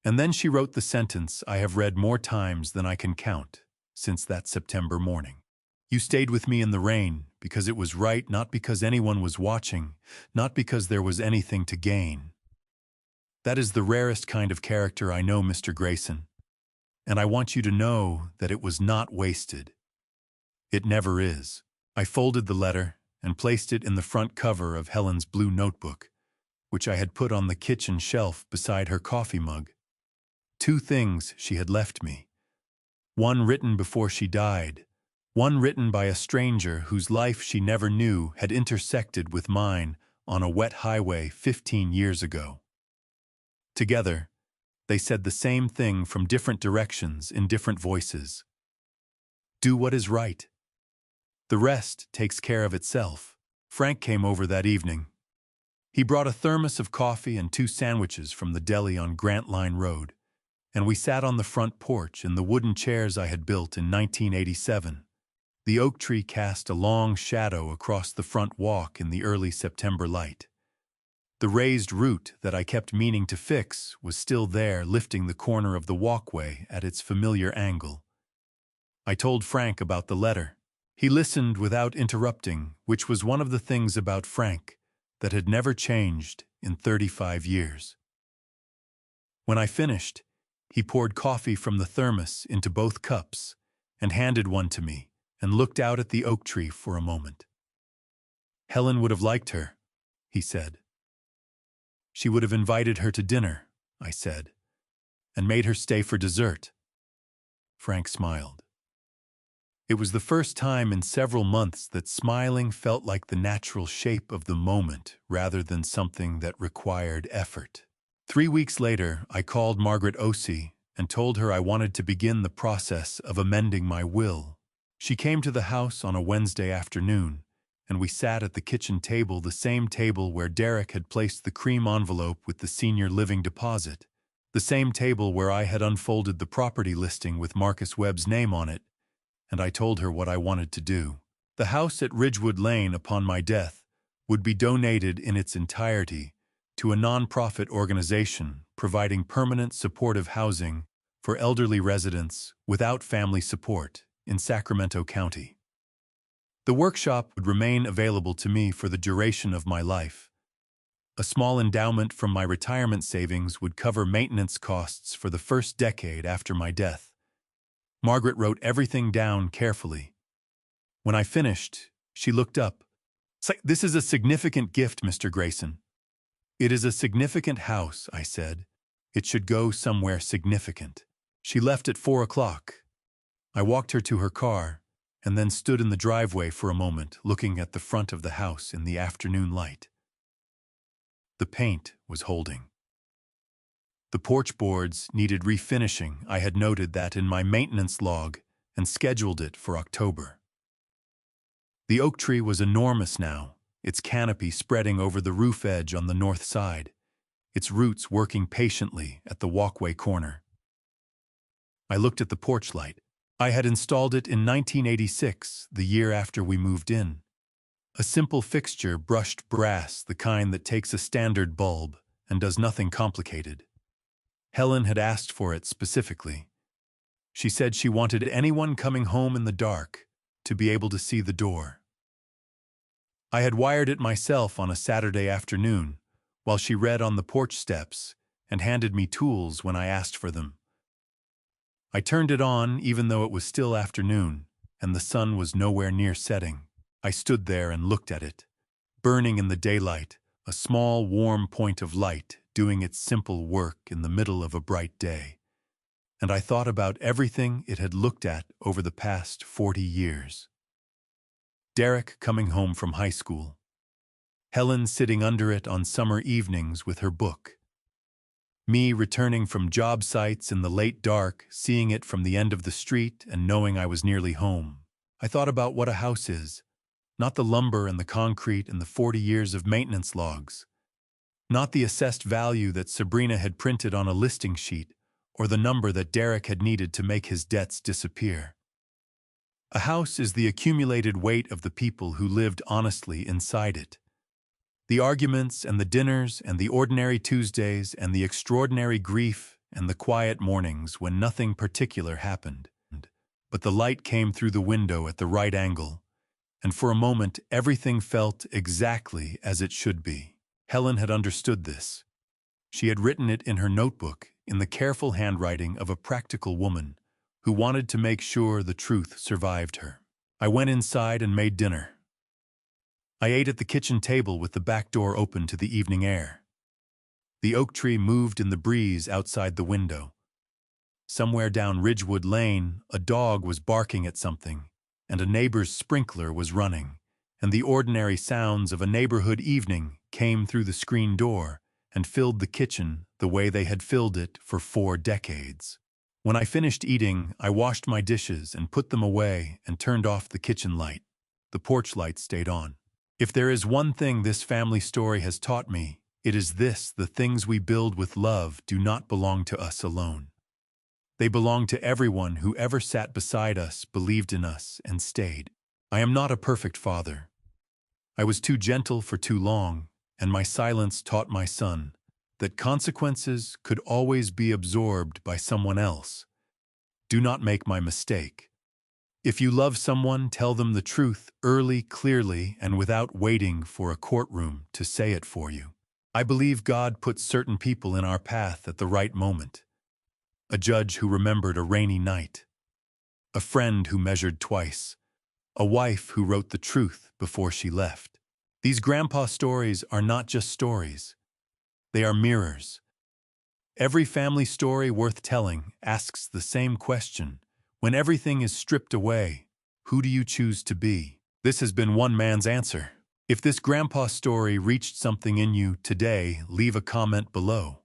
And then she wrote the sentence I have read more times than I can count since that September morning. "You stayed with me in the rain because it was right, not because anyone was watching, not because there was anything to gain." That is the rarest kind of character I know, Mr. Grayson, and I want you to know that it was not wasted. It never is. I folded the letter and placed it in the front cover of Helen's blue notebook, which I had put on the kitchen shelf beside her coffee mug. 2 things she had left me. One written before she died, one written by a stranger whose life she never knew had intersected with mine on a wet highway 15 years ago. Together, they said the same thing from different directions in different voices. Do what is right. The rest takes care of itself. Frank came over that evening. He brought a thermos of coffee and 2 sandwiches from the deli on Grant Line Road, and we sat on the front porch in the wooden chairs I had built in 1987. The oak tree cast a long shadow across the front walk in the early September light. The raised root that I kept meaning to fix was still there, lifting the corner of the walkway at its familiar angle. I told Frank about the letter. He listened without interrupting, which was one of the things about Frank that had never changed in 35 years. When I finished, he poured coffee from the thermos into both cups and handed one to me and looked out at the oak tree for a moment. "Helen would have liked her," he said. "She would have invited her to dinner," I said, "and made her stay for dessert." Frank smiled. It was the first time in several months that smiling felt like the natural shape of the moment rather than something that required effort. 3 weeks later, I called Margaret Osei and told her I wanted to begin the process of amending my will. She came to the house on a Wednesday afternoon, and we sat at the kitchen table, the same table where Derek had placed the cream envelope with the senior living deposit, the same table where I had unfolded the property listing with Marcus Webb's name on it, and I told her what I wanted to do. The house at Ridgewood Lane upon my death would be donated in its entirety to a nonprofit organization providing permanent supportive housing for elderly residents without family support in Sacramento County. The workshop would remain available to me for the duration of my life. A small endowment from my retirement savings would cover maintenance costs for the first decade after my death. Margaret wrote everything down carefully. When I finished, she looked up. "This is a significant gift, Mr. Grayson." "It is a significant house," I said. "It should go somewhere significant." She left at 4 o'clock. I walked her to her car and then stood in the driveway for a moment, looking at the front of the house in the afternoon light. The paint was holding. The porch boards needed refinishing. I had noted that in my maintenance log and scheduled it for October. The oak tree was enormous now, its canopy spreading over the roof edge on the north side, its roots working patiently at the walkway corner. I looked at the porch light. I had installed it in 1986, the year after we moved in. A simple fixture, brushed brass, the kind that takes a standard bulb and does nothing complicated. Helen had asked for it specifically. She said she wanted anyone coming home in the dark to be able to see the door. I had wired it myself on a Saturday afternoon while she read on the porch steps and handed me tools when I asked for them. I turned it on even though it was still afternoon and the sun was nowhere near setting. I stood there and looked at it, burning in the daylight, a small, warm point of light doing its simple work in the middle of a bright day. and I thought about everything it had looked at over the past 40 years. Derek coming home from high school. Helen sitting under it on summer evenings with her book. Me returning from job sites in the late dark, seeing it from the end of the street and knowing I was nearly home. I thought about what a house is, not the lumber and the concrete and the 40 years of maintenance logs, not the assessed value that Sabrina had printed on a listing sheet or the number that Derek had needed to make his debts disappear. A house is the accumulated weight of the people who lived honestly inside it. The arguments and the dinners and the ordinary Tuesdays and the extraordinary grief and the quiet mornings when nothing particular happened. But the light came through the window at the right angle, and for a moment everything felt exactly as it should be. Helen had understood this. She had written it in her notebook in the careful handwriting of a practical woman who wanted to make sure the truth survived her. I went inside and made dinner. I ate at the kitchen table with the back door open to the evening air. The oak tree moved in the breeze outside the window. Somewhere down Ridgewood Lane, a dog was barking at something, and a neighbor's sprinkler was running, and the ordinary sounds of a neighborhood evening came through the screen door and filled the kitchen the way they had filled it for 4 decades. When I finished eating, I washed my dishes and put them away and turned off the kitchen light. The porch light stayed on. If there is one thing this family story has taught me, it is this: the things we build with love do not belong to us alone. They belong to everyone who ever sat beside us, believed in us, and stayed. I am not a perfect father. I was too gentle for too long, and my silence taught my son that consequences could always be absorbed by someone else. Do not make my mistake. If you love someone, tell them the truth early, clearly, and without waiting for a courtroom to say it for you. I believe God put certain people in our path at the right moment. A judge who remembered a rainy night. A friend who measured twice. A wife who wrote the truth before she left. These grandpa stories are not just stories. They are mirrors. Every family story worth telling asks the same question. When everything is stripped away, who do you choose to be? This has been one man's answer. If this grandpa story reached something in you today, leave a comment below.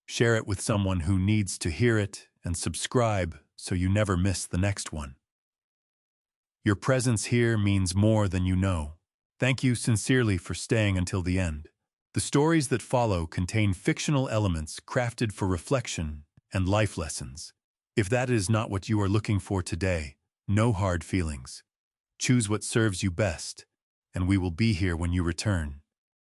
Share it with someone who needs to hear it, and subscribe so you never miss the next one. Your presence here means more than you know. Thank you sincerely for staying until the end. The stories that follow contain fictional elements crafted for reflection and life lessons. If that is not what you are looking for today, no hard feelings. Choose what serves you best, and we will be here when you return.